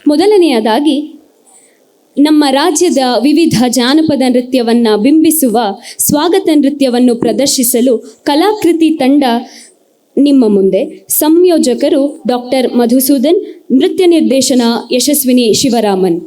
ಮೊದಲನೆಯದಾಗಿ ನಮ್ಮ ರಾಜ್ಯದ ವಿವಿಧ ಜಾನಪದ ನೃತ್ಯವನ್ನು ಬಿಂಬಿಸುವ ಸ್ವಾಗತ ನೃತ್ಯವನ್ನು ಪ್ರದರ್ಶಿಸಲು ಕಲಾಕೃತಿ ತಂಡ ನಿಮ್ಮ ಮುಂದೆ. ಸಂಯೋಜಕರು ಡಾಕ್ಟರ್ ಮಧುಸೂದನ್, ನೃತ್ಯ ನಿರ್ದೇಶನ ಯಶಸ್ವಿನಿ ಶಿವರಾಮನ್.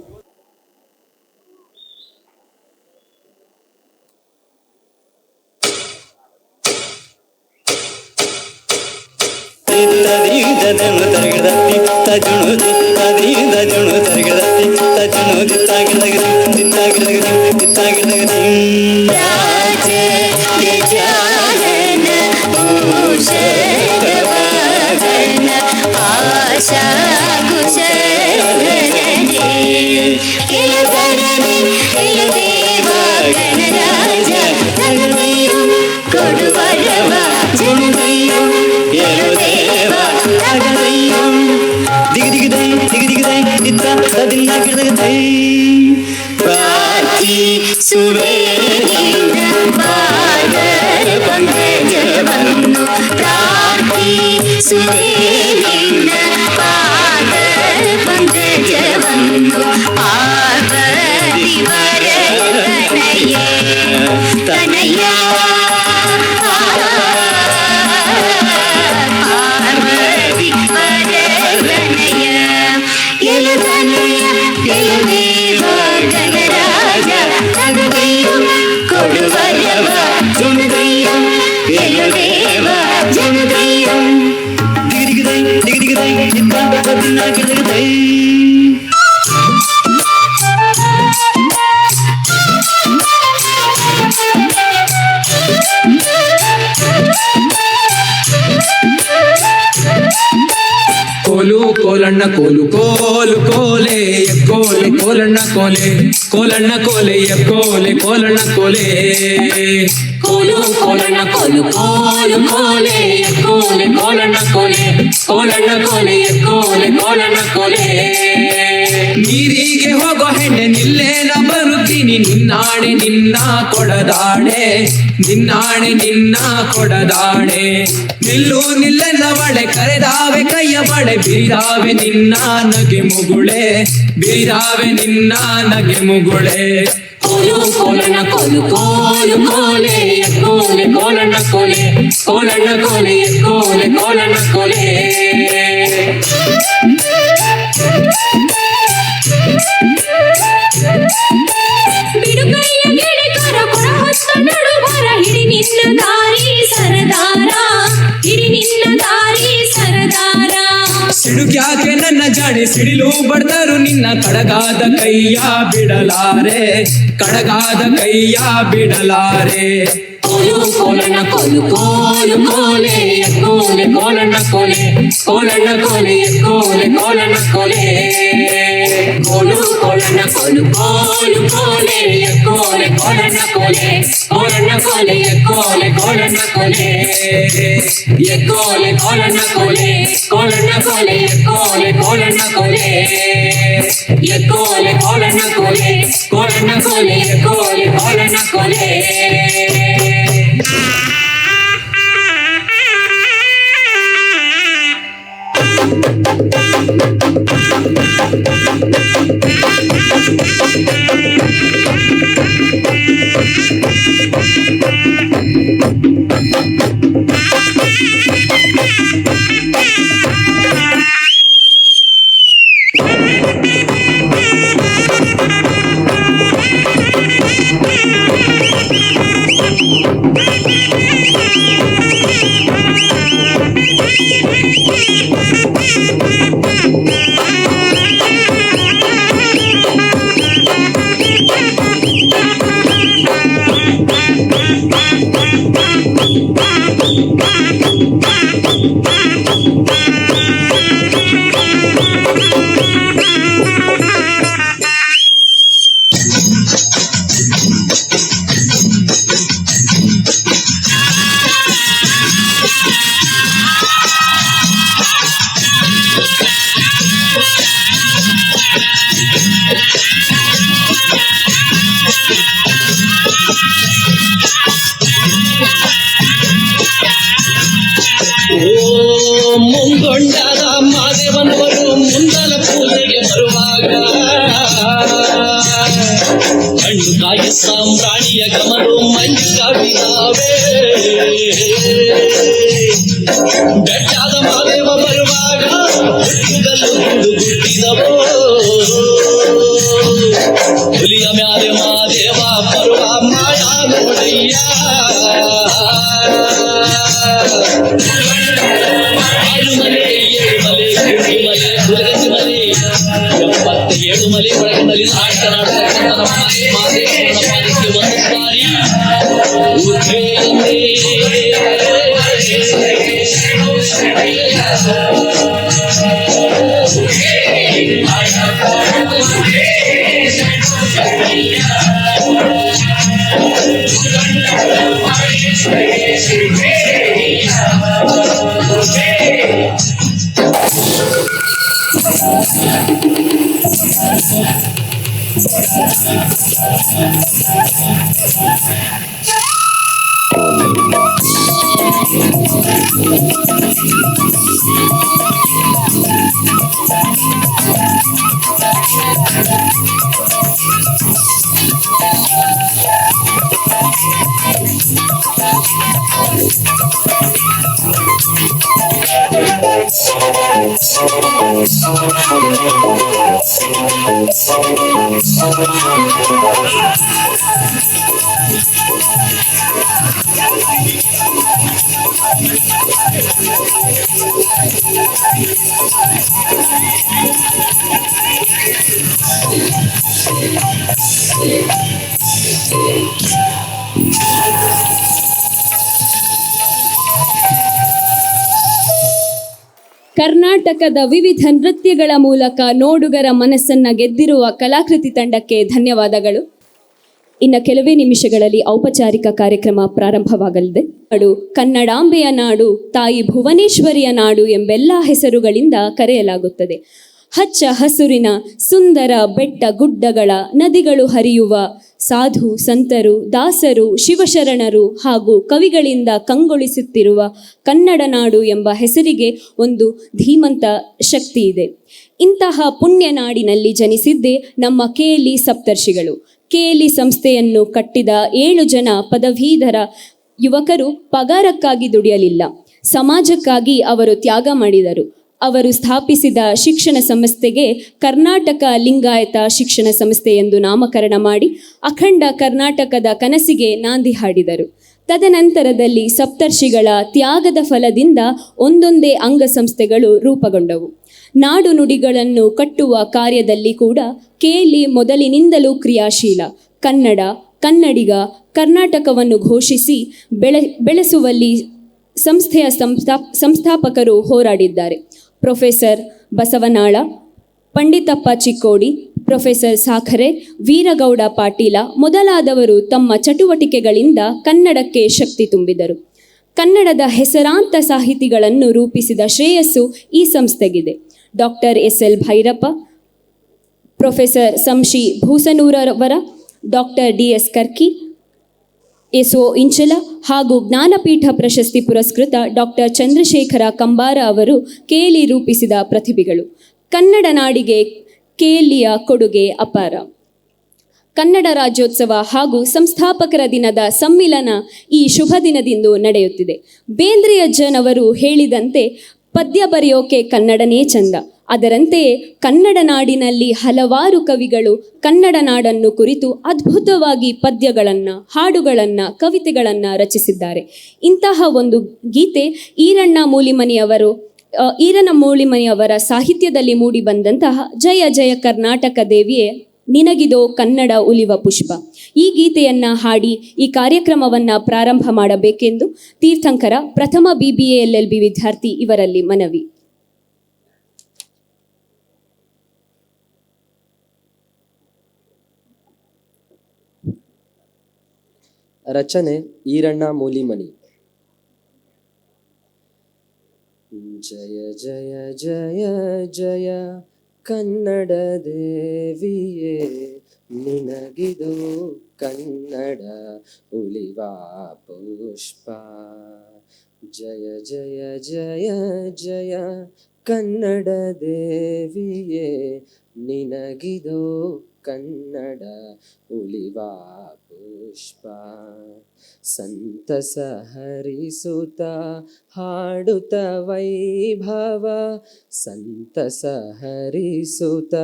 ಕೋಲು ಕೋಲಣ್ಣ ಕೋಲು ಕೋಲು ಕೋಲೆ ಕೋಲೆ ಕೋಲಣ್ಣ ಕೋಲೆ ಕೋಲಣ್ಣ ಕೋಲೆ ಕೋಲೆ ಕೋಲಣ್ಣ ಕೋಲೆ ಕೋಲು ಕೋಲಣ್ಣ ಕೋಲು ಕೋಲು ಕೋಲೆ ಕೋಲೆ ಕೋಲಣ್ಣ ಕೋಲೆ ಕೋಲಣ್ಣ ಕೋಲೆ ಕೋಲೆ ಕೋಲಣ್ಣ ಕೋಲೆ. ನೀರಿಗೆ ಹೋಗೋ ಹೆಣ್ಣೆ ನಿಲ್ಲೇನ ಬರುತ್ತೀನಿ, ನಿನ್ನಾಣೆ ನಿನ್ನ ಕೊಡದಾಡೆ, ನಿನ್ನಾಣೆ ನಿನ್ನ ಕೊಡದಾಡೆ. ನಿಲ್ಲು ನಿಲ್ಲೆನ್ನವಳೆ ಕರೆದಾವೆ ಕೈಯ ಬಳೆ, ಬಿರಿದಾವೆ ನಿನ್ನ ನಗೆ ಮುಗುಳೆ, ಬಿರಿದಾವೆ ನಿನ್ನ ನಗೆ ಮುಗುಳೆ. ಕೋಲು ಕೋಲಣ್ಣ ಕೋಲು ಕೋಲು ಕೋಲೆ ಕೋಲೆ ಕೋಲಣ್ಣ ಕೋಲೆ ಕೋಲಣ್ಣ ಕೋಲೆ ಕೋಲೆ ಕೋಲಣ್ಣ ಕೋಲೆ. ಬಿಡುಗೈಯ ಗೆಳೆಕರ ಕೊಡ ಹೊತ್ತ ನಡುವರ ಹಿಡಿ ನಿನ್ನ ದಾರಿ ಸರದಾರ, ಹಿಡಿ ನಿನ್ನ ದಾರಿ ಸರದಾರ. ಸಿಡುಕ್ಯಾಕೆ ನನ್ನ ಜಾಣೆ ಸಿಡಿಲು ಬಡ್ದರು ನಿನ್ನ ಕಡಗಾದ ಕೈಯ ಬಿಡಲಾರೆ, ಕಡಗಾದ ಕೈಯ ಬಿಡಲಾರೆ. ಕೋಲು ಕೋಲಣ್ಣ ಕೋಲು ಕೋಲು ಕೋಲೆ ಕೋಲೆ ಕೋಲಣ್ಣ ಕೋಲೆ ಕೋಲಣ್ಣ ಕೋಲೆ ಕೋಲೆ ಕೋಲಣ್ಣ ಕೋಲೆ. ಕೋಲು ಕೋಲಣ್ಣ ಕೋಲು ಕೋಲು ಕೋಲೆ ಕೋಲೆ ಕೋಲಣ್ಣ ಕೋಲೆ ಕೋಲಣ್ಣ ಕೋಲೆ ಕೋಲೆ ಕೋಲಣ್ಣ ಕೋಲೆ ಕೋಲೆ ಕೋಲಣ್ಣ ಕೋಲೆ ಕೋಲಣ್ಣ ಕೋಲೆ ಕೋಲೆ ಕೋಲಣ್ಣ ಕೋಲೆ ಕೋಲೆ ಕೋಲಣ್ಣ ಕೋಲೆ ಕೋಲಣ್ಣ ಕೋಲೆ ಕೋಲೆ ಕೋಲಣ್ಣ ಕೋಲೆ. ಮುಂಗೊಂಡಾದ ಮಾದೇವನವರು ಮುಂದಲ ಪೂಜೆಗೆ ಬರು ಬರುವಾಗ ಕಣ್ಣು ಕಾಯ ಸಾಮ್ರಾಣಿಯ ಗಮನು ಮಂಜು ಕಾವಿದಾವೆ ಬೆಟ್ಟಾದ ಮಾದೇವ ಬರುವಾಗ ಹುಟ್ಟುಗಲ್ಲು ಗುಟ್ಟಿದವೋ ಹುಲಿಯ ಮ್ಯಾಲೆ ಮಾದೇವ ಬರುವ ಮಾಡ ನೋಡಯ್ಯ ಆರುಮಲೆ ಏಳುಮಲೆ ಕಿರುಮಲೆ ಹುಲಗಸಿ ಮಲೆ 77 ಮಲೆ ಒಳಗಿನಲ್ಲಿ ನಾಟಕನಾಡತಕ್ಕಂಥ ನಮ್ಮ ಮಾದೇವನ ಪಾದಕ್ಕೆ ಒಂದು ಸಾರಿ ಉದ್ರೇನೇ ಕರ್ನಾಟಕದ ವಿವಿಧ ನೃತ್ಯಗಳ ಮೂಲಕ ನೋಡುಗರ ಮನಸ್ಸನ್ನ ಗೆದ್ದಿರುವ ಕಲಾಕೃತಿ ತಂಡಕ್ಕೆ ಧನ್ಯವಾದಗಳು. ಇನ್ನು ಕೆಲವೇ ನಿಮಿಷಗಳಲ್ಲಿ ಔಪಚಾರಿಕ ಕಾರ್ಯಕ್ರಮ ಪ್ರಾರಂಭವಾಗಲಿದೆ. ನಾಡು ಕನ್ನಡಾಂಬೆಯ ನಾಡು, ತಾಯಿ ಭುವನೇಶ್ವರಿಯ ನಾಡು ಎಂಬೆಲ್ಲ ಹೆಸರುಗಳಿಂದ ಕರೆಯಲಾಗುತ್ತದೆ. ಹಚ್ಚ ಹಸುರಿನ ಸುಂದರ ಬೆಟ್ಟ ಗುಡ್ಡಗಳ ನದಿಗಳು ಹರಿಯುವ ಸಾಧು ಸಂತರು, ದಾಸರು, ಶಿವಶರಣರು ಹಾಗೂ ಕವಿಗಳಿಂದ ಕಂಗೊಳಿಸುತ್ತಿರುವ ಕನ್ನಡ ನಾಡು ಎಂಬ ಹೆಸರಿಗೆ ಒಂದು ಧೀಮಂತ ಶಕ್ತಿ ಇದೆ. ಇಂತಹ ಪುಣ್ಯ ನಾಡಿನಲ್ಲಿ ಜನಿಸಿದ್ದೇ ನಮ್ಮ KLE ಸಪ್ತರ್ಷಿಗಳು. KLE ಸಂಸ್ಥೆಯನ್ನು ಕಟ್ಟಿದ 7 ಜನ ಪದವೀಧರ ಯುವಕರು ಪಗಾರಕ್ಕಾಗಿ ದುಡಿಯಲಿಲ್ಲ, ಸಮಾಜಕ್ಕಾಗಿ ಅವರು ತ್ಯಾಗ ಮಾಡಿದರು. ಅವರು ಸ್ಥಾಪಿಸಿದ ಶಿಕ್ಷಣ ಸಂಸ್ಥೆಗೆ ಕರ್ನಾಟಕ ಲಿಂಗಾಯತ ಶಿಕ್ಷಣ ಸಂಸ್ಥೆ ಎಂದು ನಾಮಕರಣ ಮಾಡಿ ಅಖಂಡ ಕರ್ನಾಟಕದ ಕನಸಿಗೆ ನಾಂದಿ ಹಾಡಿದರು. ತದನಂತರದಲ್ಲಿ ಸಪ್ತರ್ಷಿಗಳ ತ್ಯಾಗದ ಫಲದಿಂದ ಒಂದೊಂದೇ ಅಂಗಸಂಸ್ಥೆಗಳು ರೂಪುಗೊಂಡವು. ನಾಡು ನುಡಿಗಳನ್ನು ಕಟ್ಟುವ ಕಾರ್ಯದಲ್ಲಿ ಕೂಡ KLE ಮೊದಲಿನಿಂದಲೂ ಕ್ರಿಯಾಶೀಲ. ಕನ್ನಡ, ಕನ್ನಡಿಗ, ಕರ್ನಾಟಕವನ್ನು ಘೋಷಿಸಿ ಬೆಳೆಸುವಲ್ಲಿ ಸಂಸ್ಥೆಯ ಸಂಸ್ಥಾಪಕರು ಹೋರಾಡಿದ್ದಾರೆ. ಪ್ರೊಫೆಸರ್ ಬಸವನಾಳ, ಪಂಡಿತಪ್ಪ ಚಿಕ್ಕೋಡಿ, ಪ್ರೊಫೆಸರ್ ಸಾಖರೆ, ವೀರಗೌಡ ಪಾಟೀಲ ಮೊದಲಾದವರು ತಮ್ಮ ಚಟುವಟಿಕೆಗಳಿಂದ ಕನ್ನಡಕ್ಕೆ ಶಕ್ತಿ ತುಂಬಿದರು. ಕನ್ನಡದ ಹೆಸರಾಂತ ಸಾಹಿತಿಗಳನ್ನು ರೂಪಿಸಿದ ಶ್ರೇಯಸ್ಸು ಈ ಸಂಸ್ಥೆಗಿದೆ. Doctor SL Bhyrappa, professor Samshi ಭೂಸನೂರವರ, doctor DS Karki, SO Inchal ಹಾಗೂ ಜ್ಞಾನಪೀಠ ಪ್ರಶಸ್ತಿ ಪುರಸ್ಕೃತ ಡಾಕ್ಟರ್ ಚಂದ್ರಶೇಖರ ಕಂಬಾರ ಅವರು KLE ರೂಪಿಸಿದ ಪ್ರತಿಭೆಗಳು. ಕನ್ನಡ ನಾಡಿಗೆ KLEಯ ಕೊಡುಗೆ ಅಪಾರ. ಕನ್ನಡ ರಾಜ್ಯೋತ್ಸವ ಹಾಗೂ ಸಂಸ್ಥಾಪಕರ ದಿನದ ಸಮ್ಮಿಲನ ಈ ಶುಭ ದಿನದಿಂದು ನಡೆಯುತ್ತಿದೆ. ಬೇಂದ್ರೆಯಜ್ಜನವರು ಹೇಳಿದಂತೆ ಪದ್ಯ ಬರೆಯೋಕೆ ಕನ್ನಡನೇ ಚಂದ. ಅದರಂತೆಯೇ ಕನ್ನಡ ನಾಡಿನಲ್ಲಿ ಹಲವಾರು ಕವಿಗಳು ಕನ್ನಡ ನಾಡನ್ನು ಕುರಿತು ಅದ್ಭುತವಾಗಿ ಪದ್ಯಗಳನ್ನು, ಹಾಡುಗಳನ್ನು, ಕವಿತೆಗಳನ್ನು ರಚಿಸಿದ್ದಾರೆ. ಇಂತಹ ಒಂದು ಗೀತೆ ಈರಣ್ಣ ಮೂಲಿಮನಿಯವರ ಸಾಹಿತ್ಯದಲ್ಲಿ ಮೂಡಿ ಬಂದಂತಹ ಜಯ ಜಯ ಕರ್ನಾಟಕ ದೇವಿಯೇ ನಿನಗಿದೋ ಕನ್ನಡ ಉಲಿವ ಪುಷ್ಪ. ಈ ಗೀತೆಯನ್ನು ಹಾಡಿ ಈ ಕಾರ್ಯಕ್ರಮವನ್ನು ಪ್ರಾರಂಭ ಮಾಡಬೇಕೆಂದು ತೀರ್ಥಂಕರ ಪ್ರಥಮ BBA LLB ವಿದ್ಯಾರ್ಥಿ ಇವರಲ್ಲಿ ಮನವಿ. ರಚನೆ ಈರಣ್ಣ ಮೂಲಿಮನಿ. ಜಯ ಜಯ ಜಯ ಜಯ ಕನ್ನಡ ದೇವಿಯೇ ನಿನಗಿದು ಕನ್ನಡ ಉಳಿವ ಪುಷ್ಪ. ಜಯ ಜಯ ಜಯ ಜಯ ಕನ್ನಡ ದೇವಿಯೇ ನಿನಗಿದೋ ಕನ್ನಡ ಉಲಿವ ಪುಷ್ಪ. ಸಂತಸ ಹರಿಸುತ್ತ ಹಾಡುತ್ತ ವೈಭವ, ಸಂತಸ ಹರಿಸುತ್ತ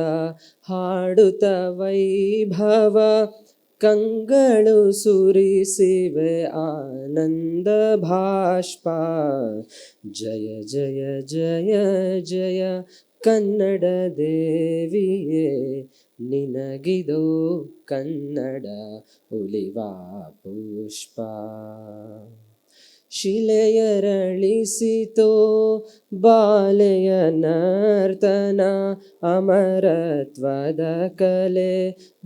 ಹಾಡುತ್ತ ವೈಭವ, ಕಂಗಳು ಸುರಿಸಿವೆ ಆನಂದ ಭಾಷ್ಪ. ಜಯ ಜಯ ಜಯ ಜಯ ಕನ್ನಡ ದೇವಿಯೇ ನಿನಗಿದೋ ಕನ್ನಡ ಉಲಿವ ಪುಷ್ಪ. ಶಿಲೆಯರಳಿಸಿತೋ ಬಾಲೆಯ ನರ್ತನ, ಅಮರತ್ವದ ಕಲೆ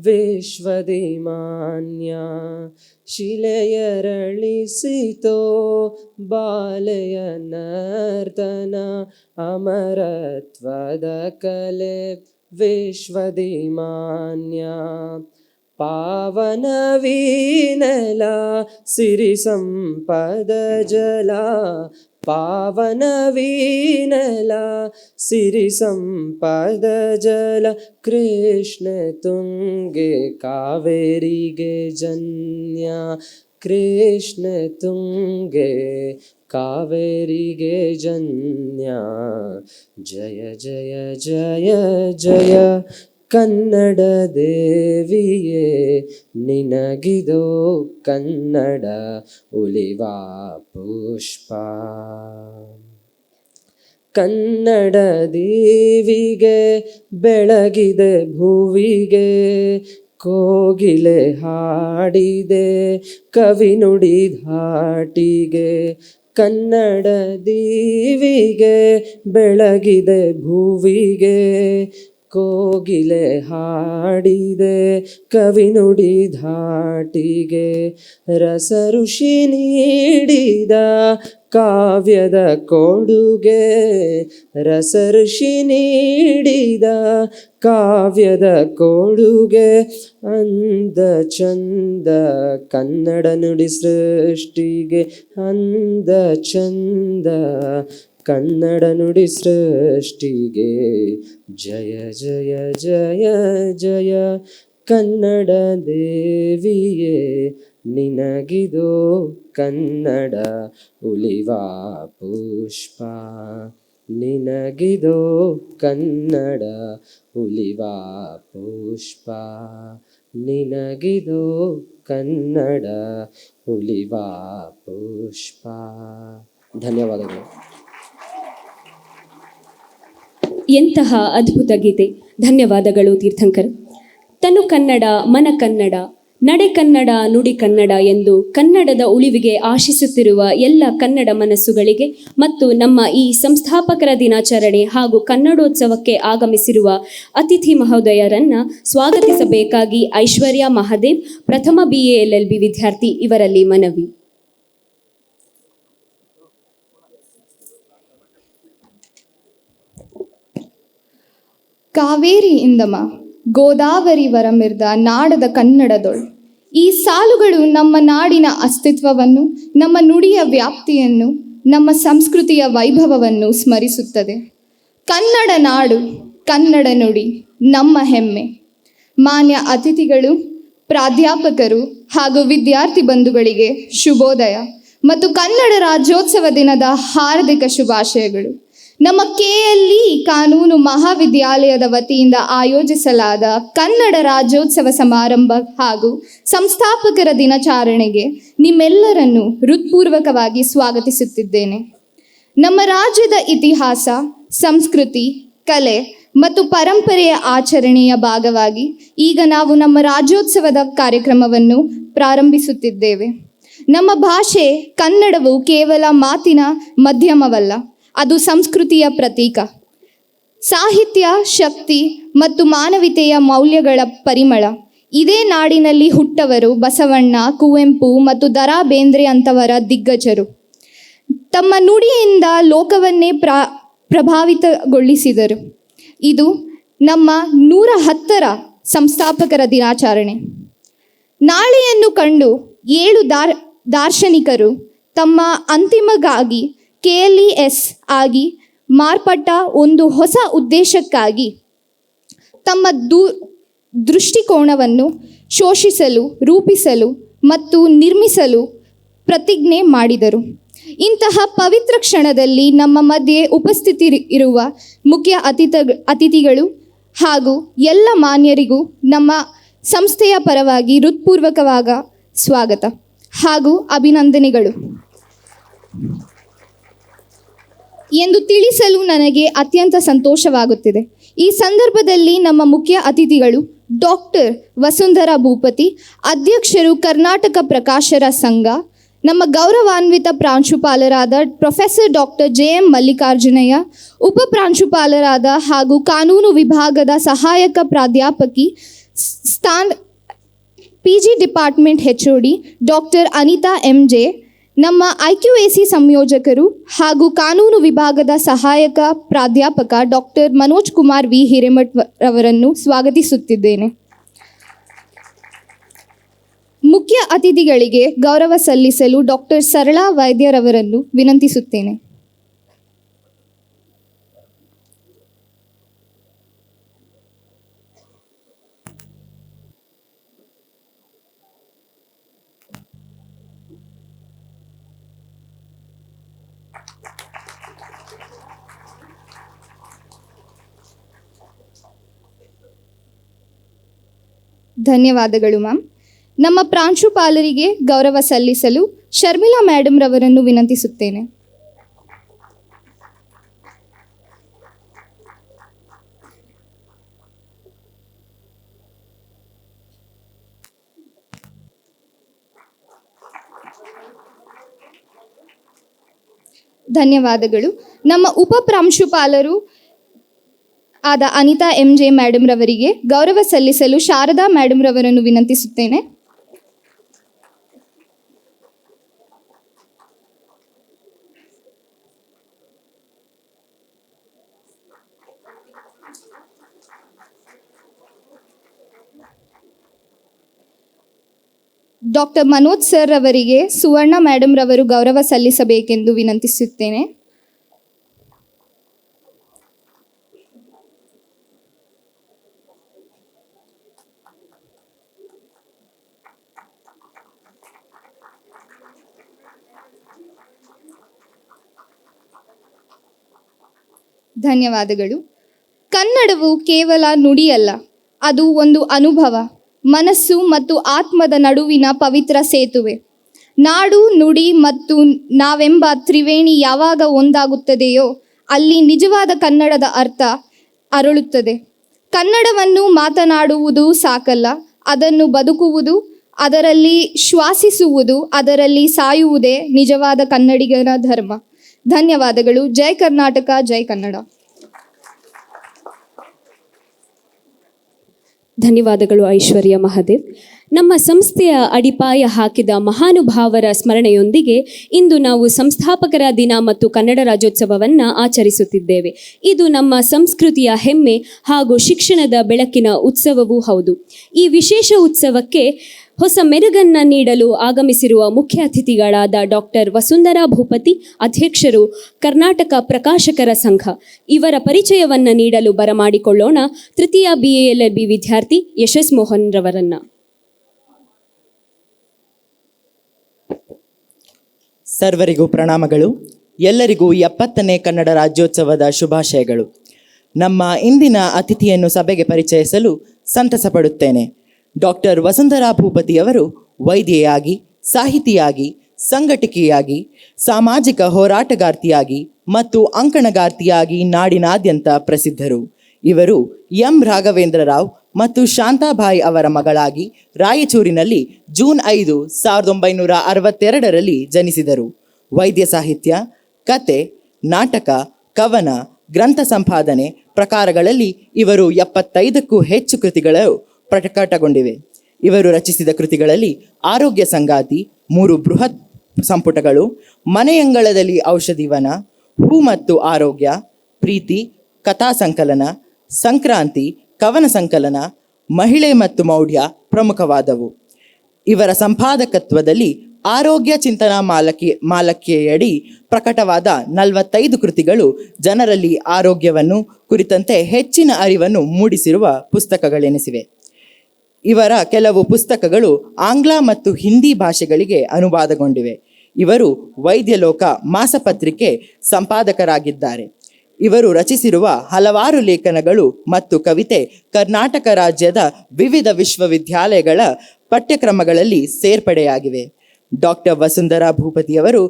ವಿಶ್ವದಿಮಾನ್ಯ. ಶಿಲೆಯರಳಿಸಿತೋ ಬಾಲೆಯ ನರ್ತನ, ಅಮರತ್ವದ ಕಲೆ ವಿಶ್ವದಿಮಾನ್ಯ. ಪಾವನವೀನೆಲ ಸಿರಿ ಸಂಪದ ಜಲ, ಪಾವನವೀನೆಲ ಸಿರಿ ಸಂಪದ ಜಲ, ಕೃಷ್ಣ ತುಂಗೆ ಕಾವೇರಿಗೆ ಜನ್ಯ, ಕೃಷ್ಣ ತುಂಗೆ ಕಾವೇರಿಗೆ ಜನ್ಯ. ಜಯ ಜಯ ಜಯ ಜಯ ಕನ್ನಡ ದೇವಿಯೇ ನಿನಗಿದೋ ಕನ್ನಡ ಉಲಿವ ಪುಷ್ಪ. ಕನ್ನಡ ದೇವಿಗೆ ಬೆಳಗಿದೆ ಭುವಿಗೆ, ಕೋಗಿಲೆ ಹಾಡಿದೆ ಕವಿ ನುಡಿ ಧಾಟಿಗೆ. ಕನ್ನಡ ದೇವಿಗೆ ಬೆಳಗಿದೆ ಭುವಿಗೆ, ಕೋಗಿಲೆ ಹಾಡಿದೆ ಕವಿ ನುಡಿ ಧಾಟಿಗೆ. ರಸ ಋಷಿ ನೀಡಿದ ಕಾವ್ಯದ ಕೊಡುಗೆ, ರಸ ಋಷಿ ನೀಡಿದ ಕಾವ್ಯದ ಕೊಡುಗೆ. ಅಂದ ಚಂದ ಕನ್ನಡ ನುಡಿ ಸೃಷ್ಟಿಗೆ, ಅಂದ ಚಂದ ಕನ್ನಡ ನುಡಿ ಸೃಷ್ಟಿಗೆ. ಜಯ ಜಯ ಜಯ ಜಯ ಕನ್ನಡ ದೇವಿಯೇ ನಿನಗಿದೋ ಕನ್ನಡ ಉಲಿವ ಪುಷ್ಪ. ನಿನಗಿದೋ ಕನ್ನಡ ಉಲಿವ ಪುಷ್ಪ, ನಿನಗಿದೋ ಕನ್ನಡ ಉಲಿವ ಪುಷ್ಪ. ಧನ್ಯವಾದಗಳು. ಎಂತಹ ಅದ್ಭುತ ಗೀತೆ. ಧನ್ಯವಾದಗಳು ತೀರ್ಥಂಕರ್. ತನು ಕನ್ನಡ, ಮನ ಕನ್ನಡ, ನಡೆ ಕನ್ನಡ, ನುಡಿ ಕನ್ನಡ ಎಂದು ಕನ್ನಡದ ಉಳಿವಿಗೆ ಆಶಿಸುತ್ತಿರುವ ಎಲ್ಲ ಕನ್ನಡ ಮನಸ್ಸುಗಳಿಗೆ ಮತ್ತು ನಮ್ಮ ಈ ಸಂಸ್ಥಾಪಕರ ದಿನಾಚರಣೆ ಹಾಗೂ ಕನ್ನಡೋತ್ಸವಕ್ಕೆ ಆಗಮಿಸಿರುವ ಅತಿಥಿ ಮಹೋದಯರನ್ನು ಸ್ವಾಗತಿಸಬೇಕಾಗಿ ಐಶ್ವರ್ಯ ಮಹಾದೇವ್, ಪ್ರಥಮ BA LLB ವಿದ್ಯಾರ್ಥಿ, ಇವರಲ್ಲಿ ಮನವಿ. ಕಾವೇರಿ ಇಂದಮ ಗೋದಾವರಿ ವರಮಿರ್ದ ನಾಡದ ಕನ್ನಡದೊಳ್. ಈ ಸಾಲುಗಳು ನಮ್ಮ ನಾಡಿನ ಅಸ್ತಿತ್ವವನ್ನು, ನಮ್ಮ ನುಡಿಯ ವ್ಯಾಪ್ತಿಯನ್ನು, ನಮ್ಮ ಸಂಸ್ಕೃತಿಯ ವೈಭವವನ್ನು ಸ್ಮರಿಸುತ್ತದೆ. ಕನ್ನಡ ನಾಡು, ಕನ್ನಡ ನುಡಿ ನಮ್ಮ ಹೆಮ್ಮೆ. ಮಾನ್ಯ ಅತಿಥಿಗಳು, ಪ್ರಾಧ್ಯಾಪಕರು ಹಾಗೂ ವಿದ್ಯಾರ್ಥಿ ಬಂಧುಗಳಿಗೆ ಶುಭೋದಯ ಮತ್ತು ಕನ್ನಡ ರಾಜ್ಯೋತ್ಸವ ದಿನದ ಹಾರ್ದಿಕ ಶುಭಾಶಯಗಳು. ನಮ್ಮ KLE ಕಾನೂನು ಮಹಾವಿದ್ಯಾಲಯದ ವತಿಯಿಂದ ಆಯೋಜಿಸಲಾದ ಕನ್ನಡ ರಾಜ್ಯೋತ್ಸವ ಸಮಾರಂಭ ಹಾಗೂ ಸಂಸ್ಥಾಪಕರ ದಿನಾಚರಣೆಗೆ ನಿಮ್ಮೆಲ್ಲರನ್ನು ಹೃತ್ಪೂರ್ವಕವಾಗಿ ಸ್ವಾಗತಿಸುತ್ತಿದ್ದೇನೆ. ನಮ್ಮ ರಾಜ್ಯದ ಇತಿಹಾಸ, ಸಂಸ್ಕೃತಿ, ಕಲೆ ಮತ್ತು ಪರಂಪರೆಯ ಆಚರಣೆಯ ಭಾಗವಾಗಿ ಈಗ ನಾವು ನಮ್ಮ ರಾಜ್ಯೋತ್ಸವದ ಕಾರ್ಯಕ್ರಮವನ್ನು ಪ್ರಾರಂಭಿಸುತ್ತಿದ್ದೇವೆ. ನಮ್ಮ ಭಾಷೆ ಕನ್ನಡವು ಕೇವಲ ಮಾತಿನ ಮಾಧ್ಯಮವಲ್ಲ, ಅದು ಸಂಸ್ಕೃತಿಯ ಪ್ರತೀಕ. ಸಾಹಿತ್ಯ, ಶಕ್ತಿ ಮತ್ತು ಮಾನವೀಯತೆಯ ಮೌಲ್ಯಗಳ ಪರಿಮಳ. ಇದೇ ನಾಡಿನಲ್ಲಿ ಹುಟ್ಟವರು ಬಸವಣ್ಣ, ಕುವೆಂಪು ಮತ್ತು ದ.ರಾ. ಬೇಂದ್ರೆ ಅಂತವರ ದಿಗ್ಗಜರು. ತಮ್ಮ ನುಡಿಯಿಂದ ಲೋಕವನ್ನೇ ಪ್ರಭಾವಿತಗೊಳಿಸಿದರು. ಇದು ನಮ್ಮ 110ರ ಸಂಸ್ಥಾಪಕರ ದಿನಾಚರಣೆ. ನಾಳೆಯನ್ನು ಕಂಡು 7 ದಾರ್ಶನಿಕರು ತಮ್ಮ ಅಂತಿಮಗಾಗಿ KLES ಆಗಿ ಮಾರ್ಪಟ್ಟ ಒಂದು ಹೊಸ ಉದ್ದೇಶಕ್ಕಾಗಿ ತಮ್ಮ ದೃಷ್ಟಿಕೋನವನ್ನು ಶೋಷಿಸಲು, ರೂಪಿಸಲು ಮತ್ತು ನಿರ್ಮಿಸಲು ಪ್ರತಿಜ್ಞೆ ಮಾಡಿದರು. ಇಂತಹ ಪವಿತ್ರ ಕ್ಷಣದಲ್ಲಿ ನಮ್ಮ ಮಧ್ಯೆ ಉಪಸ್ಥಿತಿ ಇರುವ ಮುಖ್ಯ ಅತಿಥಿಗಳು ಹಾಗೂ ಎಲ್ಲ ಮಾನ್ಯರಿಗೂ ನಮ್ಮ ಸಂಸ್ಥೆಯ ಪರವಾಗಿ ಹೃತ್ಪೂರ್ವಕವಾದ ಸ್ವಾಗತ ಹಾಗೂ ಅಭಿನಂದನೆಗಳು ಎಂದು ತಿಳಿಸಲು ನನಗೆ ಅತ್ಯಂತ ಸಂತೋಷವಾಗುತ್ತಿದೆ. ಈ ಸಂದರ್ಭದಲ್ಲಿ ನಮ್ಮ ಮುಖ್ಯ ಅತಿಥಿಗಳು ಡಾಕ್ಟರ್ ವಸುಂಧರಾ ಭೂಪತಿ, ಅಧ್ಯಕ್ಷರು ಕರ್ನಾಟಕ ಪ್ರಕಾಶರ ಸಂಘ, ನಮ್ಮ ಗೌರವಾನ್ವಿತ ಪ್ರಾಂಶುಪಾಲರಾದ ಪ್ರೊಫೆಸರ್ ಡಾಕ್ಟರ್ JM ಮಲ್ಲಿಕಾರ್ಜುನಯ್ಯ, ಉಪ ಪ್ರಾಂಶುಪಾಲರಾದ ಹಾಗೂ ಕಾನೂನು ವಿಭಾಗದ ಸಹಾಯಕ ಪ್ರಾಧ್ಯಾಪಕಿ PG department HOD doctor Anita MJ, ನಮ್ಮ IQAC ಸಂಯೋಜಕರು ಹಾಗೂ ಕಾನೂನು ವಿಭಾಗದ ಸಹಾಯಕ ಪ್ರಾಧ್ಯಾಪಕ ಡಾಕ್ಟರ್ ಮನೋಜ್ ಕುಮಾರ್ V ಹಿರೇಮಠ್ ರವರನ್ನು ಸ್ವಾಗತಿಸುತ್ತಿದ್ದೇನೆ. ಮುಖ್ಯ ಅತಿಥಿಗಳಿಗೆ ಗೌರವ ಸಲ್ಲಿಸಲು ಡಾಕ್ಟರ್ ಸರಳಾ ವೈದ್ಯರವರನ್ನು ವಿನಂತಿಸುತ್ತೇನೆ. ಧನ್ಯವಾದಗಳು ಮ್ಯಾಮ್. ನಮ್ಮ ಪ್ರಾಂಶುಪಾಲರಿಗೆ ಗೌರವ ಸಲ್ಲಿಸಲು ಶರ್ಮಿಳಾ ಮೇಡಮ್ ರವರನ್ನು ವಿನಂತಿಸುತ್ತೇನೆ. ಧನ್ಯವಾದಗಳು. ನಮ್ಮ ಉಪ ಪ್ರಾಂಶುಪಾಲರು ಆದ ಅನಿತಾ MJ ಮೇಡಮ್ ರವರಿಗೆ ಗೌರವ ಸಲ್ಲಿಸಲು ಶಾರದಾ ಮೇಡಮ್ ರವರನ್ನು ವಿನಂತಿಸುತ್ತೇನೆ. ಡಾಕ್ಟರ್ ಮನೋಜ್ ಸರ್ ಅವರಿಗೆ ಸುವರ್ಣ ಮೇಡಮ್ ರವರು ಗೌರವ ಸಲ್ಲಿಸಬೇಕೆಂದು ವಿನಂತಿಸುತ್ತೇನೆ. ಧನ್ಯವಾದಗಳು. ಕನ್ನಡವು ಕೇವಲ ನುಡಿಯಲ್ಲ, ಅದು ಒಂದು ಅನುಭವ, ಮನಸ್ಸು ಮತ್ತು ಆತ್ಮದ ನಡುವಿನ ಪವಿತ್ರ ಸೇತುವೆ. ನಾಡು, ನುಡಿ ಮತ್ತು ನಾವೆಂಬ ತ್ರಿವೇಣಿ ಯಾವಾಗ ಒಂದಾಗುತ್ತದೆಯೋ ಅಲ್ಲಿ ನಿಜವಾದ ಕನ್ನಡದ ಅರ್ಥ ಅರಳುತ್ತದೆ. ಕನ್ನಡವನ್ನು ಮಾತನಾಡುವುದು ಸಾಕಲ್ಲ, ಅದನ್ನು ಬದುಕುವುದು, ಅದರಲ್ಲಿ ಶ್ವಾಸಿಸುವುದು, ಅದರಲ್ಲಿ ಸಾಯುವುದೇ ನಿಜವಾದ ಕನ್ನಡಿಗನ ಧರ್ಮ. ಧನ್ಯವಾದಗಳು. ಜೈ ಕರ್ನಾಟಕ, ಜೈ ಕನ್ನಡ. ಧನ್ಯವಾದಗಳು ಐಶ್ವರ್ಯ ಮಹಾದೇವ್. ನಮ್ಮ ಸಂಸ್ಥೆಯ ಅಡಿಪಾಯ ಹಾಕಿದ ಮಹಾನುಭಾವರ ಸ್ಮರಣೆಯೊಂದಿಗೆ ಇಂದು ನಾವು ಸಂಸ್ಥಾಪಕರ ದಿನ ಮತ್ತು ಕನ್ನಡ ರಾಜ್ಯೋತ್ಸವವನ್ನು ಆಚರಿಸುತ್ತಿದ್ದೇವೆ. ಇದು ನಮ್ಮ ಸಂಸ್ಕೃತಿಯ ಹೆಮ್ಮೆ ಹಾಗೂ ಶಿಕ್ಷಣದ ಬೆಳಕಿನ ಉತ್ಸವವೂ ಹೌದು. ಈ ವಿಶೇಷ ಉತ್ಸವಕ್ಕೆ ಹೊಸ ಮೆರುಗನ್ನು ನೀಡಲು ಆಗಮಿಸಿರುವ ಮುಖ್ಯ ಅತಿಥಿಗಳಾದ ಡಾಕ್ಟರ್ ವಸುಂಧರಾ ಭೂಪತಿ, ಅಧ್ಯಕ್ಷರು ಕರ್ನಾಟಕ ಪ್ರಕಾಶಕರ ಸಂಘ, ಇವರ ಪರಿಚಯವನ್ನು ನೀಡಲು ಬರಮಾಡಿಕೊಳ್ಳೋಣ ತೃತೀಯ BALLB ವಿದ್ಯಾರ್ಥಿ ಯಶಸ್ ಮೋಹನ್ ರವರನ್ನ. ಸರ್ವರಿಗೂ ಪ್ರಣಾಮಗಳು. ಎಲ್ಲರಿಗೂ 70ನೇ ಕನ್ನಡ ರಾಜ್ಯೋತ್ಸವದ ಶುಭಾಶಯಗಳು. ನಮ್ಮ ಇಂದಿನ ಅತಿಥಿಯನ್ನು ಸಭೆಗೆ ಪರಿಚಯಿಸಲು ಸಂತಸ ಪಡುತ್ತೇನೆ. ಡಾಕ್ಟರ್ ವಸುಂಧರಾ ಭೂಪತಿಯವರು ವೈದ್ಯೆಯಾಗಿ, ಸಾಹಿತಿಯಾಗಿ, ಸಂಘಟಕಿಯಾಗಿ, ಸಾಮಾಜಿಕ ಹೋರಾಟಗಾರ್ತಿಯಾಗಿ ಮತ್ತು ಅಂಕಣಗಾರ್ತಿಯಾಗಿ ನಾಡಿನಾದ್ಯಂತ ಪ್ರಸಿದ್ಧರು. ಇವರು ಎಂ ರಾಘವೇಂದ್ರ ರಾವ್ ಮತ್ತು ಶಾಂತಾಬಾಯಿ ಅವರ ಮಗಳಾಗಿ ರಾಯಚೂರಿನಲ್ಲಿ ಜೂನ್ 5, 1962ರಲ್ಲಿ ಜನಿಸಿದರು. ವೈದ್ಯ ಸಾಹಿತ್ಯ, ಕತೆ, ನಾಟಕ, ಕವನ, ಗ್ರಂಥ ಸಂಪಾದನೆ ಪ್ರಕಾರಗಳಲ್ಲಿ ಇವರು 75ಕ್ಕೂ ಹೆಚ್ಚು ಕೃತಿಗಳು ಪ್ರಕಟಗೊಂಡಿವೆ. ಇವರು ರಚಿಸಿದ ಕೃತಿಗಳಲ್ಲಿ ಆರೋಗ್ಯ ಸಂಗಾತಿ 3 ಬೃಹತ್ ಸಂಪುಟಗಳು, ಮನೆಯಂಗಳದಲ್ಲಿ ಔಷಧಿವನ, ಹೂ ಮತ್ತು ಆರೋಗ್ಯ, ಪ್ರೀತಿ, ಕಥಾ ಸಂಕಲನ, ಸಂಕ್ರಾಂತಿ, ಕವನ ಸಂಕಲನ, ಮಹಿಳೆ ಮತ್ತು ಮೌಢ್ಯ ಪ್ರಮುಖವಾದವು. ಇವರ ಸಂಪಾದಕತ್ವದಲ್ಲಿ ಆರೋಗ್ಯ ಚಿಂತನಾ ಮಾಲಕೆಯಡಿ ಪ್ರಕಟವಾದ 45 ಕೃತಿಗಳು ಜನರಲ್ಲಿ ಆರೋಗ್ಯವನ್ನು ಕುರಿತಂತೆ ಹೆಚ್ಚಿನ ಅರಿವನ್ನು ಮೂಡಿಸಿರುವ ಪುಸ್ತಕಗಳೆನಿಸಿವೆ. ಇವರ ಕೆಲವು ಪುಸ್ತಕಗಳು ಆಂಗ್ಲ ಮತ್ತು ಹಿಂದಿ ಭಾಷೆಗಳಿಗೆ ಅನುವಾದಗೊಂಡಿವೆ. ಇವರು ವೈದ್ಯಲೋಕ ಮಾಸಪತ್ರಿಕೆ ಸಂಪಾದಕರಾಗಿದ್ದಾರೆ. ಇವರು ರಚಿಸಿರುವ ಹಲವಾರು ಲೇಖನಗಳು ಮತ್ತು ಕವಿತೆ ಕರ್ನಾಟಕ ರಾಜ್ಯದ ವಿವಿಧ ವಿಶ್ವವಿದ್ಯಾಲಯಗಳ ಪಠ್ಯಕ್ರಮಗಳಲ್ಲಿ ಸೇರ್ಪಡೆಯಾಗಿವೆ. ಡಾಕ್ಟರ್ ವಸುಂಧರಾ ಭೂಪತಿಯವರು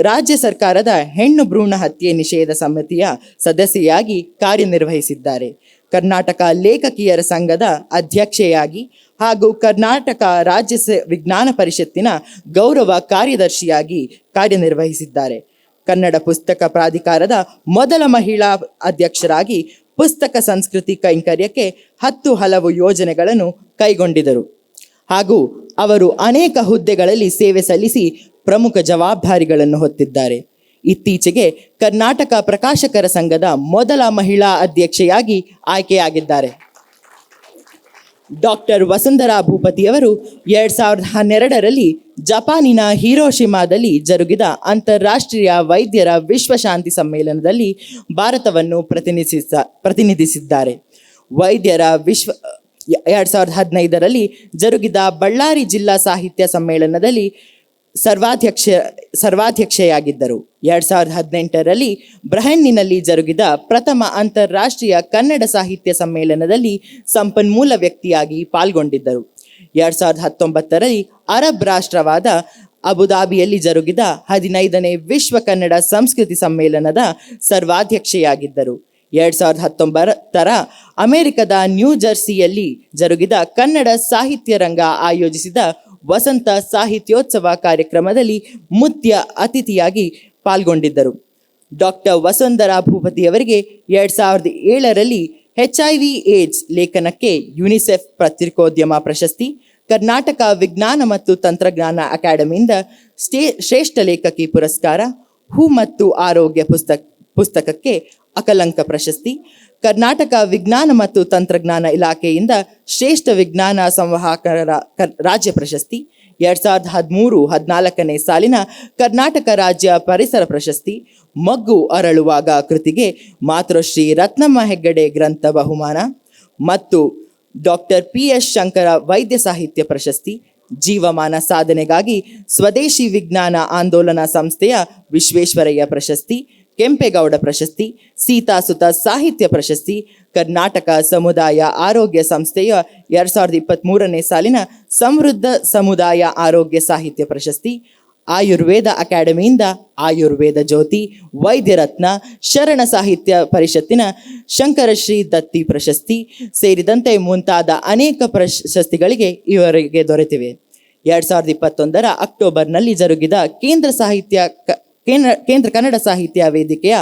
ರಾಜ್ಯ ಸರ್ಕಾರದ ಹೆಣ್ಣು ಭ್ರೂಣ ಹತ್ಯೆ ನಿಷೇಧ ಸಮಿತಿಯ ಸದಸ್ಯೆಯಾಗಿ ಕಾರ್ಯನಿರ್ವಹಿಸಿದ್ದಾರೆ. ಕರ್ನಾಟಕ ಲೇಖಕಿಯರ ಸಂಘದ ಅಧ್ಯಕ್ಷೆಯಾಗಿ ಹಾಗೂ ಕರ್ನಾಟಕ ರಾಜ್ಯ ವಿಜ್ಞಾನ ಪರಿಷತ್ತಿನ ಗೌರವ ಕಾರ್ಯದರ್ಶಿಯಾಗಿ ಕಾರ್ಯನಿರ್ವಹಿಸಿದ್ದಾರೆ. ಕನ್ನಡ ಪುಸ್ತಕ ಪ್ರಾಧಿಕಾರದ ಮೊದಲ ಮಹಿಳಾ ಅಧ್ಯಕ್ಷರಾಗಿ ಪುಸ್ತಕ ಸಂಸ್ಕೃತಿ ಕೈಂಕರ್ಯಕ್ಕೆ 10 ಹಲವು ಯೋಜನೆಗಳನ್ನು ಕೈಗೊಂಡಿದ್ದರು ಹಾಗೂ ಅವರು ಅನೇಕ ಹುದ್ದೆಗಳಲ್ಲಿ ಸೇವೆ ಸಲ್ಲಿಸಿ ಪ್ರಮುಖ ಜವಾಬ್ದಾರಿಗಳನ್ನು ಹೊತ್ತಿದ್ದಾರೆ. ಇತ್ತೀಚೆಗೆ ಕರ್ನಾಟಕ ಪ್ರಕಾಶಕರ ಸಂಘದ ಮೊದಲ ಮಹಿಳಾ ಅಧ್ಯಕ್ಷೆಯಾಗಿ ಆಯ್ಕೆಯಾಗಿದ್ದಾರೆ. ಡಾಕ್ಟರ್ ವಸುಂಧರಾ ಭೂಪತಿಯವರು 2012ರಲ್ಲಿ ಜಪಾನಿನ ಹಿರೋಶಿಮಾದಲ್ಲಿ ಜರುಗಿದ ಅಂತಾರಾಷ್ಟ್ರೀಯ ವೈದ್ಯರ ವಿಶ್ವಶಾಂತಿ ಸಮ್ಮೇಳನದಲ್ಲಿ ಭಾರತವನ್ನು ಪ್ರತಿನಿಧಿಸಿದ್ದಾರೆ. 2015ರಲ್ಲಿ ಜರುಗಿದ ಬಳ್ಳಾರಿ ಜಿಲ್ಲಾ ಸಾಹಿತ್ಯ ಸಮ್ಮೇಳನದಲ್ಲಿ ಸರ್ವಾಧ್ಯಕ್ಷೆಯಾಗಿದ್ದರು. 2018ರಲ್ಲಿ ಬ್ರಹನ್ನಿನಲ್ಲಿ ಜರುಗಿದ ಪ್ರಥಮ ಅಂತಾರಾಷ್ಟ್ರೀಯ ಕನ್ನಡ ಸಾಹಿತ್ಯ ಸಮ್ಮೇಳನದಲ್ಲಿ ಸಂಪನ್ಮೂಲ ವ್ಯಕ್ತಿಯಾಗಿ ಪಾಲ್ಗೊಂಡಿದ್ದರು. 2019ರಲ್ಲಿ ಅರಬ್ ರಾಷ್ಟ್ರವಾದ ಅಬುದಾಬಿಯಲ್ಲಿ ಜರುಗಿದ 15ನೇ ವಿಶ್ವ ಕನ್ನಡ ಸಂಸ್ಕೃತಿ ಸಮ್ಮೇಳನದ ಸರ್ವಾಧ್ಯಕ್ಷೆಯಾಗಿದ್ದರು. 2019ರ ಅಮೆರಿಕದ ನ್ಯೂ ಜರ್ಸಿಯಲ್ಲಿ ಜರುಗಿದ ಕನ್ನಡ ಸಾಹಿತ್ಯ ರಂಗ ಆಯೋಜಿಸಿದ ವಸಂತ ಸಾಹಿತ್ಯೋತ್ಸವ ಕಾರ್ಯಕ್ರಮದಲ್ಲಿ ಮುಖ್ಯ ಅತಿಥಿಯಾಗಿ ಪಾಲ್ಗೊಂಡಿದ್ದರು. ಡಾಕ್ಟರ್ ವಸುಂಧರಾ ಭೂಪತಿಯವರಿಗೆ 2007ರಲ್ಲಿ HIV ಏಡ್ಸ್ ಲೇಖನಕ್ಕೆ ಯುನಿಸೆಫ್ ಪತ್ರಿಕೋದ್ಯಮ ಪ್ರಶಸ್ತಿ, ಕರ್ನಾಟಕ ವಿಜ್ಞಾನ ಮತ್ತು ತಂತ್ರಜ್ಞಾನ ಅಕಾಡೆಮಿಯಿಂದ ಶ್ರೇಷ್ಠ ಲೇಖಕಿ ಪುರಸ್ಕಾರ, ಹೂ ಮತ್ತು ಆರೋಗ್ಯ ಪುಸ್ತಕಕ್ಕೆ ಅಕಲಂಕ ಪ್ರಶಸ್ತಿ, ಕರ್ನಾಟಕ ವಿಜ್ಞಾನ ಮತ್ತು ತಂತ್ರಜ್ಞಾನ ಇಲಾಖೆಯಿಂದ ಶ್ರೇಷ್ಠ ವಿಜ್ಞಾನ ಸಂವಾಹಕರ ರಾಜ್ಯ ಪ್ರಶಸ್ತಿ, 2013-14ನೇ ಸಾಲಿನ ಕರ್ನಾಟಕ ರಾಜ್ಯ ಪರಿಸರ ಪ್ರಶಸ್ತಿ, ಮಗ್ಗು ಅರಳುವಾಗ ಕೃತಿಗೆ ಮಾತೃಶ್ರೀ ರತ್ನಮ್ಮ ಹೆಗ್ಗಡೆ ಗ್ರಂಥ ಬಹುಮಾನ ಮತ್ತು ಡಾಕ್ಟರ್ PS ಶಂಕರ ವೈದ್ಯ ಸಾಹಿತ್ಯ ಪ್ರಶಸ್ತಿ, ಜೀವಮಾನ ಸಾಧನೆಗಾಗಿ ಸ್ವದೇಶಿ ವಿಜ್ಞಾನ ಆಂದೋಲನ ಸಂಸ್ಥೆಯ ವಿಶ್ವೇಶ್ವರಯ್ಯ ಪ್ರಶಸ್ತಿ, ಕೆಂಪೇಗೌಡ ಪ್ರಶಸ್ತಿ, ಸೀತಾಸುತ ಸಾಹಿತ್ಯ ಪ್ರಶಸ್ತಿ, ಕರ್ನಾಟಕ ಸಮುದಾಯ ಆರೋಗ್ಯ ಸಂಸ್ಥೆಯ 2023ನೇ ಸಾಲಿನ ಸಮೃದ್ಧ ಸಮುದಾಯ ಆರೋಗ್ಯ ಸಾಹಿತ್ಯ ಪ್ರಶಸ್ತಿ, ಆಯುರ್ವೇದ ಅಕಾಡೆಮಿಯಿಂದ ಆಯುರ್ವೇದ ಜ್ಯೋತಿ, ವೈದ್ಯರತ್ನ, ಶರಣ ಸಾಹಿತ್ಯ ಪರಿಷತ್ತಿನ ಶಂಕರಶ್ರೀ ದತ್ತಿ ಪ್ರಶಸ್ತಿ ಸೇರಿದಂತೆ ಮುಂತಾದ ಅನೇಕ ಪ್ರಶಸ್ತಿಗಳಿಗೆ ಇವರಿಗೆ ದೊರೆತಿವೆ. 2021ರ ಅಕ್ಟೋಬರ್ನಲ್ಲಿ ಜರುಗಿದ ಕೇಂದ್ರ ಕನ್ನಡ ಸಾಹಿತ್ಯ ವೇದಿಕೆಯ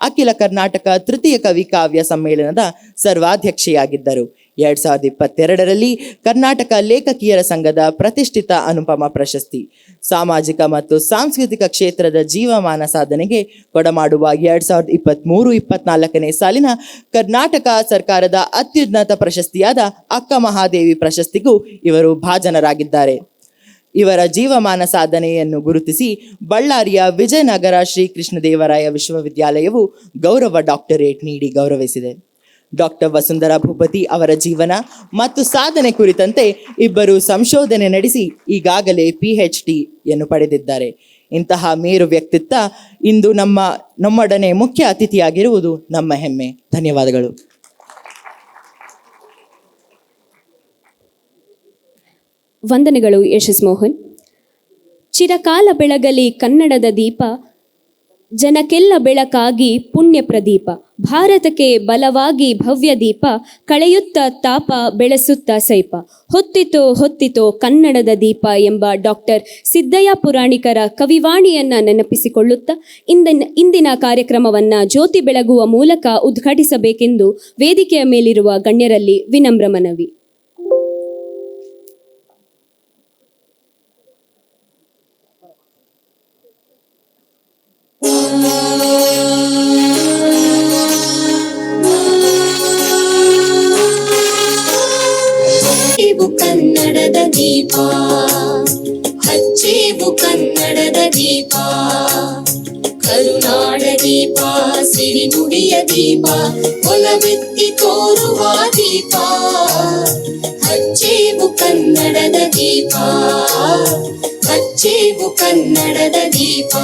ಅಖಿಲ ಕರ್ನಾಟಕ ತೃತೀಯ ಕವಿ ಕಾವ್ಯ ಸಮ್ಮೇಳನದ ಸರ್ವಾಧ್ಯಕ್ಷೆಯಾಗಿದ್ದರು. 2022ರಲ್ಲಿ ಕರ್ನಾಟಕ ಲೇಖಕಿಯರ ಸಂಘದ ಪ್ರತಿಷ್ಠಿತ ಅನುಪಮ ಪ್ರಶಸ್ತಿ, ಸಾಮಾಜಿಕ ಮತ್ತು ಸಾಂಸ್ಕೃತಿಕ ಕ್ಷೇತ್ರದ ಜೀವಮಾನ ಸಾಧನೆಗೆ ಕೊಡಮಾಡುವ 2023-24ನೇ ಸಾಲಿನ ಕರ್ನಾಟಕ ಸರ್ಕಾರದ ಅತ್ಯುನ್ನತ ಪ್ರಶಸ್ತಿಯಾದ ಅಕ್ಕ ಮಹಾದೇವಿ ಪ್ರಶಸ್ತಿಗೂ ಇವರು ಭಾಜನರಾಗಿದ್ದಾರೆ. ಇವರ ಜೀವಮಾನ ಸಾಧನೆಯನ್ನು ಗುರುತಿಸಿ ಬಳ್ಳಾರಿಯ ವಿಜಯನಗರ ಶ್ರೀ ಕೃಷ್ಣದೇವರಾಯ ವಿಶ್ವವಿದ್ಯಾಲಯವು ಗೌರವ ಡಾಕ್ಟರೇಟ್ ನೀಡಿ ಗೌರವಿಸಿದೆ. ಡಾಕ್ಟರ್ ವಸುಂಧರಾ ಭೂಪತಿ ಅವರ ಜೀವನ ಮತ್ತು ಸಾಧನೆ ಕುರಿತಂತೆ ಇಬ್ಬರು ಸಂಶೋಧನೆ ನಡೆಸಿ ಈಗಾಗಲೇ PhD ಪಡೆದಿದ್ದಾರೆ. ಇಂತಹ ಮೇರು ವ್ಯಕ್ತಿತ್ವ ಇಂದು ನಮ್ಮೊಡನೆ ಮುಖ್ಯ ಅತಿಥಿಯಾಗಿರುವುದು ನಮ್ಮ ಹೆಮ್ಮೆ. ಧನ್ಯವಾದಗಳು. ವಂದನೆಗಳು ಯಶಸ್ ಮೋಹನ್. ಚಿರಕಾಲ ಬೆಳಗಲಿ ಕನ್ನಡದ ದೀಪ, ಜನಕ್ಕೆಲ್ಲ ಬೆಳಕಾಗಿ ಪುಣ್ಯ ಪ್ರದೀಪ, ಭಾರತಕ್ಕೆ ಬಲವಾಗಿ ಭವ್ಯ ದೀಪ, ಕಳೆಯುತ್ತ ತಾಪ ಬೆಳೆಸುತ್ತ ಸೈಪ, ಹೊತ್ತಿತೋ ಕನ್ನಡದ ದೀಪ ಎಂಬ ಡಾಕ್ಟರ್ ಸಿದ್ದಯ್ಯ ಪುರಾಣಿಕರ ಕವಿವಾಣಿಯನ್ನ ನೆನಪಿಸಿಕೊಳ್ಳುತ್ತಾ ಇಂದಿನ ಕಾರ್ಯಕ್ರಮವನ್ನ ಜ್ಯೋತಿ ಬೆಳಗುವ ಮೂಲಕ ಉದ್ಘಾಟಿಸಬೇಕೆಂದು ವೇದಿಕೆಯ ಮೇಲಿರುವ ಗಣ್ಯರಲ್ಲಿ ವಿನಮ್ರ ಮನವಿ. ಕನ್ನಡದ ದೀಪ ಹಚ್ಚಿ ಹಚ್ಚೇವು ಕನ್ನಡದ ದೀಪ, ಕರುನಾಡ ದೀಪ, ಸಿರಿನುಡಿಯ ದೀಪ, ಒಲವೆತ್ತಿ ತೋರುವ ದೀಪ. ಹಚ್ಚೇವು ಕನ್ನಡದ ದೀಪ, ಹಚ್ಚೇವು ಕನ್ನಡದ ದೀಪ.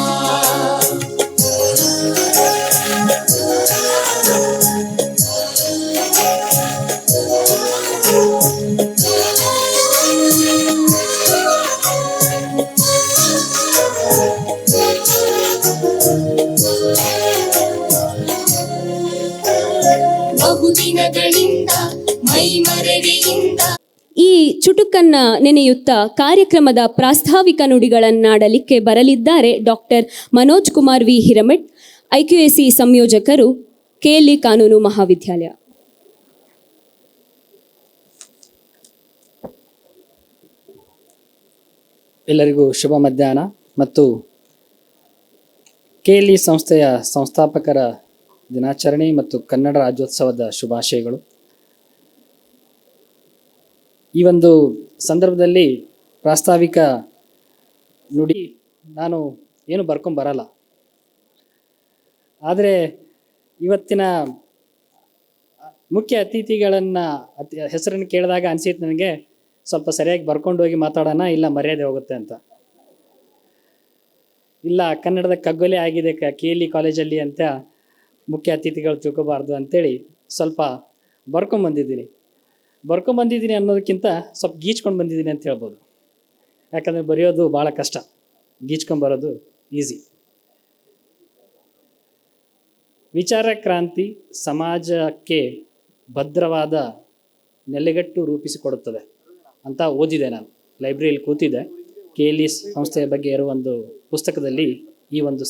ಬಹುದಿನಗಳಿಂದ ಮೈಮರೆಯಿಂದ ಈ ಚುಟುಕನ್ನ ನೆನೆಯುತ್ತಾ ಕಾರ್ಯಕ್ರಮದ ಪ್ರಾಸ್ತಾವಿಕ ನುಡಿಗಳನ್ನಾಡಲಿಕ್ಕೆ ಬರಲಿದ್ದಾರೆ doctor Manoj Kumar V Hiremath, IQAC ಸಂಯೋಜಕರು, KLE ಕಾನೂನು ಮಹಾವಿದ್ಯಾಲಯ. ಎಲ್ಲರಿಗೂ ಶುಭ ಮಧ್ಯಾಹ್ನ ಮತ್ತು KLE ಸಂಸ್ಥೆಯ ಸಂಸ್ಥಾಪಕರ ದಿನಾಚರಣೆ ಮತ್ತು ಕನ್ನಡ ರಾಜ್ಯೋತ್ಸವದ ಶುಭಾಶಯಗಳು. ಈ ಒಂದು ಸಂದರ್ಭದಲ್ಲಿ ಪ್ರಾಸ್ತಾವಿಕ ನುಡಿ ನಾನು ಏನು ಬರ್ಕೊಂಬರಲ್ಲ, ಆದರೆ ಇವತ್ತಿನ ಮುಖ್ಯ ಅತಿಥಿಗಳನ್ನು ಹೆಸರನ್ನು ಕೇಳಿದಾಗ ಅನಿಸಿತ್ತು ನನಗೆ ಸ್ವಲ್ಪ ಸರಿಯಾಗಿ ಬರ್ಕೊಂಡು ಹೋಗಿ ಮಾತಾಡೋಣ, ಇಲ್ಲ ಮರ್ಯಾದೆ ಹೋಗುತ್ತೆ ಅಂತ. ಇಲ್ಲ ಕನ್ನಡದ ಕಗ್ಗೊಲೆ ಆಗಿದೆ KLE ಕಾಲೇಜಲ್ಲಿ ಅಂತ ಮುಖ್ಯ ಅತಿಥಿಗಳು ತಿಳ್ಕೊಬಾರ್ದು ಅಂತೇಳಿ ಸ್ವಲ್ಪ ಬರ್ಕೊಂಬಂದಿದ್ದೀನಿ ಅನ್ನೋದಕ್ಕಿಂತ ಸ್ವಲ್ಪ ಗೀಚ್ಕೊಂಡು ಬಂದಿದ್ದೀನಿ ಅಂತ ಹೇಳ್ಬೋದು. ಯಾಕಂದರೆ ಬರೆಯೋದು ಭಾಳ ಕಷ್ಟ, ಗೀಚ್ಕೊಂಬರೋದು ಈಸಿ. ವಿಚಾರ ಕ್ರಾಂತಿ ಸಮಾಜಕ್ಕೆ ಭದ್ರವಾದ ನೆಲೆಗಟ್ಟು ರೂಪಿಸಿಕೊಡುತ್ತದೆ ಅಂತ ಓದಿದೆ. ನಾನು ಲೈಬ್ರರಿಯಲ್ಲಿ ಕೂತಿದ್ದೆ, KLE ಸಂಸ್ಥೆಯ ಬಗ್ಗೆ ಇರುವ ಒಂದು ಪುಸ್ತಕದಲ್ಲಿ ಈ ಒಂದು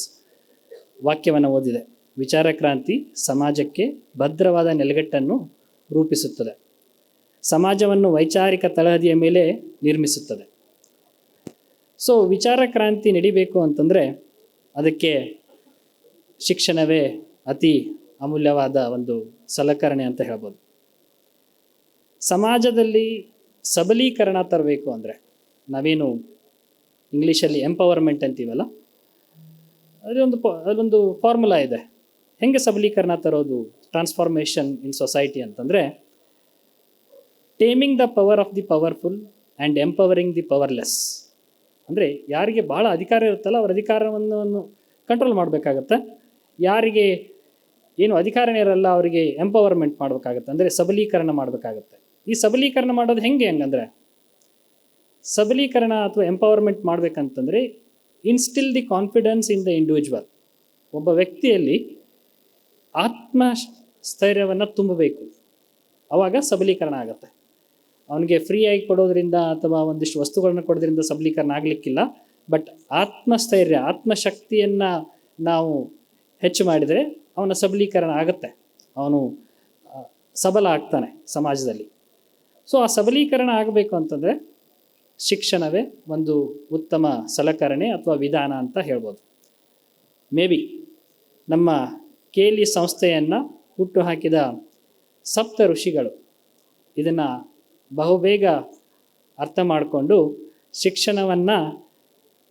ವಾಕ್ಯವನ್ನು ಓದಿದೆ. ವಿಚಾರ ಕ್ರಾಂತಿ ಸಮಾಜಕ್ಕೆ ಭದ್ರವಾದ ನೆಲೆಗಟ್ಟನ್ನು ರೂಪಿಸುತ್ತದೆ, ಸಮಾಜವನ್ನು ವೈಚಾರಿಕ ತಳಹದಿಯ ಮೇಲೆ ನಿರ್ಮಿಸುತ್ತದೆ. ಸೊ ವಿಚಾರ ಕ್ರಾಂತಿ ನಡಿಬೇಕು ಅಂತಂದರೆ ಅದಕ್ಕೆ ಶಿಕ್ಷಣವೇ ಅತಿ ಅಮೂಲ್ಯವಾದ ಒಂದು ಸಲಕರಣೆ ಅಂತ ಹೇಳ್ಬೋದು. ಸಮಾಜದಲ್ಲಿ ಸಬಲೀಕರಣ ತರಬೇಕು ಅಂದರೆ ನಾವೇನು ಇಂಗ್ಲೀಷಲ್ಲಿ ಎಂಪವರ್ಮೆಂಟ್ ಅಂತೀವಲ್ಲ, ಅದೊಂದು ಫಾರ್ಮುಲಾ ಇದೆ. ಹೆಂಗೆ ಸಬಲೀಕರಣ ತರೋದು, ಟ್ರಾನ್ಸ್ಫಾರ್ಮೇಷನ್ ಇನ್ ಸೊಸೈಟಿ ಅಂತಂದರೆ taming the power of the powerful and empowering the powerless. ಅಂದರೆ ಯಾರಿಗೆ ಭಾಳ ಅಧಿಕಾರ ಇರುತ್ತಲ್ಲ ಅವ್ರ ಅಧಿಕಾರವನ್ನು ಕಂಟ್ರೋಲ್ ಮಾಡಬೇಕಾಗತ್ತೆ, ಯಾರಿಗೆ ಏನು ಅಧಿಕಾರನೇ ಇರಲ್ಲ ಅವರಿಗೆ ಎಂಪವರ್ಮೆಂಟ್ ಮಾಡಬೇಕಾಗತ್ತೆ, ಅಂದರೆ ಸಬಲೀಕರಣ ಮಾಡಬೇಕಾಗತ್ತೆ. ಈ ಸಬಲೀಕರಣ ಮಾಡೋದು ಹೆಂಗಂದರೆ ಸಬಲೀಕರಣ ಅಥವಾ ಎಂಪವರ್ಮೆಂಟ್ ಮಾಡಬೇಕಂತಂದರೆ instil the confidence in the individual. ಒಬ್ಬ ವ್ಯಕ್ತಿಯಲ್ಲಿ ಆತ್ಮಸ್ಥೈರ್ಯವನ್ನು ತುಂಬಬೇಕು, ಆವಾಗ ಸಬಲೀಕರಣ ಆಗುತ್ತೆ. ಅವನಿಗೆ ಫ್ರೀಯಾಗಿ ಕೊಡೋದ್ರಿಂದ ಅಥವಾ ಒಂದಿಷ್ಟು ವಸ್ತುಗಳನ್ನ ಕೊಡೋದ್ರಿಂದ ಸಬಲೀಕರಣ ಆಗಲಿಕ್ಕಿಲ್ಲ. ಬಟ್ ಆತ್ಮಸ್ಥೈರ್ಯ, ಆತ್ಮಶಕ್ತಿಯನ್ನು ನಾವು ಹೆಚ್ಚು ಮಾಡಿದರೆ ಅವನ ಸಬಲೀಕರಣ ಆಗುತ್ತೆ, ಅವನು ಸಬಲ ಆಗ್ತಾನೆ ಸಮಾಜದಲ್ಲಿ. ಸೊ ಆ ಸಬಲೀಕರಣ ಆಗಬೇಕು ಅಂತಂದರೆ ಶಿಕ್ಷಣವೇ ಒಂದು ಉತ್ತಮ ಸಲಕರಣೆ ಅಥವಾ ವಿಧಾನ ಅಂತ ಹೇಳ್ಬೋದು. ಮೇ ಬಿ ನಮ್ಮ KLE ಸಂಸ್ಥೆಯನ್ನು ಹುಟ್ಟು ಹಾಕಿದ ಸಪ್ತ ಋಷಿಗಳು ಇದನ್ನು ಬಹುಬೇಗ ಅರ್ಥ ಮಾಡಿಕೊಂಡು ಶಿಕ್ಷಣವನ್ನು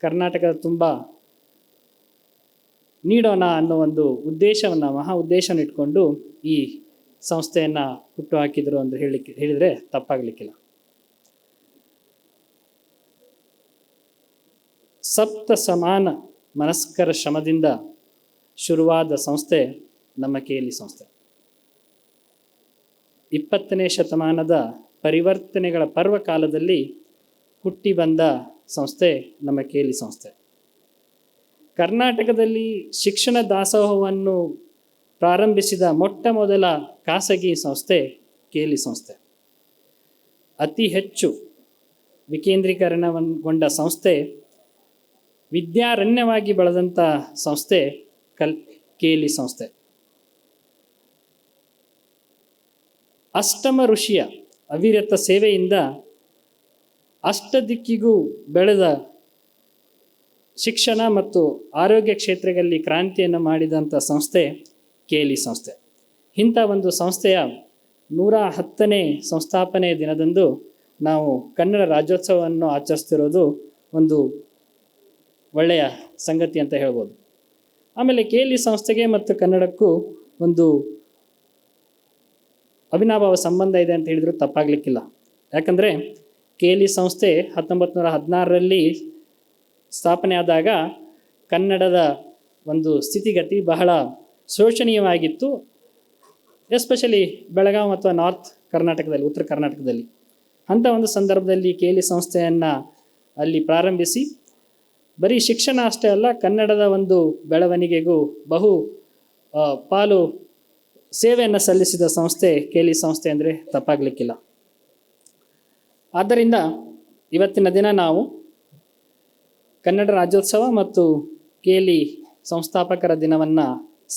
ಕರ್ನಾಟಕದ ತುಂಬ ನೀಡೋಣ ಅನ್ನೋ ಒಂದು ಉದ್ದೇಶವನ್ನು, ಮಹಾ ಉದ್ದೇಶವನ್ನು ಇಟ್ಕೊಂಡು ಈ ಸಂಸ್ಥೆಯನ್ನು ಹುಟ್ಟು ಹಾಕಿದರು ಅಂತ ಹೇಳಿದರೆ ತಪ್ಪಾಗಲಿಕ್ಕಿಲ್ಲ. ಸಪ್ತ ಸಮಾನ ಮನಸ್ಕರ ಶ್ರಮದಿಂದ ಶುರುವಾದ ಸಂಸ್ಥೆ ನಮ್ಮ KLE ಸಂಸ್ಥೆ. 20ನೇ ಶತಮಾನದ ಪರಿವರ್ತನೆಗಳ ಪರ್ವಕಾಲದಲ್ಲಿ ಹುಟ್ಟಿ ಬಂದ ಸಂಸ್ಥೆ ನಮ್ಮ KLE ಸಂಸ್ಥೆ. ಕರ್ನಾಟಕದಲ್ಲಿ ಶಿಕ್ಷಣ ದಾಸೋಹವನ್ನು ಪ್ರಾರಂಭಿಸಿದ ಮೊಟ್ಟ ಮೊದಲ ಖಾಸಗಿ ಸಂಸ್ಥೆ KLE ಸಂಸ್ಥೆ. ಅತಿ ಹೆಚ್ಚು ವಿಕೇಂದ್ರೀಕರಣಗೊಂಡ ಸಂಸ್ಥೆ, ವಿದ್ಯಾರಣ್ಯವಾಗಿ ಬೆಳೆದಂಥ ಸಂಸ್ಥೆ KLE ಸಂಸ್ಥೆ. ಅಷ್ಟಮ ಋಷಿಯ ಅವಿರತ ಸೇವೆಯಿಂದ ಅಷ್ಟದಿಕ್ಕಿಗೂ ಬೆಳೆದ ಶಿಕ್ಷಣ ಮತ್ತು ಆರೋಗ್ಯ ಕ್ಷೇತ್ರಗಳಲ್ಲಿ ಕ್ರಾಂತಿಯನ್ನು ಮಾಡಿದಂಥ ಸಂಸ್ಥೆ KLE ಸಂಸ್ಥೆ. ಇಂಥ ಒಂದು ಸಂಸ್ಥೆಯ 110ನೇ ಸಂಸ್ಥಾಪನೆಯ ದಿನದಂದು ನಾವು ಕನ್ನಡ ರಾಜ್ಯೋತ್ಸವವನ್ನು ಆಚರಿಸ್ತಿರೋದು ಒಂದು ಒಳ್ಳೆಯ ಸಂಗತಿ ಅಂತ ಹೇಳ್ಬೋದು. ಆಮೇಲೆ KLE ಸಂಸ್ಥೆಗೆ ಮತ್ತು ಕನ್ನಡಕ್ಕೂ ಒಂದು ಅವಿನಾಭಾವ ಸಂಬಂಧ ಇದೆ ಅಂತ ಹೇಳಿದರೂ ತಪ್ಪಾಗಲಿಕ್ಕಿಲ್ಲ. ಯಾಕಂದರೆ KLE ಸಂಸ್ಥೆ 1916ರಲ್ಲಿ ಸ್ಥಾಪನೆ ಆದಾಗ ಕನ್ನಡದ ಒಂದು ಸ್ಥಿತಿಗತಿ ಬಹಳ ಶೋಚನೀಯವಾಗಿತ್ತು, ಎಸ್ಪೆಷಲಿ ಬೆಳಗಾವಿ ಅಥವಾ ನಾರ್ತ್ ಕರ್ನಾಟಕದಲ್ಲಿ, ಉತ್ತರ ಕರ್ನಾಟಕದಲ್ಲಿ. ಅಂಥ ಒಂದು ಸಂದರ್ಭದಲ್ಲಿ KLE ಸಂಸ್ಥೆಯನ್ನು ಅಲ್ಲಿ ಪ್ರಾರಂಭಿಸಿ ಬರೀ ಶಿಕ್ಷಣ ಅಷ್ಟೇ ಅಲ್ಲ, ಕನ್ನಡದ ಒಂದು ಬೆಳವಣಿಗೆಗೂ ಬಹು ಪಾಲು ಸೇವೆಯನ್ನು ಸಲ್ಲಿಸಿದ ಸಂಸ್ಥೆ KLE ಸಂಸ್ಥೆ ಅಂದರೆ ತಪ್ಪಾಗಲಿಕ್ಕಿಲ್ಲ. ಆದ್ದರಿಂದ ಇವತ್ತಿನ ದಿನ ನಾವು ಕನ್ನಡ ರಾಜ್ಯೋತ್ಸವ ಮತ್ತು KLE ಸಂಸ್ಥಾಪಕರ ದಿನವನ್ನು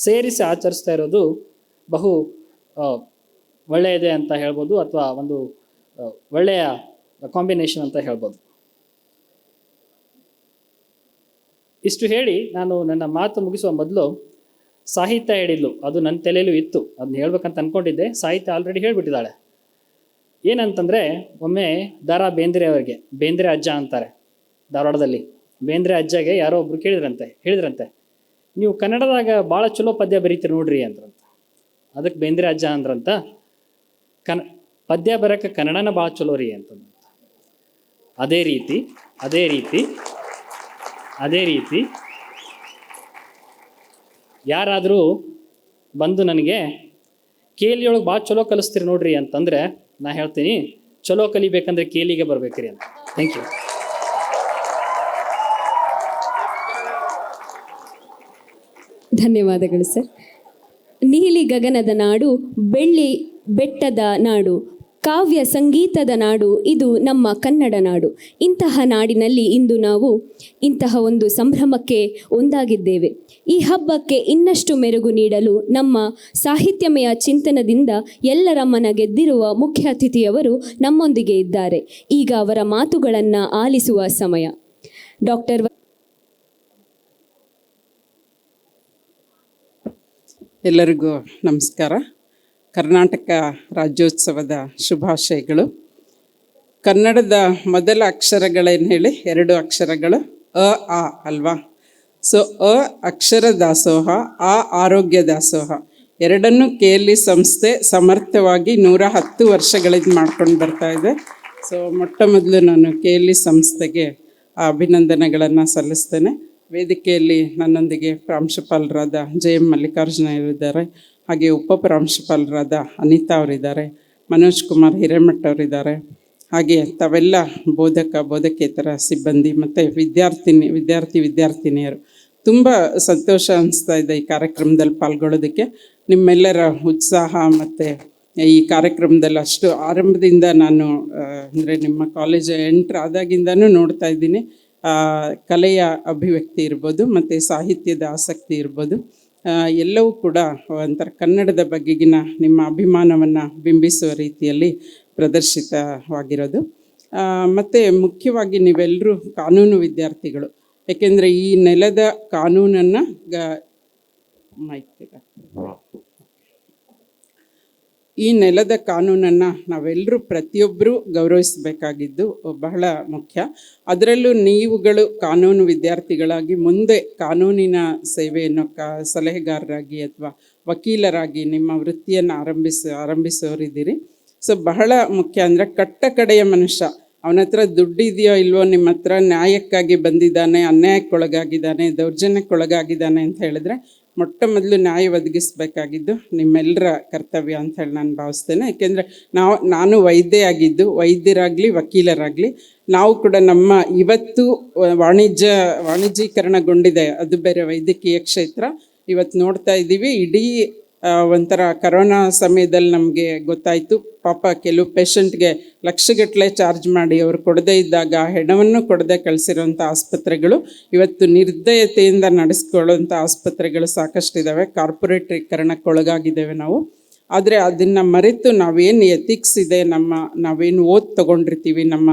ಸೇರಿಸಿ ಆಚರಿಸ್ತಾ ಇರೋದು ಬಹು ಒಳ್ಳೆಯದೇ ಅಂತ ಹೇಳ್ಬೋದು, ಅಥವಾ ಒಂದು ಒಳ್ಳೆಯ ಕಾಂಬಿನೇಷನ್ ಅಂತ ಹೇಳ್ಬೋದು. ಇಷ್ಟು ಹೇಳಿ ನಾನು ನನ್ನ ಮಾತು ಮುಗಿಸುವ ಮೊದಲು ಸಾಹಿತ್ಯ ಹೇಳಿದ್ಲು, ಅದು ನನ್ನ ತಲೆಯಲ್ಲೂ ಇತ್ತು, ಅದನ್ನ ಹೇಳ್ಬೇಕಂತ ಅಂದ್ಕೊಂಡಿದ್ದೆ. ಸಾಹಿತ್ಯ ಆಲ್ರೆಡಿ ಹೇಳಿಬಿಟ್ಟಿದ್ದಾಳೆ. ಏನಂತಂದರೆ, ಒಮ್ಮೆ ದ.ರಾ. ಬೇಂದ್ರೆ ಅವರಿಗೆ, ಬೇಂದ್ರೆ ಅಜ್ಜ ಅಂತಾರೆ ಧಾರವಾಡದಲ್ಲಿ, ಬೇಂದ್ರೆ ಅಜ್ಜಗೆ ಯಾರೋ ಒಬ್ರು ಹೇಳಿದ್ರಂತೆ ನೀವು ಕನ್ನಡದಾಗ ಭಾಳ ಚಲೋ ಪದ್ಯ ಬರೀತೀರಿ ನೋಡ್ರಿ ಅಂದ್ರಂತ. ಅದಕ್ಕೆ ಬೇಂದ್ರೆ ಅಜ್ಜ ಅಂದ್ರಂತ, ಪದ್ಯ ಬರೋಕ್ಕೆ ಕನ್ನಡನ ಭಾಳ ಚಲೋ ರೀ ಅಂತಂದ. ಅದೇ ರೀತಿ ಯಾರಾದರೂ ಬಂದು ನನಗೆ KLE ಒಳಗೆ ಭಾಳ ಚಲೋ ಕಲಿಸ್ತೀರಿ ನೋಡ್ರಿ ಅಂತಂದರೆ ನಾ ಹೇಳ್ತೀನಿ, ಚಲೋ ಕಲಿಬೇಕಂದ್ರೆ KLEಗೆ ಬರ್ಬೇಕ್ರಿ ಅಂತ. Thank you. ಧನ್ಯವಾದಗಳು ಸರ್. ನೀಲಿ ಗಗನದ ನಾಡು, ಬೆಳ್ಳಿ ಬೆಟ್ಟದ ನಾಡು, ಕಾವ್ಯ ಸಂಗೀತದ ನಾಡು, ಇದು ನಮ್ಮ ಕನ್ನಡ ನಾಡು. ಇಂತಹ ನಾಡಿನಲ್ಲಿ ಇಂದು ನಾವು ಇಂತಹ ಒಂದು ಸಂಭ್ರಮಕ್ಕೆ ಒಂದಾಗಿದ್ದೇವೆ. ಈ ಹಬ್ಬಕ್ಕೆ ಇನ್ನಷ್ಟು ಮೆರುಗು ನೀಡಲು ನಮ್ಮ ಸಾಹಿತ್ಯಮಯ ಚಿಂತನದಿಂದ ಎಲ್ಲರ ಮನ ಗೆದ್ದಿರುವ ಮುಖ್ಯ ಅತಿಥಿಯವರು ನಮ್ಮೊಂದಿಗೆ ಇದ್ದಾರೆ. ಈಗ ಅವರ ಮಾತುಗಳನ್ನು ಆಲಿಸುವ ಸಮಯ. ಡಾಕ್ಟರ್ ಎಲ್ಲರಿಗೂ ನಮಸ್ಕಾರ. ಕರ್ನಾಟಕ ರಾಜ್ಯೋತ್ಸವದ ಶುಭಾಶಯಗಳು. ಕನ್ನಡದ ಮೊದಲ ಅಕ್ಷರಗಳೇನು ಹೇಳಿ, 2 ಅಕ್ಷರಗಳು ಅ ಆ ಅಲ್ವಾ? ಸೊ ಅ ಅಕ್ಷರ ದಾಸೋಹ, ಆ ಆರೋಗ್ಯ ದಾಸೋಹ, ಎರಡನ್ನೂ KLE ಸಂಸ್ಥೆ ಸಮರ್ಥವಾಗಿ 110 ವರ್ಷಗಳಿಂದ ಮಾಡ್ಕೊಂಡು ಬರ್ತಾ ಇದೆ. ಸೊ ಮೊಟ್ಟ ಮೊದಲು ನಾನು KLE ಸಂಸ್ಥೆಗೆ ಅಭಿನಂದನೆಗಳನ್ನು ಸಲ್ಲಿಸ್ತೇನೆ. ವೇದಿಕೆಯಲ್ಲಿ ನನ್ನೊಂದಿಗೆ ಪ್ರಾಂಶುಪಾಲರಾದ JM ಮಲ್ಲಿಕಾರ್ಜುನ ಅವರಿದ್ದಾರೆ, ಹಾಗೆ ಉಪಪ್ರಾಂಶುಪಾಲರಾದ ಅನಿತಾ ಅವರಿದ್ದಾರೆ, ಮನೋಜ್ ಕುಮಾರ್ ಹಿರೇಮಠ ಅವರಿದ್ದಾರೆ, ಹಾಗೆ ತಾವೆಲ್ಲ ಬೋಧಕೇತರ ಸಿಬ್ಬಂದಿ ಮತ್ತು ವಿದ್ಯಾರ್ಥಿನಿಯರು. ತುಂಬ ಸಂತೋಷ ಅನಿಸ್ತಾ ಇದೆ ಈ ಕಾರ್ಯಕ್ರಮದಲ್ಲಿ ಪಾಲ್ಗೊಳ್ಳೋದಕ್ಕೆ. ನಿಮ್ಮೆಲ್ಲರ ಉತ್ಸಾಹ ಮತ್ತು ಈ ಕಾರ್ಯಕ್ರಮದಲ್ಲಿ ಅಷ್ಟು ಆರಂಭದಿಂದ ನಾನು ಅಂದರೆ ನಿಮ್ಮ ಕಾಲೇಜ್ ಎಂಟ್ರ್ ಆದಾಗಿಂದನೂ ನೋಡ್ತಾ ಇದ್ದೀನಿ. ಕಲೆಯ ಅಭಿವ್ಯಕ್ತಿ ಇರ್ಬೋದು ಮತ್ತು ಸಾಹಿತ್ಯದ ಆಸಕ್ತಿ ಇರ್ಬೋದು, ಎಲ್ಲವೂ ಕೂಡ ಒಂಥರ ಕನ್ನಡದ ಬಗೆಗಿನ ನಿಮ್ಮ ಅಭಿಮಾನವನ್ನು ಬಿಂಬಿಸುವ ರೀತಿಯಲ್ಲಿ ಪ್ರದರ್ಶಿತವಾಗಿರೋದು. ಮತ್ತು ಮುಖ್ಯವಾಗಿ ನೀವೆಲ್ಲರೂ ಕಾನೂನು ವಿದ್ಯಾರ್ಥಿಗಳು. ಏಕೆಂದರೆ ಈ ನೆಲದ ಕಾನೂನನ್ನು ನಾವೆಲ್ಲರೂ ಪ್ರತಿಯೊಬ್ಬರೂ ಗೌರವಿಸಬೇಕಾಗಿದ್ದು ಬಹಳ ಮುಖ್ಯ. ಅದರಲ್ಲೂ ನೀವುಗಳು ಕಾನೂನು ವಿದ್ಯಾರ್ಥಿಗಳಾಗಿ ಮುಂದೆ ಕಾನೂನಿನ ಸೇವೆಯನ್ನು ಸಲಹೆಗಾರರಾಗಿ ಅಥವಾ ವಕೀಲರಾಗಿ ನಿಮ್ಮ ವೃತ್ತಿಯನ್ನು ಆರಂಭಿಸೋರಿದ್ದೀರಿ. ಸೊ ಬಹಳ ಮುಖ್ಯ ಅಂದರೆ ಕಡೆಯ ಮನುಷ್ಯ, ಅವನ ಹತ್ರ ದುಡ್ಡಿದೆಯೋ ಇಲ್ವೋ, ನಿಮ್ಮ ಹತ್ರ ನ್ಯಾಯಕ್ಕಾಗಿ ಬಂದಿದ್ದಾನೆ, ಅನ್ಯಾಯಕ್ಕೊಳಗಾಗಿದ್ದಾನೆ, ದೌರ್ಜನ್ಯಕ್ಕೊಳಗಾಗಿದ್ದಾನೆ ಅಂತ ಹೇಳಿದ್ರೆ ಮೊಟ್ಟ ಮೊದಲು ನ್ಯಾಯ ಒದಗಿಸಬೇಕಾಗಿದ್ದು ನಿಮ್ಮೆಲ್ಲರ ಕರ್ತವ್ಯ ಅಂತ ಹೇಳಿ ನಾನು ಭಾವಿಸ್ತೇನೆ. ಏಕೆಂದರೆ ನಾನು ವೈದ್ಯರಾಗಲಿ ವಕೀಲರಾಗಲಿ ನಾವು ಕೂಡ ನಮ್ಮ ಇವತ್ತು ವಾಣಿಜ್ಯೀಕರಣಗೊಂಡಿದೆ, ಅದು ಬೇರೆ ವೈದ್ಯಕೀಯ ಕ್ಷೇತ್ರ. ಇವತ್ತು ನೋಡ್ತಾ ಇದ್ದೀವಿ, ಇಡೀ ಒಂಥರ ಕರೋನಾ ಸಮಯದಲ್ಲಿ ನಮಗೆ ಗೊತ್ತಾಯಿತು, ಪಾಪ ಕೆಲವು ಪೇಷಂಟ್ಗೆ ಲಕ್ಷಗಟ್ಟಲೆ ಚಾರ್ಜ್ ಮಾಡಿ ಅವರು ಕೊಡದೇ ಇದ್ದಾಗ ಹೆಣವನ್ನು ಕೊಡದೆ ಕಳಿಸಿರೋಂಥ ಆಸ್ಪತ್ರೆಗಳು ಇವತ್ತು ನಿರ್ದಯತೆಯಿಂದ ನಡೆಸ್ಕೊಳ್ಳೋಂಥ ಆಸ್ಪತ್ರೆಗಳು ಸಾಕಷ್ಟಿದ್ದಾವೆ. ಕಾರ್ಪೊರೇಟೀಕರಣಕ್ಕೊಳಗಾಗಿದ್ದೇವೆ ನಾವು. ಆದರೆ ಅದನ್ನು ಮರೆತು ನಾವೇನು ಎಥಿಕ್ಸ್ ಇದೆ, ನಾವೇನು ತೊಗೊಂಡಿರ್ತೀವಿ ನಮ್ಮ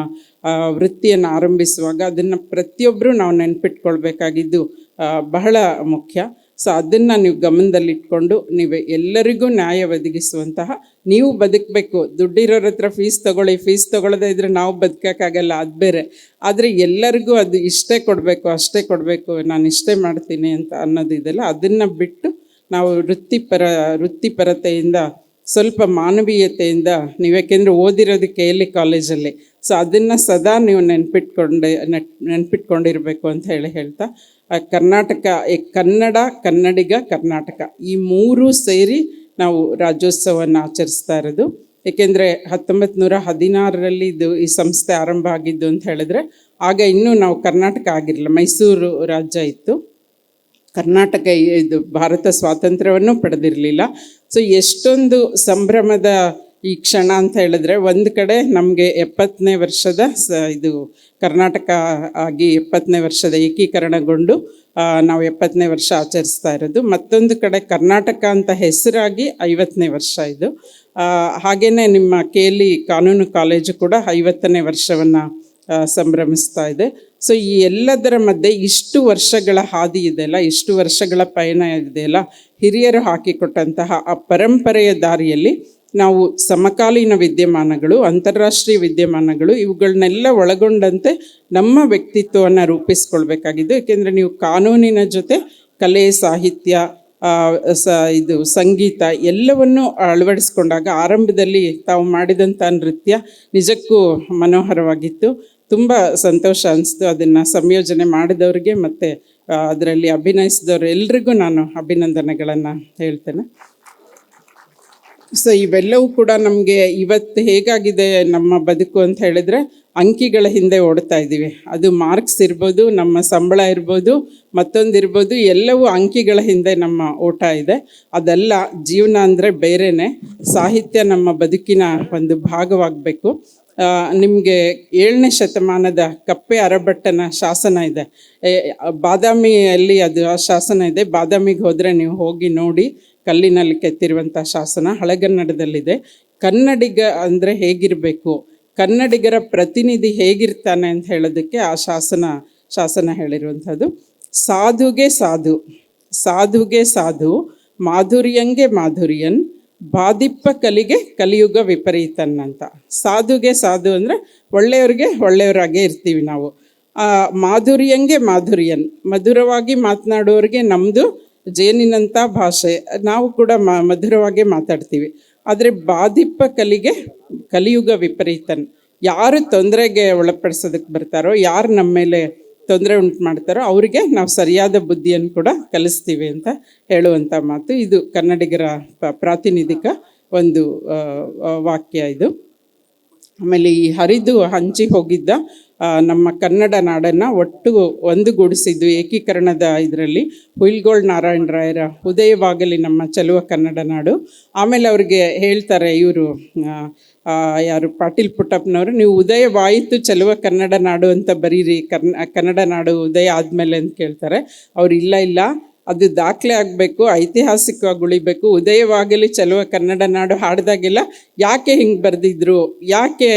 ವೃತ್ತಿಯನ್ನು ಆರಂಭಿಸುವಾಗ, ಅದನ್ನು ಪ್ರತಿಯೊಬ್ಬರೂ ನಾವು ನೆನ್ಪಿಟ್ಕೊಳ್ಬೇಕಾಗಿದ್ದು ಬಹಳ ಮುಖ್ಯ. ಸೊ ಅದನ್ನು ನೀವು ಗಮನದಲ್ಲಿಟ್ಕೊಂಡು ನೀವು ಎಲ್ಲರಿಗೂ ನ್ಯಾಯ ಒದಗಿಸುವಂತಹ, ನೀವು ಬದುಕಬೇಕು. ದುಡ್ಡಿರೋರ ಹತ್ರ ಫೀಸ್ ತೊಗೊಳ್ಳದೇ ಇದ್ರೆ ನಾವು ಬದುಕೋಕ್ಕಾಗಲ್ಲ, ಅದು ಬೇರೆ. ಆದರೆ ಎಲ್ಲರಿಗೂ ಅದು ಇಷ್ಟೇ ಕೊಡಬೇಕು, ಅಷ್ಟೇ ಕೊಡಬೇಕು, ನಾನು ಇಷ್ಟೇ ಮಾಡ್ತೀನಿ ಅಂತ ಅನ್ನೋದಿದೆಯಲ್ಲ, ಅದನ್ನು ಬಿಟ್ಟು ನಾವು ವೃತ್ತಿಪರತೆಯಿಂದ ಸ್ವಲ್ಪ ಮಾನವೀಯತೆಯಿಂದ, ನೀವು ಯಾಕೆಂದರೆ ಓದಿರೋದು KLE ಕಾಲೇಜಲ್ಲಿ, ಸೊ ಅದನ್ನು ಸದಾ ನೀವು ನೆನ್ಪಿಟ್ಕೊಂಡಿರಬೇಕು ಅಂತ ಹೇಳ್ತಾ, ಕರ್ನಾಟಕ, ಕನ್ನಡ, ಕನ್ನಡಿಗ, ಕರ್ನಾಟಕ ಈ ಮೂರೂ ಸೇರಿ ನಾವು ರಾಜ್ಯೋತ್ಸವವನ್ನು ಆಚರಿಸ್ತಾ ಇರೋದು. ಏಕೆಂದರೆ 1916ರಲ್ಲಿ ಈ ಸಂಸ್ಥೆ ಆರಂಭ ಆಗಿದ್ದು ಅಂತ ಹೇಳಿದ್ರೆ, ಆಗ ಇನ್ನೂ ನಾವು ಕರ್ನಾಟಕ ಆಗಿರಲಿಲ್ಲ, ಮೈಸೂರು ರಾಜ್ಯ ಇತ್ತು. ಕರ್ನಾಟಕ ಇದು ಭಾರತ ಸ್ವಾತಂತ್ರ್ಯವನ್ನು ಪಡೆದಿರಲಿಲ್ಲ. ಸೊ ಎಷ್ಟೊಂದು ಸಂಭ್ರಮದ ಈ ಕ್ಷಣ ಅಂತ ಹೇಳಿದ್ರೆ, ಒಂದು ಕಡೆ ನಮಗೆ 70ನೇ ವರ್ಷದ ಇದು ಕರ್ನಾಟಕ ಆಗಿ 70ನೇ ವರ್ಷದ ಏಕೀಕರಣಗೊಂಡು ನಾವು 70ನೇ ವರ್ಷ ಆಚರಿಸ್ತಾ ಇರೋದು. ಮತ್ತೊಂದು ಕಡೆ ಕರ್ನಾಟಕ ಅಂತ ಹೆಸರಾಗಿ 50ನೇ ವರ್ಷ ಇದು. ಹಾಗೆಯೇ ನಿಮ್ಮ KLE ಕಾನೂನು ಕಾಲೇಜು ಕೂಡ 50ನೇ ವರ್ಷವನ್ನು ಸಂಭ್ರಮಿಸ್ತಾ ಇದೆ. ಸೊ ಈ ಎಲ್ಲದರ ಮಧ್ಯೆ ಇಷ್ಟು ವರ್ಷಗಳ ಹಾದಿ ಇದೆಯಲ್ಲ, ಇಷ್ಟು ವರ್ಷಗಳ ಪಯಣ ಇದೆಯಲ್ಲ, ಹಿರಿಯರು ಹಾಕಿಕೊಟ್ಟಂತಹ ಆ ಪರಂಪರೆಯ ದಾರಿಯಲ್ಲಿ ನಾವು ಸಮಕಾಲೀನ ವಿದ್ಯಮಾನಗಳು, ಅಂತಾರಾಷ್ಟ್ರೀಯ ವಿದ್ಯಮಾನಗಳು, ಇವುಗಳನ್ನೆಲ್ಲ ಒಳಗೊಂಡಂತೆ ನಮ್ಮ ವ್ಯಕ್ತಿತ್ವವನ್ನು ರೂಪಿಸ್ಕೊಳ್ಬೇಕಾಗಿದ್ದು. ಏಕೆಂದರೆ ನೀವು ಕಾನೂನಿನ ಜೊತೆ ಕಲೆ, ಸಾಹಿತ್ಯ, ಇದು ಸಂಗೀತ ಎಲ್ಲವನ್ನು ಅಳವಡಿಸ್ಕೊಂಡಾಗ, ಆರಂಭದಲ್ಲಿ ತಾವು ಮಾಡಿದಂಥ ನೃತ್ಯ ನಿಜಕ್ಕೂ ಮನೋಹರವಾಗಿತ್ತು. ತುಂಬ ಸಂತೋಷ ಅನಿಸ್ತು. ಅದನ್ನು ಸಂಯೋಜನೆ ಮಾಡಿದವ್ರಿಗೆ ಮತ್ತು ಅದರಲ್ಲಿ ಅಭಿನಯಿಸಿದವರು ಎಲ್ರಿಗೂ ನಾನು ಅಭಿನಂದನೆಗಳನ್ನು ಹೇಳ್ತೇನೆ. ಸೊ ಇವೆಲ್ಲವೂ ಕೂಡ ನಮಗೆ ಇವತ್ತು ಹೇಗಾಗಿದೆ ನಮ್ಮ ಬದುಕು ಅಂತ ಹೇಳಿದರೆ, ಅಂಕಿಗಳ ಹಿಂದೆ ಓಡ್ತಾ ಇದ್ದೀವಿ. ಅದು ಮಾರ್ಕ್ಸ್ ಇರ್ಬೋದು, ನಮ್ಮ ಸಂಬಳ ಇರ್ಬೋದು, ಮತ್ತೊಂದಿರ್ಬೋದು, ಎಲ್ಲವೂ ಅಂಕಿಗಳ ಹಿಂದೆ ನಮ್ಮ ಓಟ ಇದೆ. ಅದೆಲ್ಲ ಜೀವನ ಅಂದರೆ ಬೇರೆಯೇ. ಸಾಹಿತ್ಯ ನಮ್ಮ ಬದುಕಿನ ಒಂದು ಭಾಗವಾಗಬೇಕು. ನಿಮಗೆ 7ನೇ ಶತಮಾನದ ಕಪ್ಪೆ ಅರಭಟ್ಟನ ಶಾಸನ ಇದೆ, ಬಾದಾಮಿಯಲ್ಲಿ ಅದು ಆ ಶಾಸನ ಇದೆ. ಬಾದಾಮಿಗೆ ಹೋದರೆ ನೀವು ಹೋಗಿ ನೋಡಿ, ಕಲ್ಲಿನಲ್ಲಿ ಕೆತ್ತಿರುವಂಥ ಶಾಸನ ಹಳೆಗನ್ನಡದಲ್ಲಿದೆ. ಕನ್ನಡಿಗ ಅಂದರೆ ಹೇಗಿರಬೇಕು, ಕನ್ನಡಿಗರ ಪ್ರತಿನಿಧಿ ಹೇಗಿರ್ತಾನೆ ಅಂತ ಹೇಳೋದಕ್ಕೆ ಆ ಶಾಸನ ಹೇಳಿರುವಂಥದ್ದು. ಸಾಧುಗೆ ಸಾಧು ಮಾಧುರ್ಯಂಗೆ ಮಾಧುರ್ಯನ್ ಬಾದಿಪ್ಪ ಕಲಿಗೆ ಕಲಿಯುಗ ವಿಪರೀತನ್ ಅಂತ. ಸಾಧುಗೆ ಸಾಧು ಅಂದರೆ ಒಳ್ಳೆಯವ್ರಿಗೆ ಒಳ್ಳೆಯವರಾಗೇ ಇರ್ತೀವಿ ನಾವು. ಮಾಧುರ್ಯಂಗೆ ಮಾಧುರ್ಯನ್ ಮಧುರವಾಗಿ ಮಾತನಾಡೋರಿಗೆ ನಮ್ಮದು ಜೇನಿನಂಥ ಭಾಷೆ, ನಾವು ಕೂಡ ಮಧುರವಾಗೇ ಮಾತಾಡ್ತೀವಿ. ಆದರೆ ಬಾದಿಪ್ಪ ಕಲಿಗೆ ಕಲಿಯುಗ ವಿಪರೀತನ್, ಯಾರು ತೊಂದರೆಗೆ ಒಳಪಡಿಸೋದಕ್ಕೆ ಬರ್ತಾರೋ, ಯಾರು ನಮ್ಮ ಮೇಲೆ ತೊಂದರೆ ಉಂಟು ಮಾಡ್ತಾರೋ ಅವರಿಗೆ ನಾವು ಸರಿಯಾದ ಬುದ್ಧಿಯನ್ನು ಕೂಡ ಕಲಿಸ್ತೀವಿ ಅಂತ ಹೇಳುವಂಥ ಮಾತು. ಇದು ಕನ್ನಡಿಗರ ಪ್ರಾತಿನಿಧಿಕ ಒಂದು ವಾಕ್ಯ ಇದು. ಆಮೇಲೆ ಈ ಹರಿದು ಹಂಚಿ ಹೋಗಿದ್ದ ನಮ್ಮ ಕನ್ನಡ ನಾಡನ್ನು ಒಟ್ಟು ಒಂದುಗೂಡಿಸಿದ್ದು ಏಕೀಕರಣದ ಇದರಲ್ಲಿ ಹುಯಿಲ್ಗೋಳ್ ನಾರಾಯಣರಾಯರ ಉದಯವಾಗಲಿ ನಮ್ಮ ಚೆಲುವ ಕನ್ನಡ ನಾಡು. ಆಮೇಲೆ ಅವ್ರಿಗೆ ಹೇಳ್ತಾರೆ ಇವರು ಯಾರು ಪಾಟೀಲ್ ಪುಟ್ಟಪ್ಪನವರು, ನೀವು ಉದಯವಾಯಿತು ಚೆಲುವ ಕನ್ನಡ ನಾಡು ಅಂತ ಬರೀರಿ, ಕನ್ನಡ ನಾಡು ಉದಯ ಆದಮೇಲೆ ಅಂತ ಕೇಳ್ತಾರೆ. ಅವ್ರು ಇಲ್ಲ ಅದು ದಾಖಲೆ ಆಗಬೇಕು, ಐತಿಹಾಸಿಕವಾಗಿ ಉಳಿಬೇಕು. ಉದಯವಾಗಲಿ ಚೆಲುವ ಕನ್ನಡ ನಾಡು ಹಾಡಿದಾಗೆಲ್ಲ ಯಾಕೆ ಹಿಂಗೆ ಬರೆದಿದ್ರು, ಯಾಕೆ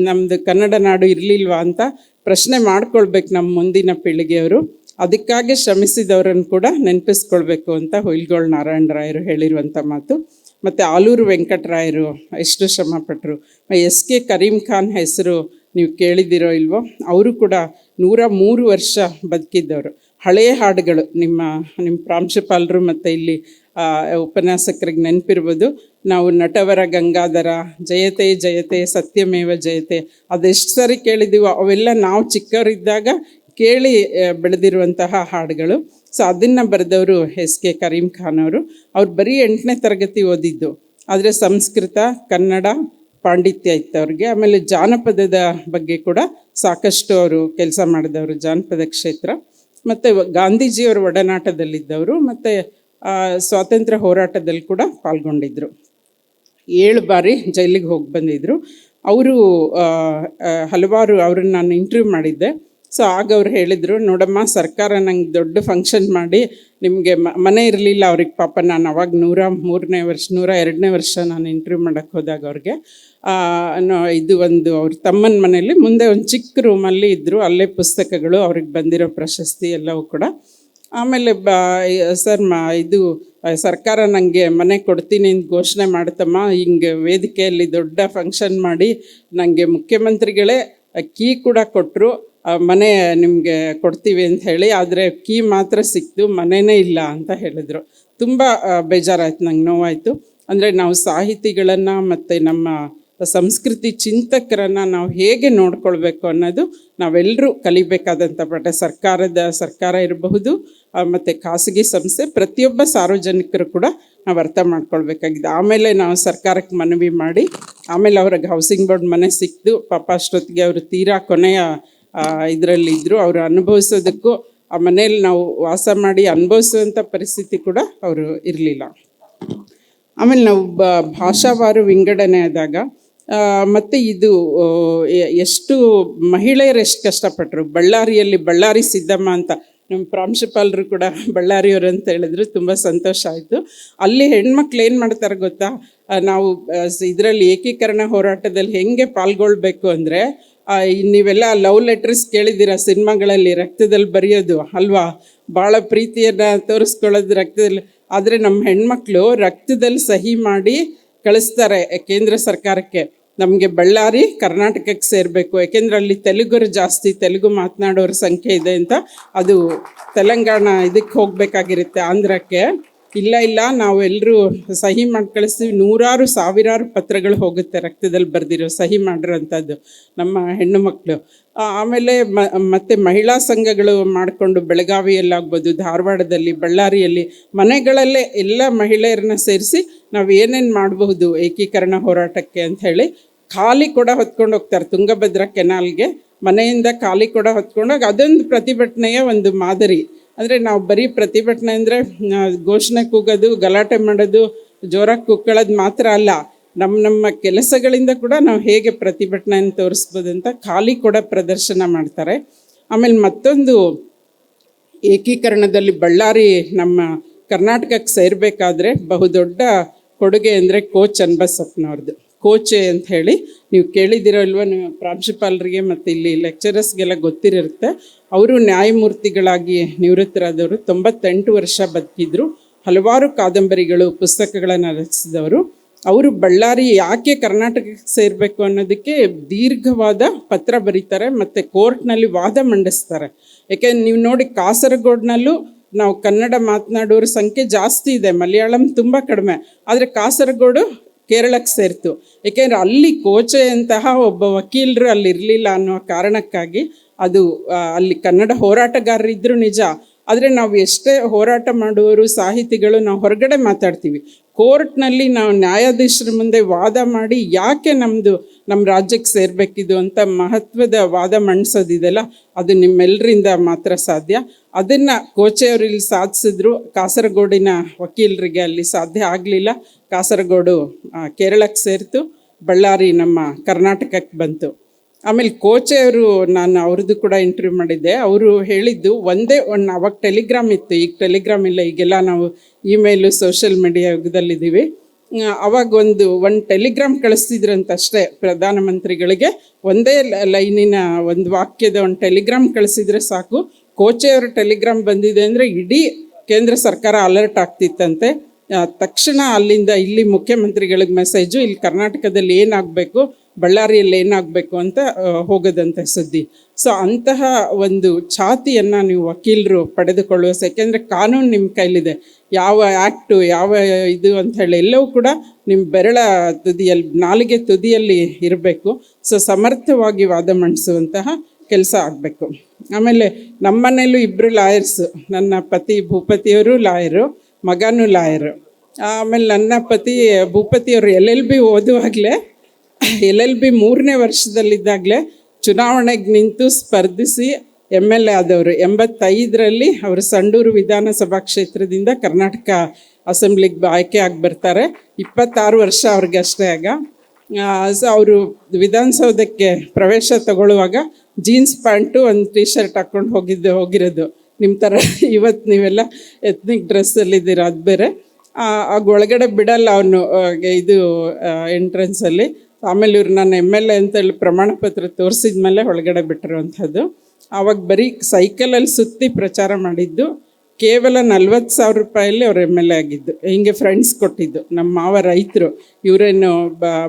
ನಮ್ಮದು ಕನ್ನಡ ನಾಡು ಇರಲಿಲ್ವಾ ಅಂತ ಪ್ರಶ್ನೆ ಮಾಡ್ಕೊಳ್ಬೇಕು ನಮ್ಮ ಮುಂದಿನ ಪೀಳಿಗೆಯವರು. ಅದಕ್ಕಾಗಿ ಶ್ರಮಿಸಿದವರನ್ನು ಕೂಡ ನೆನಪಿಸ್ಕೊಳ್ಬೇಕು ಅಂತ ಹುಯಿಲ್ಗೋಳ್ ನಾರಾಯಣರಾಯರು ಹೇಳಿರುವಂಥ ಮಾತು. ಮತ್ತು ಆಲೂರು ವೆಂಕಟರಾಯರು ಎಷ್ಟು ಶ್ರಮಪಟ್ಟರು. SK ಕರೀಂ ಖಾನ್ ಹೆಸರು ನೀವು ಕೇಳಿದಿರೋ ಇಲ್ವೋ, ಅವರು ಕೂಡ 103 ವರ್ಷ ಬದುಕಿದ್ದವರು. ಹಳೆಯ ಹಾಡುಗಳು ನಿಮ್ಮ ಪ್ರಾಂಶುಪಾಲರು ಮತ್ತು ಇಲ್ಲಿ ಉಪನ್ಯಾಸಕರಿಗೆ ನೆನಪಿರ್ಬೋದು. ನಾವು ನಟವರ ಗಂಗಾಧರ, ಜಯತೆ ಜಯತೆ ಸತ್ಯಮೇವ ಜಯತೆ, ಅದೆಷ್ಟು ಸರಿ ಕೇಳಿದ್ದೀವೋ ಅವೆಲ್ಲ ನಾವು ಚಿಕ್ಕವರಿದ್ದಾಗ ಕೇಳಿ ಬೆಳೆದಿರುವಂತಹ ಹಾಡುಗಳು. ಸೊ ಅದನ್ನು ಬರೆದವರು SK ಕರೀಂ ಖಾನ್ ಅವರು. ಅವ್ರು ಬರೀ 8ನೇ ತರಗತಿ ಓದಿದ್ದು, ಆದರೆ ಸಂಸ್ಕೃತ, ಕನ್ನಡ ಪಾಂಡಿತ್ಯ ಇತ್ತು ಅವ್ರಿಗೆ. ಆಮೇಲೆ ಜಾನಪದದ ಬಗ್ಗೆ ಕೂಡ ಸಾಕಷ್ಟು ಅವರು ಕೆಲಸ ಮಾಡಿದವರು, ಜಾನಪದ ಕ್ಷೇತ್ರ. ಮತ್ತು ಗಾಂಧೀಜಿಯವರ ಒಡನಾಟದಲ್ಲಿದ್ದವರು, ಮತ್ತು ಸ್ವಾತಂತ್ರ್ಯ ಹೋರಾಟದಲ್ಲಿ ಕೂಡ ಪಾಲ್ಗೊಂಡಿದ್ದರು. 7 ಬಾರಿ ಜೈಲಿಗೆ ಹೋಗಿ ಬಂದಿದ್ದರು ಅವರು. ಹಲವಾರು ಅವ್ರನ್ನ ನಾನು ಇಂಟರ್ವ್ಯೂ ಮಾಡಿದ್ದೆ. ಸೊ ಆಗ ಅವ್ರು ಹೇಳಿದರು, ನೋಡಮ್ಮ, ಸರ್ಕಾರ ನಂಗೆ ದೊಡ್ಡ ಫಂಕ್ಷನ್ ಮಾಡಿ ನಿಮಗೆ ಮನೆ ಇರಲಿಲ್ಲ ಅವ್ರಿಗೆ. ಪಾಪ ನಾನು ಅವಾಗ 102ನೇ ವರ್ಷ ನಾನು ಇಂಟರ್ವ್ಯೂ ಮಾಡೋಕ್ಕೆ ಹೋದಾಗ ಅವ್ರಿಗೆ ಇದು ಒಂದು ಅವ್ರ ತಮ್ಮನ ಮನೆಯಲ್ಲಿ ಮುಂದೆ ಒಂದು ಚಿಕ್ಕ ರೂಮಲ್ಲಿ ಇದ್ದರು. ಅಲ್ಲೇ ಪುಸ್ತಕಗಳು, ಅವ್ರಿಗೆ ಬಂದಿರೋ ಪ್ರಶಸ್ತಿ ಎಲ್ಲವೂ ಕೂಡ. ಆಮೇಲೆ ಸರ್ ಇದು ಸರ್ಕಾರ ನನಗೆ ಮನೆ ಕೊಡ್ತೀನಿ ಅಂತ ಘೋಷಣೆ ಮಾಡುತ್ತಮ್ಮ, ಹಿಂಗೆ ವೇದಿಕೆಯಲ್ಲಿ ದೊಡ್ಡ ಫಂಕ್ಷನ್ ಮಾಡಿ ನನಗೆ ಮುಖ್ಯಮಂತ್ರಿಗಳೇ ಕೀ ಕೂಡ ಕೊಟ್ಟರು, ಮನೆ ನಿಮಗೆ ಕೊಡ್ತೀವಿ ಅಂತ ಹೇಳಿ. ಆದರೆ ಕೀ ಮಾತ್ರ ಸಿಕ್ತು, ಮನೆಯೇ ಇಲ್ಲ ಅಂತ ಹೇಳಿದರು. ತುಂಬ ಬೇಜಾರಾಯ್ತು, ನಂಗೆ ನೋವಾಯಿತು. ಅಂದರೆ ನಾವು ಸಾಹಿತಿಗಳನ್ನು ಮತ್ತು ನಮ್ಮ ಸಂಸ್ಕೃತಿ ಚಿಂತಕರನ್ನು ನಾವು ಹೇಗೆ ನೋಡ್ಕೊಳ್ಬೇಕು ಅನ್ನೋದು ನಾವೆಲ್ಲರೂ ಕಲಿಬೇಕಾದಂಥ ಪಾಠ. ಸರ್ಕಾರ ಇರಬಹುದು ಮತ್ತು ಖಾಸಗಿ ಸಂಸ್ಥೆ, ಪ್ರತಿಯೊಬ್ಬ ಸಾರ್ವಜನಿಕರು ಕೂಡ ನಾವು ಅರ್ಥ ಮಾಡ್ಕೊಳ್ಬೇಕಾಗಿದೆ. ಆಮೇಲೆ ನಾವು ಸರ್ಕಾರಕ್ಕೆ ಮನವಿ ಮಾಡಿ ಆಮೇಲೆ ಅವ್ರಿಗೆ ಹೌಸಿಂಗ್ ಬೋರ್ಡ್ ಮನೆ ಸಿಕ್ತು. ಪಾಪ ಅಷ್ಟೊತ್ತಿಗೆ ಅವರು ತೀರಾ ಕೊನೆಯ ಇದರಲ್ಲಿ ಇದ್ದರು. ಅವರು ಅನುಭವಿಸೋದಕ್ಕೂ ಆ ಮನೇಲಿ ನಾವು ವಾಸ ಮಾಡಿ ಅನುಭವಿಸುವಂಥ ಪರಿಸ್ಥಿತಿ ಕೂಡ ಅವರು ಇರಲಿಲ್ಲ. ಆಮೇಲೆ ನಾವು ಭಾಷಾವಾರು ವಿಂಗಡಣೆ ಆದಾಗ ಮತ್ತು ಇದು ಎಷ್ಟು ಮಹಿಳೆಯರು ಎಷ್ಟು ಕಷ್ಟಪಟ್ಟರು. ಬಳ್ಳಾರಿಯಲ್ಲಿ ಬಳ್ಳಾರಿ ಸಿದ್ದಮ್ಮ ಅಂತ ನಮ್ಮ ಪ್ರಾಂಶುಪಾಲರು ಕೂಡ ಬಳ್ಳಾರಿಯವರು ಅಂತ ಹೇಳಿದ್ರು, ತುಂಬ ಸಂತೋಷ ಆಯಿತು. ಅಲ್ಲಿ ಹೆಣ್ಮಕ್ಳು ಏನು ಮಾಡ್ತಾರೆ ಗೊತ್ತಾ, ನಾವು ಇದರಲ್ಲಿ ಏಕೀಕರಣ ಹೋರಾಟದಲ್ಲಿ ಹೆಂಗೆ ಪಾಲ್ಗೊಳ್ಬೇಕು ಅಂದರೆ, ನೀವೆಲ್ಲ ಲವ್ ಲೆಟರ್ಸ್ ಕೇಳಿದ್ದೀರ ಸಿನಿಮಾಗಳಲ್ಲಿ, ರಕ್ತದಲ್ಲಿ ಬರೆಯೋದು ಅಲ್ವಾ, ಭಾಳ ಪ್ರೀತಿಯನ್ನು ತೋರಿಸ್ಕೊಳ್ಳೋದು ರಕ್ತದಲ್ಲಿ. ಆದರೆ ನಮ್ಮ ಹೆಣ್ಮಕ್ಳು ರಕ್ತದಲ್ಲಿ ಸಹಿ ಮಾಡಿ ಕಳಿಸ್ತಾರೆ ಕೇಂದ್ರ ಸರ್ಕಾರಕ್ಕೆ, ನಮಗೆ ಬಳ್ಳಾರಿ ಕರ್ನಾಟಕಕ್ಕೆ ಸೇರಬೇಕು, ಯಾಕೆಂದರೆ ಅಲ್ಲಿ ತೆಲುಗರು ಜಾಸ್ತಿ, ತೆಲುಗು ಮಾತನಾಡೋರ ಸಂಖ್ಯೆ ಇದೆ ಅಂತ. ಅದು ತೆಲಂಗಾಣ ಇದಕ್ಕೆ ಹೋಗಬೇಕಾಗಿರುತ್ತೆ, ಆಂಧ್ರಕ್ಕೆ. ಇಲ್ಲ ನಾವು ಎಲ್ಲರೂ ಸಹಿ ಮಾಡಿ ಕಳಿಸ್ತೀವಿ. ನೂರಾರು ಸಾವಿರಾರು ಪತ್ರಗಳು ಹೋಗುತ್ತೆ ರಕ್ತದಲ್ಲಿ ಬರೆದಿರೋ, ಸಹಿ ಮಾಡಿರೋಂಥದ್ದು ನಮ್ಮ ಹೆಣ್ಣು ಮಕ್ಕಳು. ಆಮೇಲೆ ಮತ್ತು ಮಹಿಳಾ ಸಂಘಗಳು ಮಾಡಿಕೊಂಡು ಬೆಳಗಾವಿಯಲ್ಲಾಗ್ಬೋದು, ಧಾರವಾಡದಲ್ಲಿ, ಬಳ್ಳಾರಿಯಲ್ಲಿ ಮನೆಗಳಲ್ಲೇ ಎಲ್ಲ ಮಹಿಳೆಯರನ್ನ ಸೇರಿಸಿ ನಾವು ಏನೇನು ಮಾಡಬಹುದು ಏಕೀಕರಣ ಹೋರಾಟಕ್ಕೆ ಅಂತ ಹೇಳಿ ಖಾಲಿ ಕೊಡ ಹೊತ್ಕೊಂಡು ಹೋಗ್ತಾರೆ ತುಂಗಭದ್ರಾ ಕೆನಾಲ್ಗೆ. ಮನೆಯಿಂದ ಖಾಲಿ ಕೊಡ ಹೊತ್ಕೊಂಡೋಗಿ ಅದೊಂದು ಪ್ರತಿಭಟನೆಯ ಒಂದು ಮಾದರಿ. ಅಂದರೆ ನಾವು ಬರೀ ಪ್ರತಿಭಟನೆ ಅಂದರೆ ಘೋಷಣೆ ಕೂಗೋದು, ಗಲಾಟೆ ಮಾಡೋದು, ಜೋರಾಗಿ ಕುಕ್ಕಳೋದು ಮಾತ್ರ ಅಲ್ಲ, ನಮ್ಮ ಕೆಲಸಗಳಿಂದ ಕೂಡ ನಾವು ಹೇಗೆ ಪ್ರತಿಭಟನೆಯನ್ನು ತೋರಿಸ್ಬೋದು ಅಂತ ಖಾಲಿ ಕೂಡ ಪ್ರದರ್ಶನ ಮಾಡ್ತಾರೆ. ಆಮೇಲೆ ಮತ್ತೊಂದು ಏಕೀಕರಣದಲ್ಲಿ ಬಳ್ಳಾರಿ ನಮ್ಮ ಕರ್ನಾಟಕಕ್ಕೆ ಸೇರಬೇಕಾದ್ರೆ ಬಹುದೊಡ್ಡ ಕೊಡುಗೆ ಅಂದರೆ ಕೋಚ್ ಚನ್ನಬಸಪ್ಪನವ್ರದ್ದು. ಕೋಚೆ ಅಂತ ಹೇಳಿ ನೀವು ಕೇಳಿದಿರೋ ಇಲ್ವ, ನೀವು ಪ್ರಾಂಶುಪಾಲರಿಗೆ ಮತ್ತು ಇಲ್ಲಿ ಲೆಕ್ಚರರ್ಸ್ಗೆಲ್ಲ ಗೊತ್ತಿರುತ್ತೆ. ಅವರು ನ್ಯಾಯಮೂರ್ತಿಗಳಾಗಿ ನಿವೃತ್ತರಾದವರು, 98 ವರ್ಷ ಬದುಕಿದ್ರು, ಹಲವಾರು ಕಾದಂಬರಿಗಳು ಪುಸ್ತಕಗಳನ್ನು ರಚಿಸಿದವರು. ಅವರು ಬಳ್ಳಾರಿ ಯಾಕೆ ಕರ್ನಾಟಕಕ್ಕೆ ಸೇರಬೇಕು ಅನ್ನೋದಕ್ಕೆ ದೀರ್ಘವಾದ ಪತ್ರ ಬರೀತಾರೆ ಮತ್ತು ಕೋರ್ಟ್ನಲ್ಲಿ ವಾದ ಮಂಡಿಸ್ತಾರೆ. ಯಾಕೆಂದ್ರೆ ನೀವು ನೋಡಿ ಕಾಸರಗೋಡಿನಲ್ಲೂ ನಾವು ಕನ್ನಡ ಮಾತನಾಡೋರ ಸಂಖ್ಯೆ ಜಾಸ್ತಿ ಇದೆ, ಮಲಯಾಳಂ ತುಂಬ ಕಡಿಮೆ. ಆದರೆ ಕಾಸರಗೋಡು ಕೇರಳಕ್ಕೆ ಸೇರಿತು, ಏಕೆಂದರೆ ಅಲ್ಲಿ ಕೋಚೆಯಂತಹ ಒಬ್ಬ ವಕೀಲರು ಅಲ್ಲಿ ಇರಲಿಲ್ಲ ಅನ್ನೋ ಕಾರಣಕ್ಕಾಗಿ. ಅದು ಅಲ್ಲಿ ಕನ್ನಡ ಹೋರಾಟಗಾರರಿದ್ದರು ನಿಜ, ಆದರೆ ನಾವು ಎಷ್ಟೇ ಹೋರಾಟ ಮಾಡುವವರು ಸಾಹಿತಿಗಳು ನಾವು ಹೊರಗಡೆ ಮಾತಾಡ್ತೀವಿ. ಕೋರ್ಟ್ನಲ್ಲಿ ನಾವು ನ್ಯಾಯಾಧೀಶರ ಮುಂದೆ ವಾದ ಮಾಡಿ ಯಾಕೆ ನಮ್ಮ ರಾಜ್ಯಕ್ಕೆ ಸೇರಬೇಕಿದು ಅಂತ ಮಹತ್ವದ ವಾದ ಮಂಡಿಸೋದಿದೆಯಲ್ಲ, ಅದು ನಿಮ್ಮೆಲ್ಲರಿಂದ ಮಾತ್ರ ಸಾಧ್ಯ. ಅದನ್ನು ಕೋಚೆಯವರು ಇಲ್ಲಿ ಸಾಧಿಸಿದ್ರು. ಕಾಸರಗೋಡಿನ ವಕೀಲರಿಗೆ ಅಲ್ಲಿ ಸಾಧ್ಯ ಆಗಲಿಲ್ಲ. ಕಾಸರಗೋಡು ಕೇರಳಕ್ಕೆ ಸೇರಿತು, ಬಳ್ಳಾರಿ ನಮ್ಮ ಕರ್ನಾಟಕಕ್ಕೆ ಬಂತು. ಆಮೇಲೆ ಕೋಚೆಯವರು, ನಾನು ಅವ್ರದ್ದು ಕೂಡ ಇಂಟರ್ವ್ಯೂ ಮಾಡಿದ್ದೆ. ಅವರು ಹೇಳಿದ್ದು ಅವಾಗ ಟೆಲಿಗ್ರಾಮ್ ಇತ್ತು, ಈಗ ಟೆಲಿಗ್ರಾಮ್ ಇಲ್ಲ, ಈಗೆಲ್ಲ ನಾವು ಇಮೇಲು ಸೋಷಿಯಲ್ ಮೀಡಿಯಾ ಯುಗದಲ್ಲಿದ್ದೀವಿ. ಅವಾಗ ಒಂದು ಟೆಲಿಗ್ರಾಮ್ ಕಳಿಸ್ತಿದ್ರಂತ ಅಷ್ಟೇ ಪ್ರಧಾನಮಂತ್ರಿಗಳಿಗೆ. ಒಂದೇ ಲೈನಿನ ಒಂದು ವಾಕ್ಯದ ಒಂದು ಟೆಲಿಗ್ರಾಮ್ ಕಳಿಸಿದ್ರೆ ಸಾಕು, ಕೋಚೆಯವರು ಟೆಲಿಗ್ರಾಮ್ ಬಂದಿದೆ ಅಂದರೆ ಇಡೀ ಕೇಂದ್ರ ಸರ್ಕಾರ ಅಲರ್ಟ್ ಆಗ್ತಿತ್ತಂತೆ. ತಕ್ಷಣ ಅಲ್ಲಿಂದ ಇಲ್ಲಿ ಮುಖ್ಯಮಂತ್ರಿಗಳಿಗೆ ಮೆಸೇಜು, ಇಲ್ಲಿ ಕರ್ನಾಟಕದಲ್ಲಿ ಏನಾಗಬೇಕು, ಬಳ್ಳಾರಿಯಲ್ಲಿ ಏನಾಗಬೇಕು ಅಂತ ಹೋಗೋದಂತೆ ಸುದ್ದಿ. ಸೊ ಅಂತಹ ಒಂದು ಛಾತಿಯನ್ನು ನೀವು ವಕೀಲರು ಪಡೆದುಕೊಳ್ಳುವ, ಯಾಕೆಂದರೆ ಕಾನೂನು ನಿಮ್ಮ ಕೈಲಿದೆ. ಯಾವ ಆ್ಯಕ್ಟು, ಯಾವ ಇದು ಅಂತ ಹೇಳಿ ಎಲ್ಲವೂ ಕೂಡ ನಿಮ್ಮ ಬೆರಳ ತುದಿಯಲ್ಲಿ, ನಾಲಿಗೆ ತುದಿಯಲ್ಲಿ ಇರಬೇಕು. ಸೊ ಸಮರ್ಥವಾಗಿ ವಾದ ಮಂಡಿಸುವಂತಹ ಕೆಲಸ ಆಗಬೇಕು. ಆಮೇಲೆ ನಮ್ಮ ಮನೇಲೂ 2 ಲಾಯರ್ಸು, ನನ್ನ ಪತಿ ಭೂಪತಿಯವರು ಲಾಯರು, ಮಗನೂ ಲಾಯರು. ಆಮೇಲೆ ನನ್ನ ಪತಿ ಭೂಪತಿಯವರು LLB ಓದುವಾಗಲೇ, LLB 3ನೇ ವರ್ಷದಲ್ಲಿದ್ದಾಗಲೇ ಚುನಾವಣೆಗೆ ನಿಂತು ಸ್ಪರ್ಧಿಸಿ MLA ಆದವರು. 85ರಲ್ಲಿ ಅವರು ಸಂಡೂರು ವಿಧಾನಸಭಾ ಕ್ಷೇತ್ರದಿಂದ ಕರ್ನಾಟಕ ಅಸೆಂಬ್ಲಿಗೆ ಆಯ್ಕೆ ಆಗಿ ಬರ್ತಾರೆ. 26 ವರ್ಷ ಅವ್ರಿಗೆ ಅಷ್ಟೇ ಆಗ. ಸೊ ಅವರು ವಿಧಾನಸೌಧಕ್ಕೆ ಪ್ರವೇಶ ತಗೊಳ್ಳುವಾಗ ಜೀನ್ಸ್ ಪ್ಯಾಂಟು, ಒಂದು ಟೀ ಶರ್ಟ್ ಹಾಕ್ಕೊಂಡು ಹೋಗಿರೋದು. ನಿಮ್ಮ ಥರ ಇವತ್ತು ನೀವೆಲ್ಲ ಎತ್ನಿಕ್ ಡ್ರೆಸ್ಸಲ್ಲಿದ್ದೀರ, ಅದು ಬೇರೆ. ಆಗ ಒಳಗಡೆ ಬಿಡಲ್ಲ ಅವನು ಇದು ಎಂಟ್ರೆನ್ಸಲ್ಲಿ. ಆಮೇಲೆ ಇವ್ರು ನಾನು MLA ಅಂತೇಳಿ ಪ್ರಮಾಣ ಪತ್ರ ತೋರಿಸಿದ ಮೇಲೆ ಒಳಗಡೆ ಬಿಟ್ಟಿರುವಂಥದ್ದು. ಆವಾಗ ಬರೀ ಸೈಕಲಲ್ಲಿ ಸುತ್ತಿ ಪ್ರಚಾರ ಮಾಡಿದ್ದು. ಕೇವಲ 40,000 ರೂಪಾಯಲ್ಲಿ ಅವ್ರು MLA ಆಗಿದ್ದು. ಹಿಂಗೆ ಫ್ರೆಂಡ್ಸ್ ಕೊಟ್ಟಿದ್ದು. ನಮ್ಮ ಮಾವ ರೈತರು, ಇವರೇನು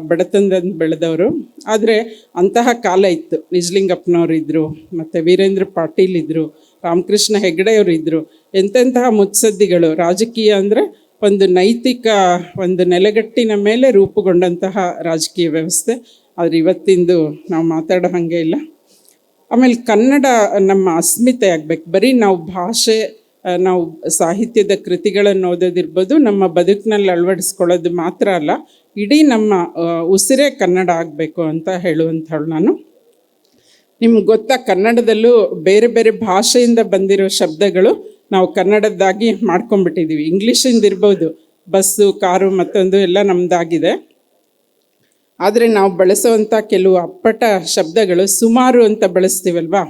ಬಡತನದಿಂದ ಬೆಳೆದವರು. ಆದರೆ ಅಂತಹ ಕಾಲ ಇತ್ತು. ನಿಜಲಿಂಗಪ್ಪನವ್ರು ಇದ್ದರು, ಮತ್ತು ವೀರೇಂದ್ರ ಪಾಟೀಲ್ ಇದ್ದರು, ರಾಮಕೃಷ್ಣ ಹೆಗಡೆಯವರು ಇದ್ದರು. ಎಂತೆಂತಹ ಮುತ್ಸದ್ದಿಗಳು. ರಾಜಕೀಯ ಅಂದರೆ ಒಂದು ನೈತಿಕ ಒಂದು ನೆಲೆಗಟ್ಟಿನ ಮೇಲೆ ರೂಪುಗೊಂಡಂತಹ ರಾಜಕೀಯ ವ್ಯವಸ್ಥೆ. ಆದರೆ ಇವತ್ತಿಂದು ನಾವು ಮಾತಾಡೋ ಹಾಗೆ ಇಲ್ಲ. ಆಮೇಲೆ ಕನ್ನಡ ನಮ್ಮ ಅಸ್ಮಿತೆ ಆಗಬೇಕು. ಬರೀ ನಾವು ಭಾಷೆ, ನಾವು ಸಾಹಿತ್ಯದ ಕೃತಿಗಳನ್ನು ಓದೋದಿರ್ಬೋದು, ನಮ್ಮ ಬದುಕಿನಲ್ಲಿ ಅಳವಡಿಸ್ಕೊಳ್ಳೋದು ಮಾತ್ರ ಅಲ್ಲ, ಇಡೀ ನಮ್ಮ ಉಸಿರೇ ಕನ್ನಡ ಆಗಬೇಕು ಅಂತ ಹೇಳುವಂಥವಳು ನಾನು. ನಿಮ್ಗೆ ಗೊತ್ತಾ, ಕನ್ನಡದಲ್ಲೂ ಬೇರೆ ಬೇರೆ ಭಾಷೆಯಿಂದ ಬಂದಿರೋ ಶಬ್ದಗಳು ನಾವು ಕನ್ನಡದ್ದಾಗಿ ಮಾಡ್ಕೊಂಡ್ಬಿಟ್ಟಿದ್ದೀವಿ. ಇಂಗ್ಲೀಷಿಂದ ಇರ್ಬೋದು, ಬಸ್ಸು, ಕಾರು, ಮತ್ತೊಂದು ಎಲ್ಲ ನಮ್ಮದಾಗಿದೆ. ಆದರೆ ನಾವು ಬಳಸುವಂಥ ಕೆಲವು ಅಪ್ಪಟ ಶಬ್ದಗಳು ಸುಮಾರು ಅಂತ ಬಳಸ್ತೀವಲ್ವಾ.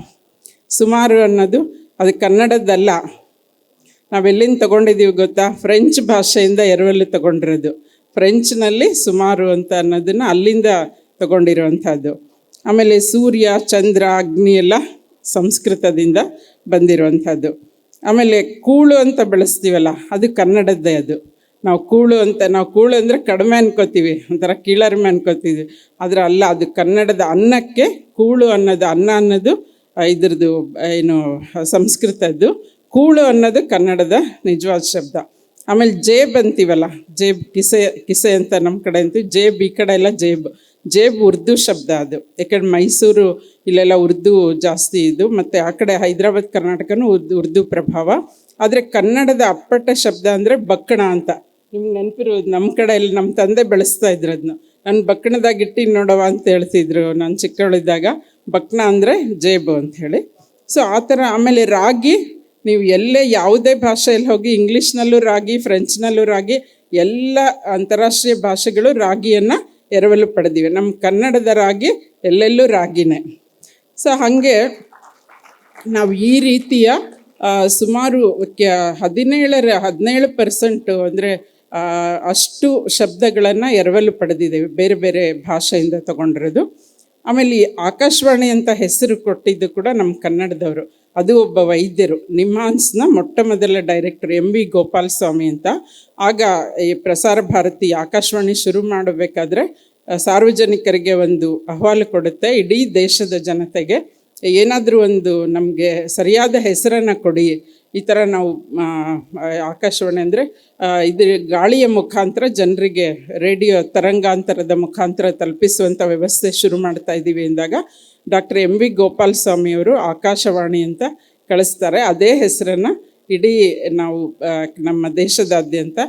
ಸುಮಾರು ಅನ್ನೋದು ಅದು ಕನ್ನಡದ್ದಲ್ಲ. ನಾವೆಲ್ಲಿಂದ ತೊಗೊಂಡಿದ್ದೀವಿ ಗೊತ್ತಾ? ಫ್ರೆಂಚ್ ಭಾಷೆಯಿಂದ ಎರವಲು ತೊಗೊಂಡಿರೋದು. ಫ್ರೆಂಚ್ನಲ್ಲಿ ಸುಮಾರು ಅಂತ ಅನ್ನೋದನ್ನು ಅಲ್ಲಿಂದ ತೊಗೊಂಡಿರುವಂಥದ್ದು. ಆಮೇಲೆ ಸೂರ್ಯ, ಚಂದ್ರ, ಅಗ್ನಿ ಎಲ್ಲ ಸಂಸ್ಕೃತದಿಂದ ಬಂದಿರುವಂಥದ್ದು. ಆಮೇಲೆ ಕೂಳು ಅಂತ ಬಳಸ್ತೀವಲ್ಲ, ಅದು ಕನ್ನಡದ್ದೇ. ಅದು ನಾವು ಕೂಳು ಅಂದರೆ ಕಡಿಮೆ ಅನ್ಕೋತೀವಿ, ಒಂಥರ ಕೀಳರಿಮೆ ಅನ್ಕೋತೀವಿ. ಆದರೆ ಅಲ್ಲ, ಅದು ಕನ್ನಡದ. ಅನ್ನಕ್ಕೆ ಕೂಳು ಅನ್ನೋದು, ಅನ್ನ ಅನ್ನೋದು ಇದ್ರದ್ದು ಏನು ಸಂಸ್ಕೃತದ್ದು. ಕೂಳು ಅನ್ನೋದು ಕನ್ನಡದ ನಿಜವಾದ ಶಬ್ದ. ಆಮೇಲೆ ಜೇಬ್ ಅಂತೀವಲ್ಲ, ಜೇಬ್, ಕಿಸೆ ಅಂತ ನಮ್ಮ ಕಡೆ ಅಂತೀವಿ. ಜೇಬ್ ಈ ಕಡೆ ಎಲ್ಲ ಜೇಬ್ ಉರ್ದು ಶಬ್ದ. ಅದು ಯಾಕಂದ್ರೆ ಮೈಸೂರು ಇಲ್ಲೆಲ್ಲ ಉರ್ದು ಜಾಸ್ತಿ ಇದು, ಮತ್ತು ಆ ಕಡೆ ಹೈದರಾಬಾದ್, ಕರ್ನಾಟಕನೂ ಉರ್ದು ಪ್ರಭಾವ. ಆದರೆ ಕನ್ನಡದ ಅಪ್ಪಟ ಶಬ್ದ ಅಂದರೆ ಬಕ್ಕಣ ಅಂತ. ನಿಮ್ಗೆ ನೆನಪಿರೋದು, ನಮ್ಮ ಕಡೆ ಇಲ್ಲಿ ನಮ್ಮ ತಂದೆ ಬೆಳೆಸ್ತಾ ಇದ್ರು ಅದನ್ನು. ನನ್ನ ಬಕ್ಕಣದಾಗ ಇಟ್ಟು ನೋಡವ ಅಂತ ಹೇಳ್ತಿದ್ರು ನಾನು ಚಿಕ್ಕವಳಿದ್ದಾಗ. ಬಕ್ಕಣ ಅಂದರೆ ಜೇಬು ಅಂಥೇಳಿ. ಸೊ ಆ ಥರ. ಆಮೇಲೆ ರಾಗಿ, ನೀವು ಎಲ್ಲೇ ಯಾವುದೇ ಭಾಷೆಯಲ್ಲಿ ಹೋಗಿ, ಇಂಗ್ಲೀಷ್ನಲ್ಲೂ ರಾಗಿ, ಫ್ರೆಂಚ್ನಲ್ಲೂ ರಾಗಿ, ಎಲ್ಲ ಅಂತಾರಾಷ್ಟ್ರೀಯ ಭಾಷೆಗಳು ರಾಗಿಯನ್ನು ಎರವಲು ಪಡೆದಿವೆ. ನಮ್ಮ ಕನ್ನಡದ ರಾಗಿ ಎಲ್ಲೆಲ್ಲೂ ರಾಗಿನೇ. ಸೊ ಹಾಗೆ ನಾವು ಈ ರೀತಿಯ ಸುಮಾರು 17% ಅಂದರೆ ಅಷ್ಟು ಶಬ್ದಗಳನ್ನು ಎರವಲು ಪಡೆದಿದ್ದೇವೆ, ಬೇರೆ ಬೇರೆ ಭಾಷೆಯಿಂದ ತಗೊಂಡಿರೋದು. ಆಮೇಲೆ ಈ ಆಕಾಶವಾಣಿ ಅಂತ ಹೆಸರು ಕೊಟ್ಟಿದ್ದು ಕೂಡ ನಮ್ಮ ಕನ್ನಡದವರು. ಅದು ಒಬ್ಬ ವೈದ್ಯರು, ನಿಮ್ಹಾನ್ಸ್ನ ಮೊಟ್ಟ ಮೊದಲ ಡೈರೆಕ್ಟರ್ MV ಗೋಪಾಲಸ್ವಾಮಿ ಅಂತ. ಆಗ ಈ ಪ್ರಸಾರ ಭಾರತಿ ಆಕಾಶವಾಣಿ ಶುರು ಮಾಡಬೇಕಾದ್ರೆ ಸಾರ್ವಜನಿಕರಿಗೆ ಒಂದು ಅಹವಾಲು ಕೊಡುತ್ತೆ, ಇಡೀ ದೇಶದ ಜನತೆಗೆ ಏನಾದರೂ ಒಂದು ನಮಗೆ ಸರಿಯಾದ ಹೆಸರನ್ನು ಕೊಡಿ. ಈ ಥರ ನಾವು ಆಕಾಶವಾಣಿ ಅಂದರೆ ಇದ್ರ ಗಾಳಿಯ ಮುಖಾಂತರ ಜನರಿಗೆ ರೇಡಿಯೋ ತರಂಗಾಂತರದ ಮುಖಾಂತರ ತಲುಪಿಸುವಂಥ ವ್ಯವಸ್ಥೆ ಶುರು ಮಾಡ್ತಾ ಇದ್ದೀವಿ ಎಂದಾಗ ಡಾಕ್ಟರ್ MV ಗೋಪಾಲಸ್ವಾಮಿಯವರು ಆಕಾಶವಾಣಿ ಅಂತ ಕಳಿಸ್ತಾರೆ. ಅದೇ ಹೆಸರನ್ನು ಇಡೀ ನಾವು ನಮ್ಮ ದೇಶದಾದ್ಯಂತ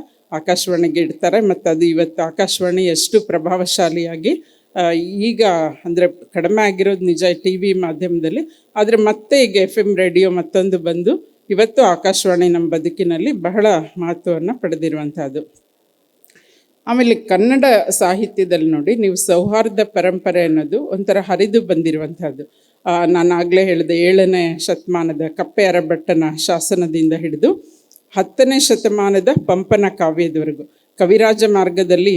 ಆಕಾಶವಾಣಿಗೆ ಇಡ್ತಾರೆ. ಮತ್ತು ಅದು ಇವತ್ತು ಆಕಾಶವಾಣಿ ಎಷ್ಟು ಪ್ರಭಾವಶಾಲಿಯಾಗಿ ಈಗ ಅಂದರೆ ಕಡಿಮೆ ಆಗಿರೋದು ನಿಜ TV ಮಾಧ್ಯಮದಲ್ಲಿ, ಆದರೆ ಮತ್ತೆ ಈಗ FM ರೇಡಿಯೋ ಮತ್ತೊಂದು ಬಂದು ಇವತ್ತು ಆಕಾಶವಾಣಿ ನಮ್ಮ ಬದುಕಿನಲ್ಲಿ ಬಹಳ ಮಹತ್ವವನ್ನು ಪಡೆದಿರುವಂಥದ್ದು. ಆಮೇಲೆ ಕನ್ನಡ ಸಾಹಿತ್ಯದಲ್ಲಿ ನೋಡಿ, ನೀವು ಸೌಹಾರ್ದ ಪರಂಪರೆ ಅನ್ನೋದು ಒಂಥರ ಹರಿದು ಬಂದಿರುವಂಥದ್ದು. ನಾನು ಆಗಲೇ ಹೇಳಿದೆ, 7ನೇ ಶತಮಾನದ ಕಪ್ಪೆ ಅರಭಟ್ಟನ ಶಾಸನದಿಂದ ಹಿಡಿದು 10ನೇ ಶತಮಾನದ ಪಂಪನ ಕಾವ್ಯದವರೆಗೂ. ಕವಿರಾಜ ಮಾರ್ಗದಲ್ಲಿ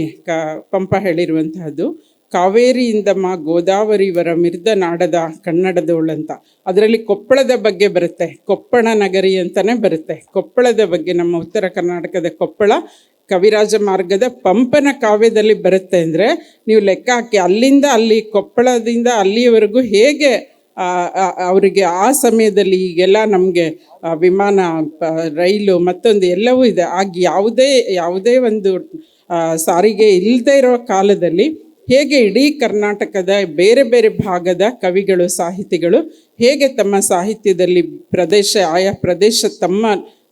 ಪಂಪ ಹೇಳಿರುವಂತಹದ್ದು, ಕಾವೇರಿಯಿಂದ ಮಾ ಗೋದಾವರಿವರ ಮಿರ್ದ ನಾಡದ ಕನ್ನಡದೋಳಂತ. ಅದರಲ್ಲಿ ಕೊಪ್ಪಳದ ಬಗ್ಗೆ ಬರುತ್ತೆ, ಕೊಪ್ಪಳ ನಗರಿ ಅಂತಲೇ ಬರುತ್ತೆ. ಕೊಪ್ಪಳದ ಬಗ್ಗೆ, ನಮ್ಮ ಉತ್ತರ ಕರ್ನಾಟಕದ ಕೊಪ್ಪಳ ಕವಿರಾಜ ಮಾರ್ಗದ ಪಂಪನ ಕಾವ್ಯದಲ್ಲಿ ಬರುತ್ತೆ. ಅಂದರೆ ನೀವು ಲೆಕ್ಕ ಹಾಕಿ, ಅಲ್ಲಿಂದ ಅಲ್ಲಿ, ಕೊಪ್ಪಳದಿಂದ ಅಲ್ಲಿಯವರೆಗೂ ಹೇಗೆ ಅವರಿಗೆ ಆ ಸಮಯದಲ್ಲಿ, ಈಗೆಲ್ಲ ನಮಗೆ ವಿಮಾನ, ರೈಲು, ಮತ್ತೊಂದು ಎಲ್ಲವೂ ಇದೆ. ಆಗ ಯಾವುದೇ ಒಂದು ಸಾರಿಗೆ ಇಲ್ಲದೆ ಇರೋ ಕಾಲದಲ್ಲಿ ಹೇಗೆ ಇಡೀ ಕರ್ನಾಟಕದ ಬೇರೆ ಬೇರೆ ಭಾಗದ ಕವಿಗಳು, ಸಾಹಿತಿಗಳು ಹೇಗೆ ತಮ್ಮ ಸಾಹಿತ್ಯದಲ್ಲಿ ಆಯಾ ಪ್ರದೇಶ, ತಮ್ಮ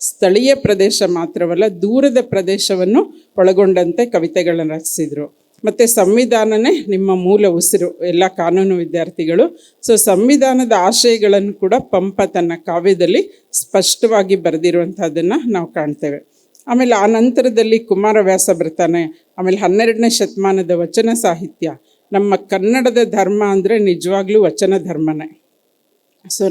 ಸ್ಥಳೀಯ ಪ್ರದೇಶ ಮಾತ್ರವಲ್ಲ ದೂರದ ಪ್ರದೇಶವನ್ನು ಒಳಗೊಂಡಂತೆ ಕವಿತೆಗಳನ್ನು ರಚಿಸಿದರು. ಮತ್ತು ಸಂವಿಧಾನನೇ ನಿಮ್ಮ ಮೂಲ ಉಸಿರು ಎಲ್ಲ ಕಾನೂನು ವಿದ್ಯಾರ್ಥಿಗಳು. ಸೊ ಸಂವಿಧಾನದ ಆಶಯಗಳನ್ನು ಕೂಡ ಪಂಪ ತನ್ನ ಕಾವ್ಯದಲ್ಲಿ ಸ್ಪಷ್ಟವಾಗಿ ಬರೆದಿರುವಂಥದ್ದನ್ನು ನಾವು ಕಾಣ್ತೇವೆ. ಆಮೇಲೆ ಆ ನಂತರದಲ್ಲಿ ಕುಮಾರವ್ಯಾಸ ಬರ್ತಾನೆ. ಆಮೇಲೆ 12ನೇ ಶತಮಾನದ ವಚನ ಸಾಹಿತ್ಯ. ನಮ್ಮ ಕನ್ನಡದ ಧರ್ಮ ಅಂದರೆ ನಿಜವಾಗ್ಲೂ ವಚನ ಧರ್ಮನೇ. ಸೊ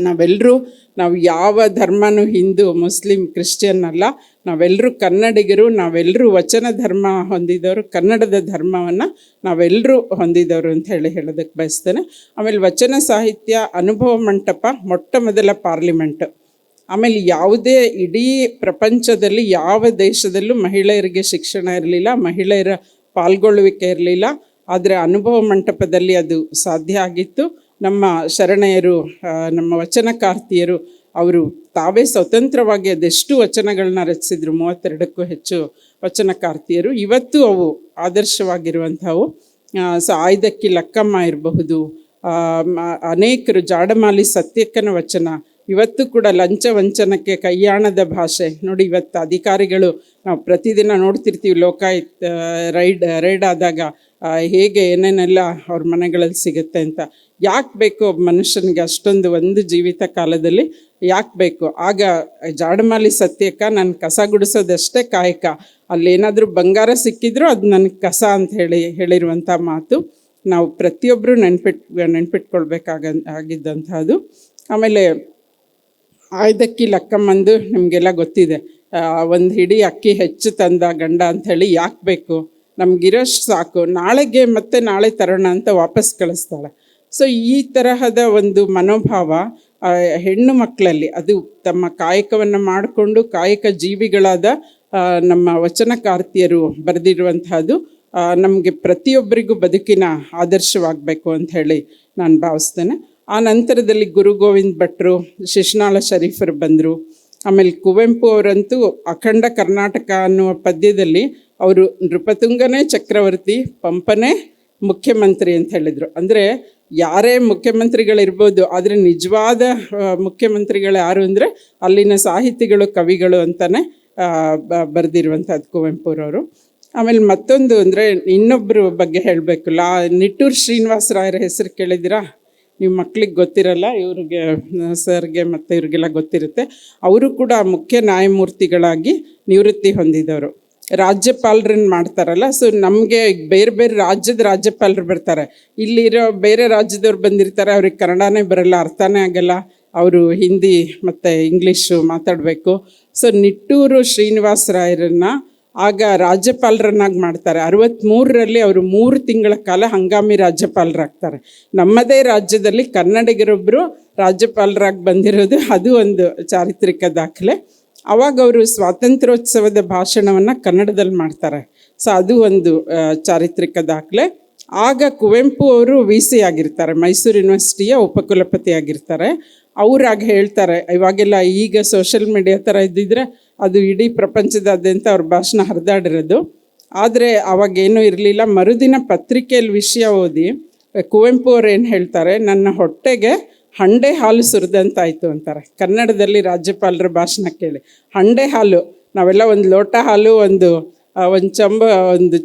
ನಾವು ಯಾವ ಧರ್ಮನೂ ಹಿಂದೂ, ಮುಸ್ಲಿಂ, ಕ್ರಿಶ್ಚಿಯನ್ ಅಲ್ಲ, ನಾವೆಲ್ಲರೂ ಕನ್ನಡಿಗರು, ನಾವೆಲ್ಲರೂ ವಚನ ಧರ್ಮ ಹೊಂದಿದವರು, ಕನ್ನಡದ ಧರ್ಮವನ್ನು ನಾವೆಲ್ಲರೂ ಹೊಂದಿದವರು ಅಂತ ಹೇಳೋದಕ್ಕೆ ಬಯಸ್ತೇನೆ. ಆಮೇಲೆ ವಚನ ಸಾಹಿತ್ಯ, ಅನುಭವ ಮಂಟಪ, ಮೊಟ್ಟ ಮೊದಲ ಪಾರ್ಲಿಮೆಂಟ್. ಆಮೇಲೆ ಯಾವುದೇ ಇಡೀ ಪ್ರಪಂಚದಲ್ಲಿ ಯಾವ ದೇಶದಲ್ಲೂ ಮಹಿಳೆಯರಿಗೆ ಶಿಕ್ಷಣ ಇರಲಿಲ್ಲ, ಮಹಿಳೆಯರ ಪಾಲ್ಗೊಳ್ಳುವಿಕೆ ಇರಲಿಲ್ಲ. ಆದರೆ ಅನುಭವ ಮಂಟಪದಲ್ಲಿ ಅದು ಸಾಧ್ಯ ಆಗಿತ್ತು. ನಮ್ಮ ಶರಣೆಯರು, ನಮ್ಮ ವಚನಕಾರ್ತಿಯರು ಅವರು ತಾವೇ ಸ್ವತಂತ್ರವಾಗಿ ಅದೆಷ್ಟು ವಚನಗಳನ್ನ ರಚಿಸಿದ್ರು, 32ಕ್ಕೂ ಹೆಚ್ಚು ವಚನಕಾರ್ತಿಯರು. ಇವತ್ತು ಅವು ಆದರ್ಶವಾಗಿರುವಂಥವು. ಆಯ್ದಕ್ಕಿ ಲಕ್ಕಮ್ಮ ಇರಬಹುದು, ಅನೇಕರು, ಜಾಡಮಾಲಿ ಸತ್ಯಕ್ಕನ ವಚನ, ಇವತ್ತು ಕೂಡ ಲಂಚ ವಂಚನಕ್ಕೆ ಕೈಯಾಣದ ಭಾಷೆ. ನೋಡಿ, ಇವತ್ತು ಅಧಿಕಾರಿಗಳು ನಾವು ಪ್ರತಿದಿನ ನೋಡ್ತಿರ್ತೀವಿ, ಲೋಕಾಯುಕ್ತ ರೈಡ್ ಆದಾಗ ಹೇಗೆ ಏನೇನೆಲ್ಲ ಅವ್ರ ಮನೆಗಳಲ್ಲಿ ಸಿಗುತ್ತೆ ಅಂತ. ಯಾಕೆ ಬೇಕು ಒಬ್ಬ ಮನುಷ್ಯನಿಗೆ ಅಷ್ಟೊಂದು ಒಂದು ಜೀವಿತ ಕಾಲದಲ್ಲಿ ಯಾಕೆ ಬೇಕು? ಆಗ ಜಾಡಮಾಲಿ ಸತ್ಯಕ್ಕ ನನ್ನ ಕಸ ಗುಡಿಸೋದಷ್ಟೇ ಕಾಯಕ, ಅಲ್ಲೇನಾದರೂ ಬಂಗಾರ ಸಿಕ್ಕಿದ್ರೂ ಅದು ನನಗೆ ಕಸ ಅಂತ ಹೇಳಿರುವಂಥ ಮಾತು ನಾವು ಪ್ರತಿಯೊಬ್ಬರು ಆಗಿದ್ದಂಥದ್ದು. ಆಮೇಲೆ ಆಯ್ದಕ್ಕಿ ಲಕ್ಕಮ್ಮಂದು ನಿಮಗೆಲ್ಲ ಗೊತ್ತಿದೆ. ಒಂದು ಹಿಡಿ ಅಕ್ಕಿ ಹೆಚ್ಚು ತಂದ ಗಂಡ ಅಂಥೇಳಿ ಯಾಕೆ ಬೇಕು, ನಮಗಿರೋಷ್ಟು ಸಾಕು, ನಾಳೆ ತರೋಣ ಅಂತ ವಾಪಸ್ ಕಳಿಸ್ತಾಳೆ. ಸೊ ಈ ತರಹದ ಒಂದು ಮನೋಭಾವ ಹೆಣ್ಣು ಮಕ್ಕಳಲ್ಲಿ, ಅದು ತಮ್ಮ ಕಾಯಕವನ್ನು ಮಾಡಿಕೊಂಡು ಕಾಯಕ ಜೀವಿಗಳಾದ ನಮ್ಮ ವಚನಕಾರ್ತಿಯರು ಬರೆದಿರುವಂತಹದ್ದು ನಮಗೆ ಪ್ರತಿಯೊಬ್ಬರಿಗೂ ಬದುಕಿನ ಆದರ್ಶವಾಗಬೇಕು ಅಂತ ಹೇಳಿ ನಾನು ಭಾವಿಸ್ತೇನೆ. ಆ ನಂತರದಲ್ಲಿ ಗುರು ಗೋವಿಂದ ಭಟ್ರು, ಶಿಶುನಾಳ ಶರೀಫರು ಬಂದರು. ಆಮೇಲೆ ಕುವೆಂಪು ಅವರಂತೂ ಅಖಂಡ ಕರ್ನಾಟಕ ಅನ್ನುವ ಪದ್ಯದಲ್ಲಿ ಅವರು ನೃಪತುಂಗನೇ ಚಕ್ರವರ್ತಿ, ಪಂಪನೇ ಮುಖ್ಯಮಂತ್ರಿ ಅಂತ ಹೇಳಿದರು. ಅಂದರೆ ಯಾರೇ ಮುಖ್ಯಮಂತ್ರಿಗಳಿರ್ಬೋದು, ಆದರೆ ನಿಜವಾದ ಮುಖ್ಯಮಂತ್ರಿಗಳು ಯಾರು ಅಂದರೆ ಅಲ್ಲಿನ ಸಾಹಿತಿಗಳು, ಕವಿಗಳು ಅಂತಲೇ ಬರೆದಿರುವಂಥದ್ದು ಕುವೆಂಪುರವರು. ಆಮೇಲೆ ಮತ್ತೊಂದು ಅಂದರೆ ಇನ್ನೊಬ್ಬರ ಬಗ್ಗೆ ಹೇಳಬೇಕು. ನಿಟ್ಟೂರು ಶ್ರೀನಿವಾಸರಾಯರ ಹೆಸರು ಕೇಳಿದ್ದೀರಾ? ನಿಮ್ಮ ಮಕ್ಕಳಿಗೆ ಗೊತ್ತಿರಲ್ಲ, ಇವ್ರಿಗೆ ಸರ್ಗೆ ಮತ್ತು ಇವ್ರಿಗೆಲ್ಲ ಗೊತ್ತಿರುತ್ತೆ. ಅವರು ಕೂಡ ಮುಖ್ಯ ನ್ಯಾಯಮೂರ್ತಿಗಳಾಗಿ ನಿವೃತ್ತಿ ಹೊಂದಿದವರು. ರಾಜ್ಯಪಾಲರನ್ನು ಮಾಡ್ತಾರಲ್ಲ, ಸೊ ನಮಗೆ ಬೇರೆ ಬೇರೆ ರಾಜ್ಯದ ರಾಜ್ಯಪಾಲರು ಬರ್ತಾರೆ. ಇಲ್ಲಿರೋ ಬೇರೆ ರಾಜ್ಯದವ್ರು ಬಂದಿರ್ತಾರೆ, ಅವ್ರಿಗೆ ಕನ್ನಡನೇ ಬರಲ್ಲ, ಅರ್ಥನೇ ಆಗಲ್ಲ, ಅವರು ಹಿಂದಿ ಮತ್ತು ಇಂಗ್ಲೀಷು ಮಾತಾಡಬೇಕು. ಸೊ ನಿಟ್ಟೂರು ಶ್ರೀನಿವಾಸರಾಯರನ್ನ ಆಗ ರಾಜ್ಯಪಾಲರನ್ನಾಗಿ ಮಾಡ್ತಾರೆ. 63ರಲ್ಲಿ ಅವರು 3 ತಿಂಗಳ ಕಾಲ ಹಂಗಾಮಿ ರಾಜ್ಯಪಾಲರಾಗ್ತಾರೆ. ನಮ್ಮದೇ ರಾಜ್ಯದಲ್ಲಿ ಕನ್ನಡಿಗರೊಬ್ಬರು ರಾಜ್ಯಪಾಲರಾಗಿ ಬಂದಿರೋದು ಅದು ಒಂದು ಚಾರಿತ್ರಿಕ ದಾಖಲೆ. ಆವಾಗ ಅವರು ಸ್ವಾತಂತ್ರ್ಯೋತ್ಸವದ ಭಾಷಣವನ್ನು ಕನ್ನಡದಲ್ಲಿ ಮಾಡ್ತಾರೆ. ಸೊ ಅದು ಒಂದು ಚಾರಿತ್ರಿಕ ದಾಖಲೆ. ಆಗ ಕುವೆಂಪು ಅವರು VC ಆಗಿರ್ತಾರೆ, ಮೈಸೂರು ಯೂನಿವರ್ಸಿಟಿಯ ಉಪಕುಲಪತಿ ಆಗಿರ್ತಾರೆ. ಅವರಾಗ ಹೇಳ್ತಾರೆ, ಇವಾಗೆಲ್ಲ ಈಗ ಸೋಷಿಯಲ್ ಮೀಡಿಯಾ ಥರ ಇದ್ದಿದ್ರೆ ಅದು ಇಡೀ ಪ್ರಪಂಚದಾದ್ಯಂತ ಅವ್ರ ಭಾಷಣ ಹರಿದಾಡಿರೋದು. ಆದರೆ ಅವಾಗೇನೂ ಇರಲಿಲ್ಲ. ಮರುದಿನ ಪತ್ರಿಕೆಯಲ್ಲಿ ವಿಷಯ ಓದಿ ಕುವೆಂಪು ಅವ್ರು ಏನು ಹೇಳ್ತಾರೆ, ನನ್ನ ಹೊಟ್ಟೆಗೆ ಹಂಡೆ ಹಾಲು ಸುರಿದಂತಾಯಿತು ಅಂತಾರೆ. ಕನ್ನಡದಲ್ಲಿ ರಾಜ್ಯಪಾಲರ ಭಾಷಣ ಕೇಳಿ, ಹಂಡೆ ಹಾಲು, ನಾವೆಲ್ಲ ಒಂದು ಲೋಟ ಹಾಲು, ಒಂದು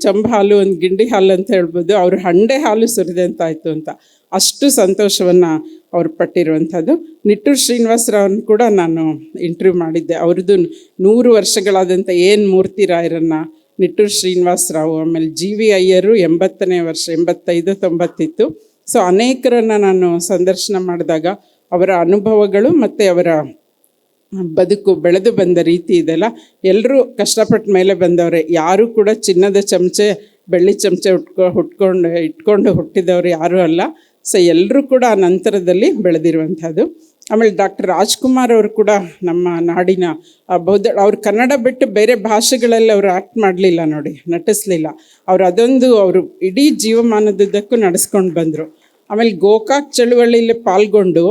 ಚಂಬ ಹಾಲು, ಒಂದು ಗಿಂಡಿ ಹಾಲು ಅಂತ ಹೇಳ್ಬೋದು. ಅವರು ಹಂಡೆ ಹಾಲು ಸುರಿದಂತಾಯಿತು ಅಂತ ಅಷ್ಟು ಸಂತೋಷವನ್ನು ಅವ್ರು ಪಟ್ಟಿರುವಂಥದ್ದು. ನಿಟ್ಟೂರು ಶ್ರೀನಿವಾಸರಾವ್ರನ್ನ ಕೂಡ ನಾನು ಇಂಟರ್ವ್ಯೂ ಮಾಡಿದ್ದೆ. ಅವ್ರದ್ದು 100 ವರ್ಷಗಳಾದಂಥ ಮೂರ್ತಿ ರಾಯರನ್ನು, ನಿಟ್ಟೂರು ಶ್ರೀನಿವಾಸರಾವ್, ಆಮೇಲೆ GV ಅಯ್ಯರು 80ನೇ ವರ್ಷ, 85-90 ಇತ್ತು. ಸೊ ಅನೇಕರನ್ನು ನಾನು ಸಂದರ್ಶನ ಮಾಡಿದಾಗ ಅವರ ಅನುಭವಗಳು ಮತ್ತು ಅವರ ಬದುಕು ಬೆಳೆದು ಬಂದ ರೀತಿ ಇದೆಲ್ಲ, ಎಲ್ಲರೂ ಕಷ್ಟಪಟ್ಟ ಮೇಲೆ ಬಂದವರೇ. ಯಾರೂ ಕೂಡ ಚಿನ್ನದ ಚಮಚೆ, ಬೆಳ್ಳಿ ಚಮಚೆ ಇಟ್ಕೊಂಡು ಹುಟ್ಟಿದವರು ಯಾರೂ ಅಲ್ಲ. ಸೊ ಎಲ್ಲರೂ ಕೂಡ ಆ ನಂತರದಲ್ಲಿ ಬೆಳೆದಿರುವಂಥದ್ದು. ಆಮೇಲೆ ಡಾಕ್ಟರ್ ರಾಜ್ಕುಮಾರ್ ಅವರು ಕೂಡ ನಮ್ಮ ನಾಡಿನ ಅವ್ರು ಕನ್ನಡ ಬಿಟ್ಟು ಬೇರೆ ಭಾಷೆಗಳಲ್ಲಿ ಅವರು ಆ್ಯಕ್ಟ್ ಮಾಡಲಿಲ್ಲ ನೋಡಿ, ನಟಿಸಲಿಲ್ಲ. ಅವರು ಇಡೀ ಜೀವಮಾನದುದ್ದಕ್ಕೂ ನಡೆಸ್ಕೊಂಡು ಬಂದರು. ಆಮೇಲೆ ಗೋಕಾಕ್ ಚಳುವಳಿಯಲ್ಲಿ ಪಾಲ್ಗೊಂಡು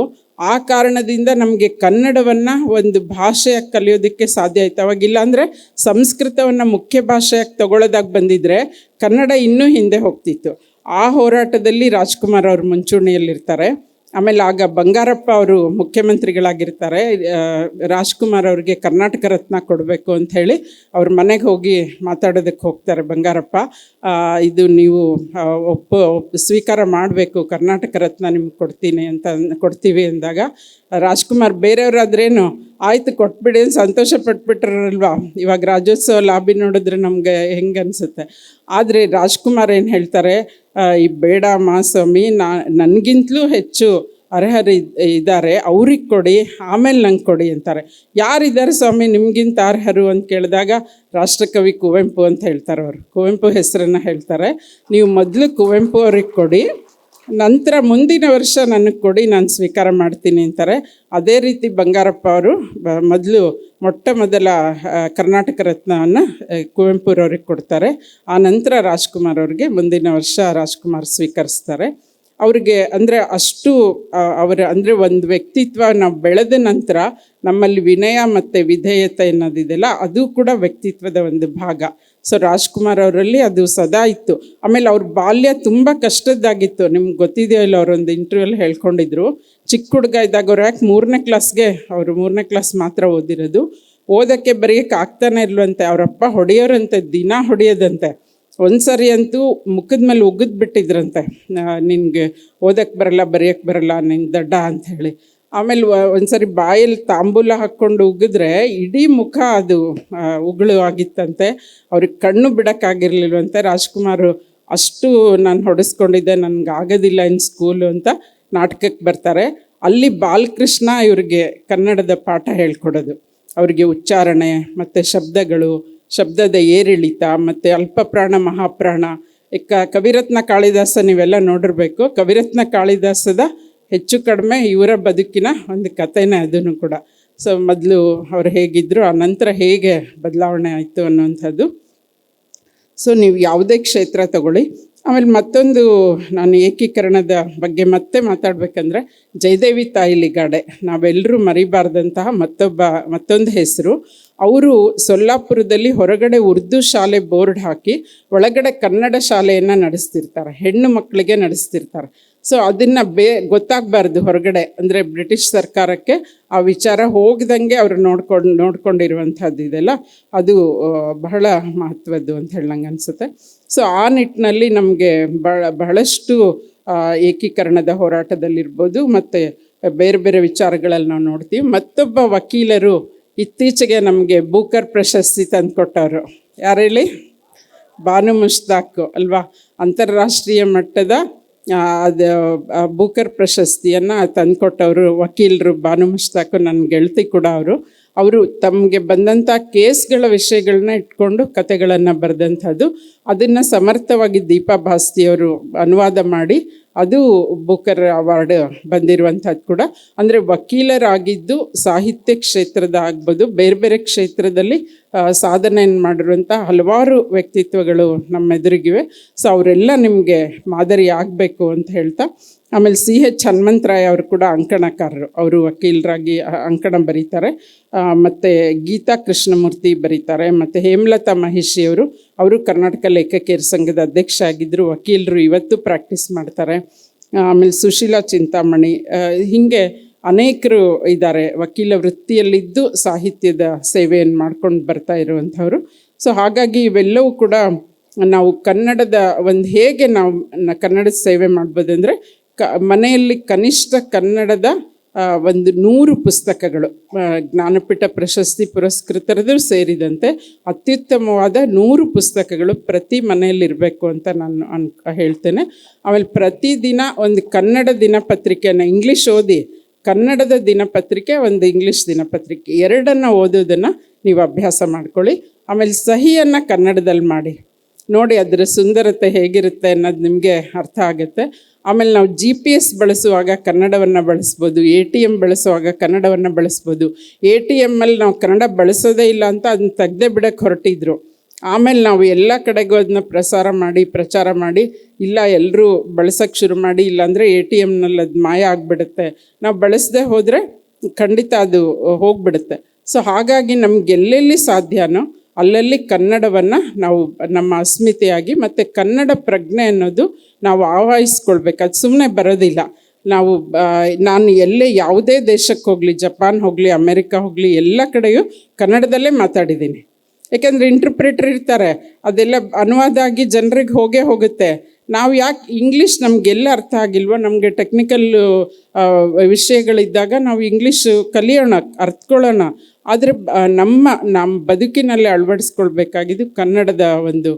ಆ ಕಾರಣದಿಂದ ನಮಗೆ ಕನ್ನಡವನ್ನು ಒಂದು ಭಾಷೆಯಾಗಿ ಕಲಿಯೋದಕ್ಕೆ ಸಾಧ್ಯ ಆಯಿತು. ಅವಾಗಿಲ್ಲ ಅಂದರೆ ಸಂಸ್ಕೃತವನ್ನು ಮುಖ್ಯ ಭಾಷೆಯಾಗಿ ತಗೊಳ್ಳೋದಾಗಿ ಬಂದಿದ್ದರೆ ಕನ್ನಡ ಇನ್ನೂ ಹಿಂದೆ ಹೋಗ್ತಿತ್ತು. ಆ ಹೋರಾಟದಲ್ಲಿ ರಾಜ್ಕುಮಾರ್ ಅವರು ಮುಂಚೂಣಿಯಲ್ಲಿರ್ತಾರೆ. ಆಮೇಲೆ ಆಗ ಬಂಗಾರಪ್ಪ ಅವರು ಮುಖ್ಯಮಂತ್ರಿಗಳಾಗಿರ್ತಾರೆ. ರಾಜ್ಕುಮಾರ್ ಅವ್ರಿಗೆ ಕರ್ನಾಟಕ ರತ್ನ ಕೊಡಬೇಕು ಅಂಥೇಳಿ ಅವ್ರ ಮನೆಗೆ ಹೋಗಿ ಮಾತಾಡೋದಕ್ಕೆ ಹೋಗ್ತಾರೆ ಬಂಗಾರಪ್ಪ. ಇದು ನೀವು ಸ್ವೀಕಾರ ಮಾಡಬೇಕು, ಕರ್ನಾಟಕ ರತ್ನ ನಿಮ್ಗೆ ಕೊಡ್ತೀವಿ ಅಂದಾಗ ರಾಜ್ಕುಮಾರ್ ಬೇರೆಯವರಾದ್ರೇನು ಆಯಿತು ಕೊಟ್ಬಿಡಿ ಸಂತೋಷ ಪಟ್ಬಿಟ್ರಲ್ವಾ. ಇವಾಗ ರಾಜ್ಯೋತ್ಸವ ಲಾಬಿ ನೋಡಿದ್ರೆ ನಮಗೆ ಹೆಂಗೆ ಅನಿಸುತ್ತೆ. ಆದರೆ ರಾಜ್ಕುಮಾರ್ ಏನು ಹೇಳ್ತಾರೆ, ಈ ಬೇಡ ಸ್ವಾಮಿ, ನನಗಿಂತಲೂ ಹೆಚ್ಚು ಅರ್ಹರು ಇದ್ದಾರೆ, ಅವ್ರಿಗೆ ಕೊಡಿ, ಆಮೇಲೆ ನಂಗೆ ಕೊಡಿ ಅಂತಾರೆ. ಯಾರಿದ್ದಾರೆ ಸ್ವಾಮಿ ನಿಮಗಿಂತ ಅರ್ಹರು ಅಂತ ಕೇಳಿದಾಗ ರಾಷ್ಟ್ರಕವಿ ಕುವೆಂಪು ಅಂತ ಹೇಳ್ತಾರೆ. ಅವರು ಕುವೆಂಪು ಹೆಸರನ್ನು ಹೇಳ್ತಾರೆ. ನೀವು ಮೊದಲು ಕುವೆಂಪು ಅವ್ರಿಗೆ ಕೊಡಿ, ನಂತರ ಮುಂದಿನ ವರ್ಷ ನನಗೆ ಕೊಡಿ, ನಾನು ಸ್ವೀಕಾರ ಮಾಡ್ತೀನಿ ಅಂತಾರೆ. ಅದೇ ರೀತಿ ಬಂಗಾರಪ್ಪ ಅವರು ಮೊದಲು ಮೊದಲ ಕರ್ನಾಟಕ ರತ್ನವನ್ನು ಕುವೆಂಪುರವ್ರಿಗೆ ಕೊಡ್ತಾರೆ. ಆ ನಂತರ ರಾಜ್ಕುಮಾರ್ ಅವ್ರಿಗೆ ಮುಂದಿನ ವರ್ಷ ರಾಜ್ಕುಮಾರ್ ಸ್ವೀಕರಿಸ್ತಾರೆ. ಅವ್ರಿಗೆ ಅಂದರೆ ಅಷ್ಟು ಅಂದರೆ ಒಂದು ವ್ಯಕ್ತಿತ್ವ ನಾವು ಬೆಳೆದ ನಂತರ ನಮ್ಮಲ್ಲಿ ವಿನಯ ಮತ್ತು ವಿಧೇಯತೆ ಅನ್ನೋದಿದೆಯಲ್ಲ, ಅದು ಕೂಡ ವ್ಯಕ್ತಿತ್ವದ ಒಂದು ಭಾಗ. ಸೊ ರಾಜ್ಕುಮಾರ್ ಅವರಲ್ಲಿ ಅದು ಸದಾ ಇತ್ತು. ಆಮೇಲೆ ಅವ್ರ ಬಾಲ್ಯ ತುಂಬ ಕಷ್ಟದ್ದಾಗಿತ್ತು. ನಿಮ್ಗೆ ಗೊತ್ತಿದೆಯೋ ಇಲ್ಲ, ಅವರೊಂದು ಇಂಟರ್ವ್ಯೂಲ್ಲಿ ಹೇಳ್ಕೊಂಡಿದ್ರು, ಚಿಕ್ಕ ಹುಡುಗ ಇದ್ದಾಗ ಅವ್ರು ಯಾಕೆ 3ನೇ ಕ್ಲಾಸ್ಗೆ ಅವರು 3ನೇ ಕ್ಲಾಸ್ ಮಾತ್ರ ಓದಿರೋದು, ಓದೋಕ್ಕೆ ಬರೆಯೋಕ್ಕೆ ಆಗ್ತಾನೆ ಇಲ್ವಂತೆ. ಅವರಪ್ಪ ಹೊಡೆಯೋರಂತೆ, ದಿನ ಹೊಡೆಯೋದಂತೆ. ಒಂದು ಸರಿ ಅಂತೂ ಮುಖದ ಮೇಲೆ ಉಗಿದ್ ಬಿಟ್ಟಿದ್ರಂತೆ, ನಿನಗೆ ಓದಕ್ಕೆ ಬರಲ್ಲ, ಬರೆಯೋಕ್ಕೆ ಬರಲ್ಲ, ನಿನ್ನ ದಡ್ಡ ಅಂಥೇಳಿ. ಆಮೇಲೆ ಒಂದು ಸರಿ ಬಾಯಲ್ಲಿ ತಾಂಬೂಲ ಹಾಕ್ಕೊಂಡು ಉಗಿದ್ರೆ ಇಡೀ ಮುಖ ಅದು ಉಗುಳು ಆಗಿತ್ತಂತೆ. ಅವ್ರಿಗೆ ಕಣ್ಣು ಬಿಡೋಕ್ಕಾಗಿರ್ಲಿಲ್ವಂತೆ. ರಾಜ್ಕುಮಾರ್ ಅಷ್ಟು ನಾನು ಹೊಡೆಸ್ಕೊಂಡಿದ್ದೆ, ನನಗೆ ಆಗೋದಿಲ್ಲ ಇನ್ನು ಸ್ಕೂಲು ಅಂತ ನಾಟಕಕ್ಕೆ ಬರ್ತಾರೆ. ಅಲ್ಲಿ ಬಾಲಕೃಷ್ಣ ಇವ್ರಿಗೆ ಕನ್ನಡದ ಪಾಠ ಹೇಳ್ಕೊಡೋದು. ಅವರಿಗೆ ಉಚ್ಚಾರಣೆ ಮತ್ತು ಶಬ್ದದ ಏರಿಳಿತ ಮತ್ತು ಅಲ್ಪಪ್ರಾಣ ಮಹಾಪ್ರಾಣ. ಕವಿರತ್ನ ಕಾಳಿದಾಸ ನೀವೆಲ್ಲ ನೋಡಿರ್ಬೇಕು. ಕವಿರತ್ನ ಕಾಳಿದಾಸದ ಹೆಚ್ಚು ಕಡಿಮೆ ಇವರ ಬದುಕಿನ ಒಂದು ಕಥೆನೇ ಅದನ್ನು ಕೂಡ. ಸೊ ಮೊದಲು ಅವ್ರು ಹೇಗಿದ್ದರು, ಆ ನಂತರ ಹೇಗೆ ಬದಲಾವಣೆ ಆಯಿತು ಅನ್ನೋಂಥದ್ದು. ಸೊ ನೀವು ಯಾವುದೇ ಕ್ಷೇತ್ರ ತಗೊಳ್ಳಿ. ಆಮೇಲೆ ಮತ್ತೊಂದು ನಾನು ಏಕೀಕರಣದ ಬಗ್ಗೆ ಮತ್ತೆ ಮಾತಾಡಬೇಕಂದ್ರೆ, ಜಯದೇವಿ ತಾಯಿ ಲಿಗಾಡೆ ನಾವೆಲ್ಲರೂ ಮರಿಬಾರ್ದಂತಹ ಮತ್ತೊಂದು ಹೆಸರು. ಅವರು ಸೊಲ್ಲಾಪುರದಲ್ಲಿ ಹೊರಗಡೆ ಉರ್ದು ಶಾಲೆ ಬೋರ್ಡ್ ಹಾಕಿ ಒಳಗಡೆ ಕನ್ನಡ ಶಾಲೆಯನ್ನು ನಡೆಸ್ತಿರ್ತಾರೆ, ಹೆಣ್ಣು ಮಕ್ಕಳಿಗೆ ನಡೆಸ್ತಿರ್ತಾರೆ. ಸೊ ಅದನ್ನು ಗೊತ್ತಾಗಬಾರ್ದು ಹೊರಗಡೆ, ಅಂದರೆ ಬ್ರಿಟಿಷ್ ಸರ್ಕಾರಕ್ಕೆ ಆ ವಿಚಾರ ಹೋಗ್ದಂಗೆ ಅವರು ನೋಡ್ಕೊಂಡಿರುವಂಥದ್ದು ಇದೆಲ್ಲ, ಅದು ಬಹಳ ಮಹತ್ವದ್ದು ಅಂತ ಹೇಳಿ ನಂಗೆ ಅನಿಸುತ್ತೆ. ಸೊ ಆ ನಿಟ್ಟಿನಲ್ಲಿ ನಮಗೆ ಬಹಳಷ್ಟು ಏಕೀಕರಣದ ಹೋರಾಟದಲ್ಲಿರ್ಬೋದು ಮತ್ತು ಬೇರೆ ಬೇರೆ ವಿಚಾರಗಳಲ್ಲಿ ನಾವು ನೋಡ್ತೀವಿ. ಮತ್ತೊಬ್ಬ ವಕೀಲರು ಇತ್ತೀಚೆಗೆ ನಮಗೆ ಬೂಕರ್ ಪ್ರಶಸ್ತಿ ತಂದುಕೊಟ್ಟವರು ಯಾರು ಹೇಳಿ? ಬಾನು ಮುಷ್ತಾಕ್ ಅಲ್ವಾ? ಅಂತಾರಾಷ್ಟ್ರೀಯ ಮಟ್ಟದ ಅದು ಬೂಕರ್ ಪ್ರಶಸ್ತಿಯನ್ನು ತಂದುಕೊಟ್ಟವರು ವಕೀಲರು ಬಾನು ಮುಷ್ತಾಕ್. ನನ್ನ ಗೆಳತಿ ಕೂಡ ಅವರು ತಮಗೆ ಬಂದಂಥ ಕೇಸ್ಗಳ ವಿಷಯಗಳನ್ನ ಇಟ್ಕೊಂಡು ಕತೆಗಳನ್ನು ಬರೆದಂಥದ್ದು. ಅದನ್ನು ಸಮರ್ಥವಾಗಿ ದೀಪಾ ಭಾಸ್ತಿಯವರು ಅನುವಾದ ಮಾಡಿ ಅದು ಬೂಕರ್ ಅವಾರ್ಡ್ ಬಂದಿರುವಂಥದ್ದು ಕೂಡ. ಅಂದರೆ ವಕೀಲರಾಗಿದ್ದು ಸಾಹಿತ್ಯ ಕ್ಷೇತ್ರದ ಆಗ್ಬೋದು, ಬೇರೆ ಬೇರೆ ಕ್ಷೇತ್ರದಲ್ಲಿ ಸಾಧನೆಯನ್ನು ಮಾಡಿರುವಂಥ ಹಲವಾರು ವ್ಯಕ್ತಿತ್ವಗಳು ನಮ್ಮ ಎದುರಿಗಿವೆ. ಸೊ ಅವರೆಲ್ಲ ನಿಮಗೆ ಮಾದರಿ ಆಗಬೇಕು ಅಂತ ಹೇಳ್ತಾ, ಆಮೇಲೆ CH ಹನುಮಂತರಾಯ ಅವರು ಕೂಡ ಅಂಕಣಕಾರರು. ಅವರು ವಕೀಲರಾಗಿ ಅಂಕಣ ಬರೀತಾರೆ. ಮತ್ತು ಗೀತಾ ಕೃಷ್ಣಮೂರ್ತಿ ಬರೀತಾರೆ. ಮತ್ತು ಹೇಮಲತಾ ಮಹಿಷಿಯವರು, ಅವರು ಕರ್ನಾಟಕ ಲೇಖಕಿಯರ ಸಂಘದ ಅಧ್ಯಕ್ಷ ಆಗಿದ್ದರು, ವಕೀಲರು, ಇವತ್ತು ಪ್ರಾಕ್ಟೀಸ್ ಮಾಡ್ತಾರೆ. ಆಮೇಲೆ ಸುಶೀಲಾ ಚಿಂತಾಮಣಿ, ಹೀಗೆ ಅನೇಕರು ಇದ್ದಾರೆ ವಕೀಲ ವೃತ್ತಿಯಲ್ಲಿದ್ದು ಸಾಹಿತ್ಯದ ಸೇವೆಯನ್ನು ಮಾಡ್ಕೊಂಡು ಬರ್ತಾ ಇರುವಂಥವ್ರು. ಸೊ ಹಾಗಾಗಿ ಇವೆಲ್ಲವೂ ಕೂಡ ನಾವು ಕನ್ನಡದ ಒಂದು ಹೇಗೆ ನಾವು ಕನ್ನಡದ ಸೇವೆ ಮಾಡ್ಬೋದು ಅಂದರೆ, ಮನೆಯಲ್ಲಿ ಕನಿಷ್ಠ ಕನ್ನಡದ ಒಂದು 100 ಪುಸ್ತಕಗಳು, ಜ್ಞಾನಪೀಠ ಪ್ರಶಸ್ತಿ ಪುರಸ್ಕೃತರದು ಸೇರಿದಂತೆ ಅತ್ಯುತ್ತಮವಾದ 100 ಪುಸ್ತಕಗಳು ಪ್ರತಿ ಮನೆಯಲ್ಲಿರಬೇಕು ಅಂತ ನಾನು ಹೇಳ್ತೇನೆ. ಆಮೇಲೆ ಪ್ರತಿದಿನ ಒಂದು ಕನ್ನಡ ದಿನಪತ್ರಿಕೆಯನ್ನು ಇಂಗ್ಲೀಷ್ ಓದಿ, ಕನ್ನಡದ ದಿನಪತ್ರಿಕೆ, ಒಂದು ಇಂಗ್ಲೀಷ್ ದಿನಪತ್ರಿಕೆ, ಎರಡನ್ನು ಓದೋದನ್ನು ನೀವು ಅಭ್ಯಾಸ ಮಾಡ್ಕೊಳ್ಳಿ. ಆಮೇಲೆ ಸಹಿಯನ್ನು ಕನ್ನಡದಲ್ಲಿ ಮಾಡಿ ನೋಡಿ, ಅದರ ಸುಂದರತೆ ಹೇಗಿರುತ್ತೆ ಅನ್ನೋದು ನಿಮಗೆ ಅರ್ಥ ಆಗುತ್ತೆ. ಆಮೇಲೆ ನಾವು GPS ಬಳಸುವಾಗ ಕನ್ನಡವನ್ನು ಬಳಸ್ಬೋದು, ATM ಬಳಸುವಾಗ ಕನ್ನಡವನ್ನು ಬಳಸ್ಬೋದು. ATMಲ್ಲಿ ನಾವು ಕನ್ನಡ ಬಳಸೋದೇ ಇಲ್ಲ ಅಂತ ಅದನ್ನ ತೆಗೆದೇ ಬಿಡೋಕ್ಕೆ ಹೊರಟಿದ್ರು. ಆಮೇಲೆ ನಾವು ಎಲ್ಲ ಕಡೆಗೂ ಅದನ್ನ ಪ್ರಚಾರ ಮಾಡಿ ಇಲ್ಲ ಎಲ್ಲರೂ ಬಳಸೋಕ್ಕೆ ಶುರು ಮಾಡಿ, ಇಲ್ಲಾಂದರೆ ATMನಲ್ಲಿ ಅದು ಮಾಯ ಆಗಿಬಿಡುತ್ತೆ, ನಾವು ಬಳಸದೆ ಹೋದರೆ ಖಂಡಿತ ಅದು ಹೋಗಿಬಿಡುತ್ತೆ. ಸೊ ಹಾಗಾಗಿ ನಮ್ಗೆ ಎಲ್ಲೆಲ್ಲಿ ಸಾಧ್ಯನೋ ಅಲ್ಲಲ್ಲಿ ಕನ್ನಡವನ್ನು ನಾವು ನಮ್ಮ ಅಸ್ಮಿತೆಯಾಗಿ, ಮತ್ತು ಕನ್ನಡ ಪ್ರಜ್ಞೆ ಅನ್ನೋದು ನಾವು ಆವಾಹಿಸ್ಕೊಳ್ಬೇಕು. ಅದು ಸುಮ್ಮನೆ ಬರೋದಿಲ್ಲ. ನಾನು ಯಾವುದೇ ದೇಶಕ್ಕೆ ಹೋಗಲಿ, ಜಪಾನ್ ಹೋಗಲಿ, ಅಮೇರಿಕಾ ಹೋಗಲಿ, ಎಲ್ಲ ಕಡೆಯೂ ಕನ್ನಡದಲ್ಲೇ ಮಾತಾಡಿದ್ದೀನಿ. ಯಾಕೆಂದರೆ ಇಂಟರ್ಪ್ರಿಟರ್ ಇರ್ತಾರೆ, ಅದೆಲ್ಲ ಅನುವಾದ ಆಗಿ ಜನರಿಗೆ ಹೋಗುತ್ತೆ. ನಾವು ಯಾಕೆ ಇಂಗ್ಲೀಷ್ ನಮಗೆಲ್ಲ ಅರ್ಥ ಆಗಿಲ್ವೋ, ನಮಗೆ ಟೆಕ್ನಿಕಲ್ ವಿಷಯಗಳಿದ್ದಾಗ ನಾವು ಇಂಗ್ಲೀಷ್ ಕಲಿಯೋಣ, ಅರ್ಥಕೊಳ್ಳೋಣ. ಆದರೆ ನಮ್ಮ ಬದುಕಿನಲ್ಲಿ ಅಳವಡಿಸ್ಕೊಳ್ಬೇಕಾಗಿದ್ದು ಕನ್ನಡದ ಒಂದು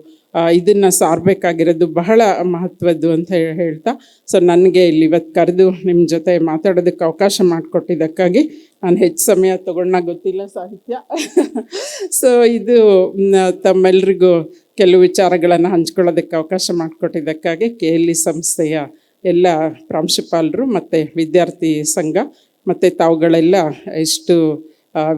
ಇದನ್ನು ಸಾರಬೇಕಾಗಿರೋದು ಬಹಳ ಮಹತ್ವದ್ದು ಅಂತ ಹೇಳ್ತಾ, ಸೊ ನನಗೆ ಇಲ್ಲಿ ಇವತ್ತು ಕರೆದು ನಿಮ್ಮ ಜೊತೆ ಮಾತಾಡೋದಕ್ಕೆ ಅವಕಾಶ ಮಾಡಿಕೊಟ್ಟಿದ್ದಕ್ಕಾಗಿ, ನಾನು ಹೆಚ್ಚು ಸಮಯ ತೊಗೊಂಡಾಗ ಗೊತ್ತಿಲ್ಲ ಸಾಹಿತ್ಯ. ಸೊ ಇದು ತಮ್ಮೆಲ್ಲರಿಗೂ ಕೆಲವು ವಿಚಾರಗಳನ್ನು ಹಂಚ್ಕೊಳ್ಳೋದಕ್ಕೆ ಅವಕಾಶ ಮಾಡಿಕೊಟ್ಟಿದ್ದಕ್ಕಾಗಿ KLE ಸಂಸ್ಥೆಯ ಎಲ್ಲ ಪ್ರಾಂಶುಪಾಲರು ಮತ್ತು ವಿದ್ಯಾರ್ಥಿ ಸಂಘ ಮತ್ತು ತಾವುಗಳೆಲ್ಲ ಇಷ್ಟು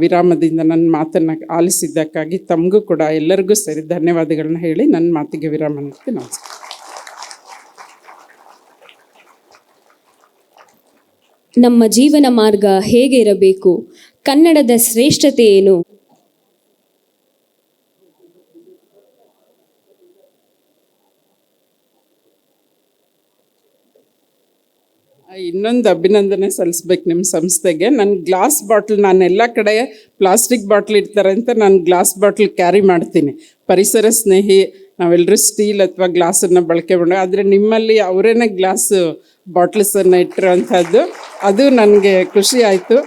ವಿರಾಮದಿಂದ ನನ್ನ ಮಾತನ್ನು ಆಲಿಸಿದ್ದಕ್ಕಾಗಿ ತಮಗೂ ಕೂಡ ಎಲ್ಲರಿಗೂ ಸೇರಿ ಧನ್ಯವಾದಗಳನ್ನ ಹೇಳಿ ನನ್ನ ಮಾತಿಗೆ ವಿರಾಮ ನೀಡ್ತೀನಿ. ನಮಸ್ಕಾರ. ನಮ್ಮ ಜೀವನ ಮಾರ್ಗ ಹೇಗೆ ಇರಬೇಕು? ಕನ್ನಡದ ಶ್ರೇಷ್ಠತೆ ಏನು? ಇನ್ನೊಂದು ಅಭಿನಂದನೆ ಸಲ್ಲಿಸ್ಬೇಕು ನಿಮ್ಮ ಸಂಸ್ಥೆಗೆ. ನನ್ನ ಗ್ಲಾಸ್ ಬಾಟ್ಲ್, ನಾನು ಎಲ್ಲ ಕಡೆ ಪ್ಲಾಸ್ಟಿಕ್ ಬಾಟ್ಲ್ ಇಡ್ತಾರೆ ಅಂತ ನಾನು ಗ್ಲಾಸ್ ಬಾಟ್ಲ್ ಕ್ಯಾರಿ ಮಾಡ್ತೀನಿ. ಪರಿಸರ ಸ್ನೇಹಿ, ನಾವೆಲ್ಲರೂ ಸ್ಟೀಲ್ ಅಥವಾ ಗ್ಲಾಸನ್ನು ಬಳಕೆ ಮಾಡೋಣ, ಆದರೆ ನಿಮ್ಮಲ್ಲಿ ಅವರೇನೆ ಗ್ಲಾಸ್ ಬಾಟ್ಲ್ಸನ್ನು ಇಟ್ಟಿರೋಂಥದ್ದು ಅದು ನನಗೆ ಖುಷಿ ಆಯಿತು.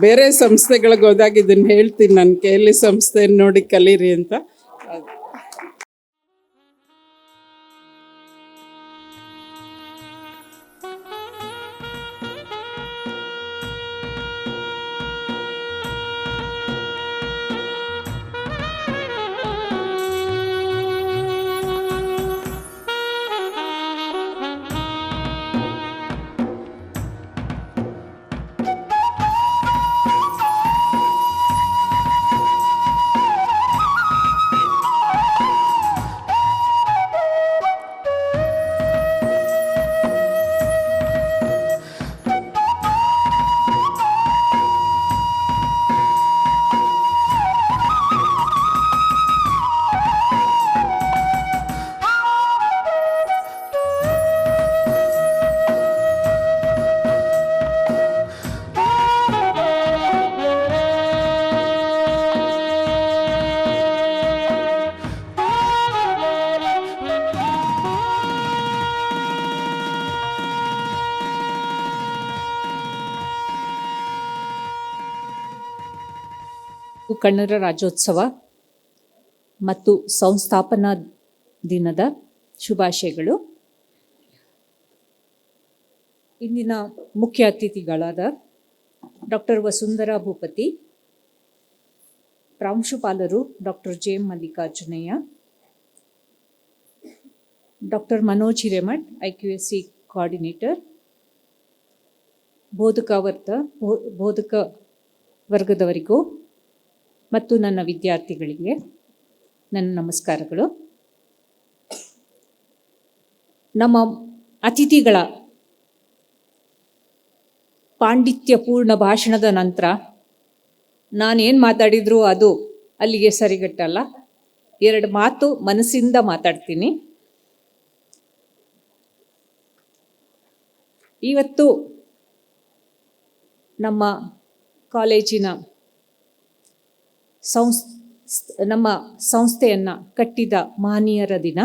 ಬೇರೆ ಸಂಸ್ಥೆಗಳಿಗೆ ಹೋದಾಗ ಇದನ್ನು ಹೇಳ್ತೀನಿ, ನನ್ನ KLE ಸಂಸ್ಥೆಯನ್ನು ನೋಡಿ ಕಲೀರಿ ಅಂತ. ಕನ್ನಡ ರಾಜ್ಯೋತ್ಸವ ಮತ್ತು ಸಂಸ್ಥಾಪನಾ ದಿನದ ಶುಭಾಶಯಗಳು. ಇಂದಿನ ಮುಖ್ಯ ಅತಿಥಿಗಳಾದ ಡಾಕ್ಟರ್ ವಸುಂಧರಾ ಭೂಪತಿ, ಪ್ರಾಂಶುಪಾಲರು doctor J. Mallikarjunaiah, doctor Manoj Hiremath IQAC coordinator, ಬೋಧಕ ವರ್ಗದವರಿಗೂ ಮತ್ತು ನನ್ನ ವಿದ್ಯಾರ್ಥಿಗಳಿಗೆ ನನ್ನ ನಮಸ್ಕಾರಗಳು. ನಮ್ಮ ಅತಿಥಿಗಳ ಪಾಂಡಿತ್ಯಪೂರ್ಣ ಭಾಷಣದ ನಂತರ ನಾನೇನು ಮಾತಾಡಿದ್ರು ಅದು ಅಲ್ಲಿಗೆ ಸರಿಗಟ್ಟಲ್ಲ. 2 ಮಾತು ಮನಸ್ಸಿಂದ ಮಾತಾಡ್ತೀನಿ. ಇವತ್ತು ನಮ್ಮ ಕಾಲೇಜಿನ ನಮ್ಮ ಸಂಸ್ಥೆಯನ್ನು ಕಟ್ಟಿದ ಮಹನೀಯರ ದಿನ.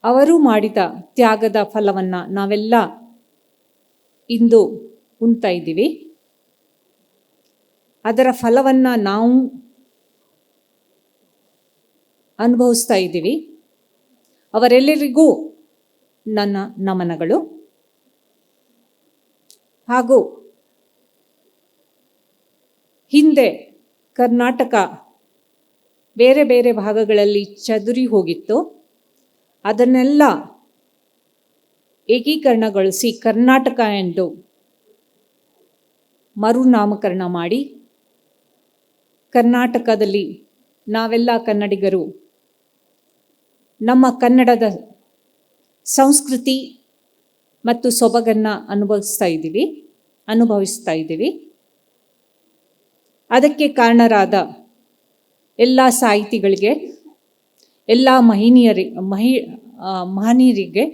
ಅವರು ಮಾಡಿದ ತ್ಯಾಗದ ಫಲವನ್ನು ನಾವೆಲ್ಲ ಇಂದು ಉಣ್ತಾ ಇದ್ದೀವಿ. ಅದರ ಫಲವನ್ನು ನಾವು ಅನುಭವಿಸ್ತಾ ಇದ್ದೀವಿ. ಅವರೆಲ್ಲರಿಗೂ ನನ್ನ ನಮನಗಳು. ಹಾಗೂ ಹಿಂದೆ ಕರ್ನಾಟಕ ಬೇರೆ ಬೇರೆ ಭಾಗಗಳಲ್ಲಿ ಚದುರಿ ಹೋಗಿತ್ತು. ಅದನ್ನೆಲ್ಲ ಏಕೀಕರಣಗೊಳಿಸಿ ಕರ್ನಾಟಕ ಎಂದು ಮರುನಾಮಕರಣ ಮಾಡಿ ಕರ್ನಾಟಕದಲ್ಲಿ ನಾವೆಲ್ಲ ಕನ್ನಡಿಗರು ನಮ್ಮ ಕನ್ನಡದ ಸಂಸ್ಕೃತಿ ಮತ್ತು ಸೊಬಗನ್ನು ಅನುಭವಿಸ್ತಾ ಇದ್ದೀವಿ. ಅದಕ್ಕೆ ಕಾರಣರಾದ ಎಲ್ಲ ಸಾಹಿತಿಗಳಿಗೆ, ಎಲ್ಲ ಮಹನೀಯರಿಗೆ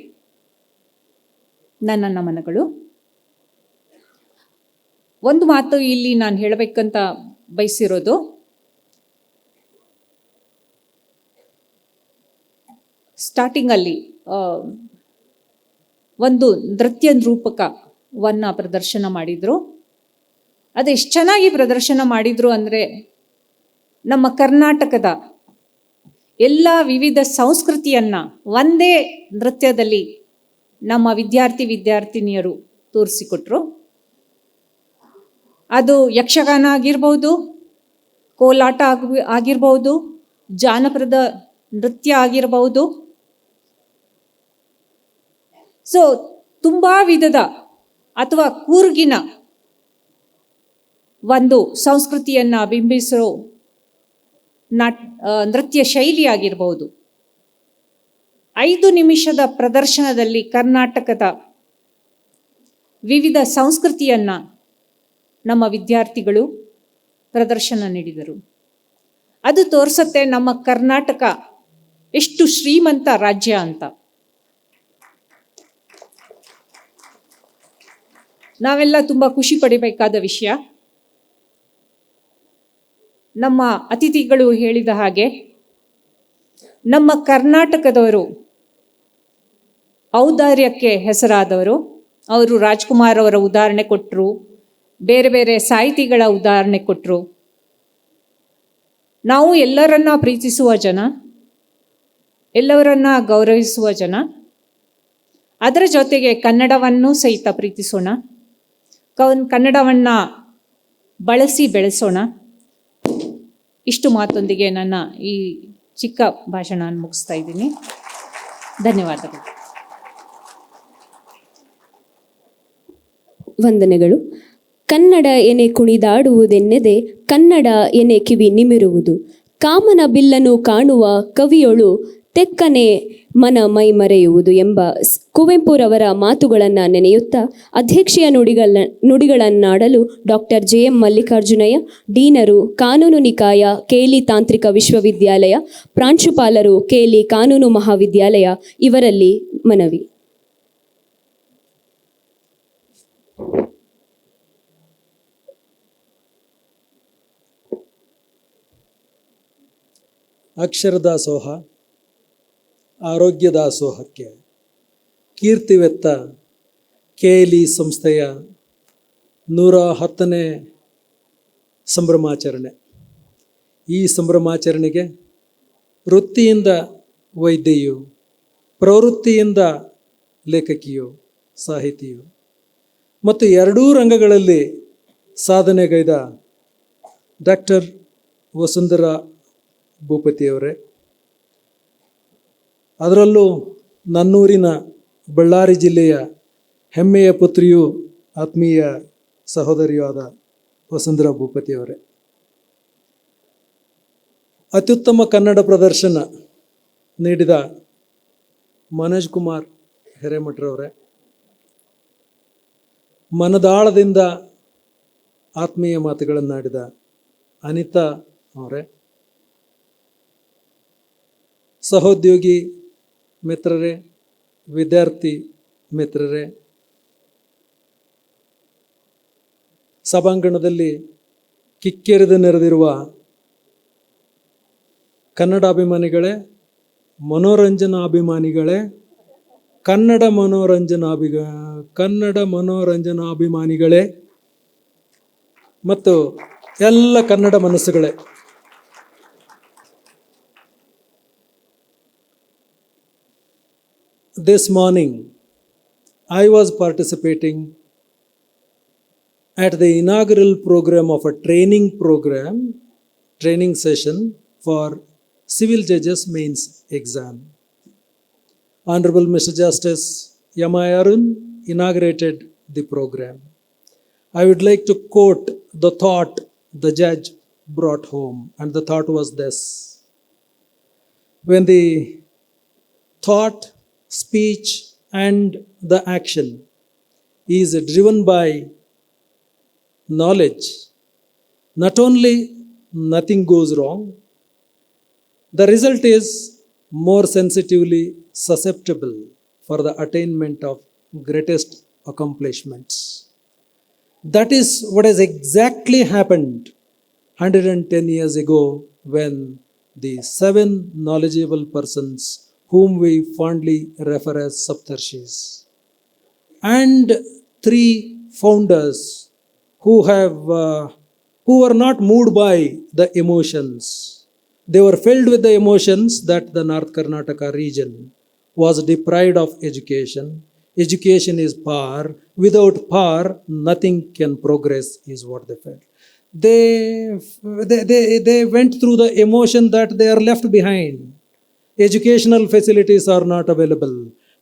ನನ್ನ ನಮನಗಳು. ಒಂದು ಮಾತು ಇಲ್ಲಿ ನಾನು ಹೇಳಬೇಕಂತ ಬಯಸಿರೋದು, ಸ್ಟಾರ್ಟಿಂಗಲ್ಲಿ ಒಂದು ನೃತ್ಯ ರೂಪಕವನ್ನು ಪ್ರದರ್ಶನ ಮಾಡಿದರು. ಅದೆಷ್ಟು ಚೆನ್ನಾಗಿ ಪ್ರದರ್ಶನ ಮಾಡಿದರು ಅಂದರೆ, ನಮ್ಮ ಕರ್ನಾಟಕದ ಎಲ್ಲ ವಿವಿಧ ಸಂಸ್ಕೃತಿಯನ್ನು ಒಂದೇ ನೃತ್ಯದಲ್ಲಿ ನಮ್ಮ ವಿದ್ಯಾರ್ಥಿನಿಯರು ತೋರಿಸಿಕೊಟ್ರು. ಅದು ಯಕ್ಷಗಾನ ಆಗಿರ್ಬೋದು, ಕೋಲಾಟ ಆಗಿರ್ಬೋದು, ಜಾನಪದ ನೃತ್ಯ ಆಗಿರ್ಬೋದು, ಸೊ ತುಂಬ ವಿಧದ ಅಥವಾ ಕೂರ್ಗಿನ ಒಂದು ಸಂಸ್ಕೃತಿಯನ್ನು ಬಿಂಬಿಸೋ ನೃತ್ಯ ಶೈಲಿ ಆಗಿರ್ಬೋದು. 5 ನಿಮಿಷದ ಪ್ರದರ್ಶನದಲ್ಲಿ ಕರ್ನಾಟಕದ ವಿವಿಧ ಸಂಸ್ಕೃತಿಯನ್ನು ನಮ್ಮ ವಿದ್ಯಾರ್ಥಿಗಳು ಪ್ರದರ್ಶನ ನೀಡಿದರು. ಅದು ತೋರಿಸುತ್ತೆ ನಮ್ಮ ಕರ್ನಾಟಕ ಎಷ್ಟು ಶ್ರೀಮಂತ ರಾಜ್ಯ ಅಂತ. ನಾವೆಲ್ಲ ತುಂಬ ಖುಷಿ ಪಡಬೇಕಾದ ವಿಷಯ. ನಮ್ಮ ಅತಿಥಿಗಳು ಹೇಳಿದ ಹಾಗೆ ನಮ್ಮ ಕರ್ನಾಟಕದವರು ಔದಾರ್ಯಕ್ಕೆ ಹೆಸರಾದವರು. ಅವರು ರಾಜ್ಕುಮಾರ್ ಅವರ ಉದಾಹರಣೆ ಕೊಟ್ಟರು, ಬೇರೆ ಬೇರೆ ಸಾಹಿತಿಗಳ ಉದಾಹರಣೆ ಕೊಟ್ಟರು. ನಾವು ಎಲ್ಲರನ್ನ ಪ್ರೀತಿಸುವ ಜನ, ಎಲ್ಲವರನ್ನ ಗೌರವಿಸುವ ಜನ. ಅದರ ಜೊತೆಗೆ ಕನ್ನಡವನ್ನು ಸಹಿತ ಪ್ರೀತಿಸೋಣ, ಕನ್ನಡವನ್ನು ಬಳಸಿ ಬೆಳೆಸೋಣ. ಇಷ್ಟು ಮಾತೊಂದಿಗೆ ನನ್ನ ಈ ಚಿಕ್ಕ ಭಾಷಣ ಮುಗಿಸ್ತಾ ಇದ್ದೀನಿ. ಧನ್ಯವಾದಗಳು. ವಂದನೆಗಳು. ಕನ್ನಡ ಎನೆ ಕುಣಿದಾಡುವುದೆನ್ನೆದೆ, ಕನ್ನಡ ಎನೆ ಕಿವಿ ನಿಮಿರುವುದು. ಕಾಮನ ಬಿಲ್ಲನ್ನು ಕಾಣುವ ಕವಿಯೊಳು ತೆಕ್ಕನೆ ಮನ ಮೈ ಮರೆಯುವುದು ಎಂಬ ಕುವೆಂಪುರವರ ಮಾತುಗಳನ್ನು ನೆನೆಯುತ್ತಾ ಅಧ್ಯಕ್ಷೀಯ ನುಡಿಗಳನ್ನಾಡಲು ಡಾಕ್ಟರ್ JM ಮಲ್ಲಿಕಾರ್ಜುನಯ್ಯ, ಡೀನರು ಕಾನೂನು ನಿಕಾಯ ಕೇಲಿ ತಾಂತ್ರಿಕ ವಿಶ್ವವಿದ್ಯಾಲಯ, ಪ್ರಾಂಶುಪಾಲರು ಕೇಲಿ ಕಾನೂನು ಮಹಾವಿದ್ಯಾಲಯ ಇವರಲ್ಲಿ ಮನವಿ. ಅಕ್ಷರ ದಾಸೋಹ ಆರೋಗ್ಯ ದಾಸೋಹಕ್ಕೆ ಕೀರ್ತಿವೆತ್ತ KLE ಸಂಸ್ಥೆಯ 110ನೇ ಸಂಭ್ರಮಾಚರಣೆ. ಈ ಸಂಭ್ರಮಾಚರಣೆಗೆ ವೃತ್ತಿಯಿಂದ ವೈದ್ಯೆಯು, ಪ್ರವೃತ್ತಿಯಿಂದ ಲೇಖಕಿಯು, ಸಾಹಿತಿಯು ಮತ್ತು ಎರಡೂ ರಂಗಗಳಲ್ಲಿ ಸಾಧನೆಗೈದ ಡಾಕ್ಟರ್ ವಸುಂಧರಾ ಭೂಪತಿಯವರೇ, ಅದರಲ್ಲೂ ನನ್ನೂರಿನ ಬಳ್ಳಾರಿ ಜಿಲ್ಲೆಯ ಹೆಮ್ಮೆಯ ಪುತ್ರಿಯೂ ಆತ್ಮೀಯ ಸಹೋದರಿಯೂ ಆದ ವಸುಂಧರಾ ಭೂಪತಿಯವರೇ, ಅತ್ಯುತ್ತಮ ಕನ್ನಡ ಪ್ರದರ್ಶನ ನೀಡಿದ ಮನೋಜ್ ಕುಮಾರ್ ಹಿರೇಮಠರವರೇ, ಮನದಾಳದಿಂದ ಆತ್ಮೀಯ ಮಾತುಗಳನ್ನಾಡಿದ ಅನಿತಾ ಅವರೇ, ಸಹೋದ್ಯೋಗಿ ಮಿತ್ರರೇ, ವಿದ್ಯಾರ್ಥಿ ಮಿತ್ರರೇ, ಸಭಾಂಗಣದಲ್ಲಿ ಕಿಕ್ಕೆರೆದು ನೆರೆದಿರುವ ಕನ್ನಡಾಭಿಮಾನಿಗಳೇ, ಮನೋರಂಜನಾಭಿಮಾನಿಗಳೇ, ಕನ್ನಡ ಮನೋರಂಜನಾಭಿಮಾನಿಗಳೇ ಮತ್ತು ಎಲ್ಲ Kannada ಮನಸ್ಸುಗಳೇ, this morning I was participating at the inaugural program of a training session for Civil Judges Mains Exam. Honorable Mr. Justice M.I. Arun inaugurated the program. I would like to quote the thought the judge brought home, and the thought was this: when the thought, speech and the action is driven by knowledge, not only nothing goes wrong, the result is more sensitively susceptible for the attainment of greatest accomplishments. That is what has exactly happened 110 years ago when the 7 knowledgeable persons whom we fondly refer as Saptarshis, and 3 founders who were not moved by the emotions. They were filled with the emotions that the North Karnataka region was deprived of education. Education is power. Without power, nothing can progress, is what they felt. They went through the emotion that they are left behind. Educational facilities are not available,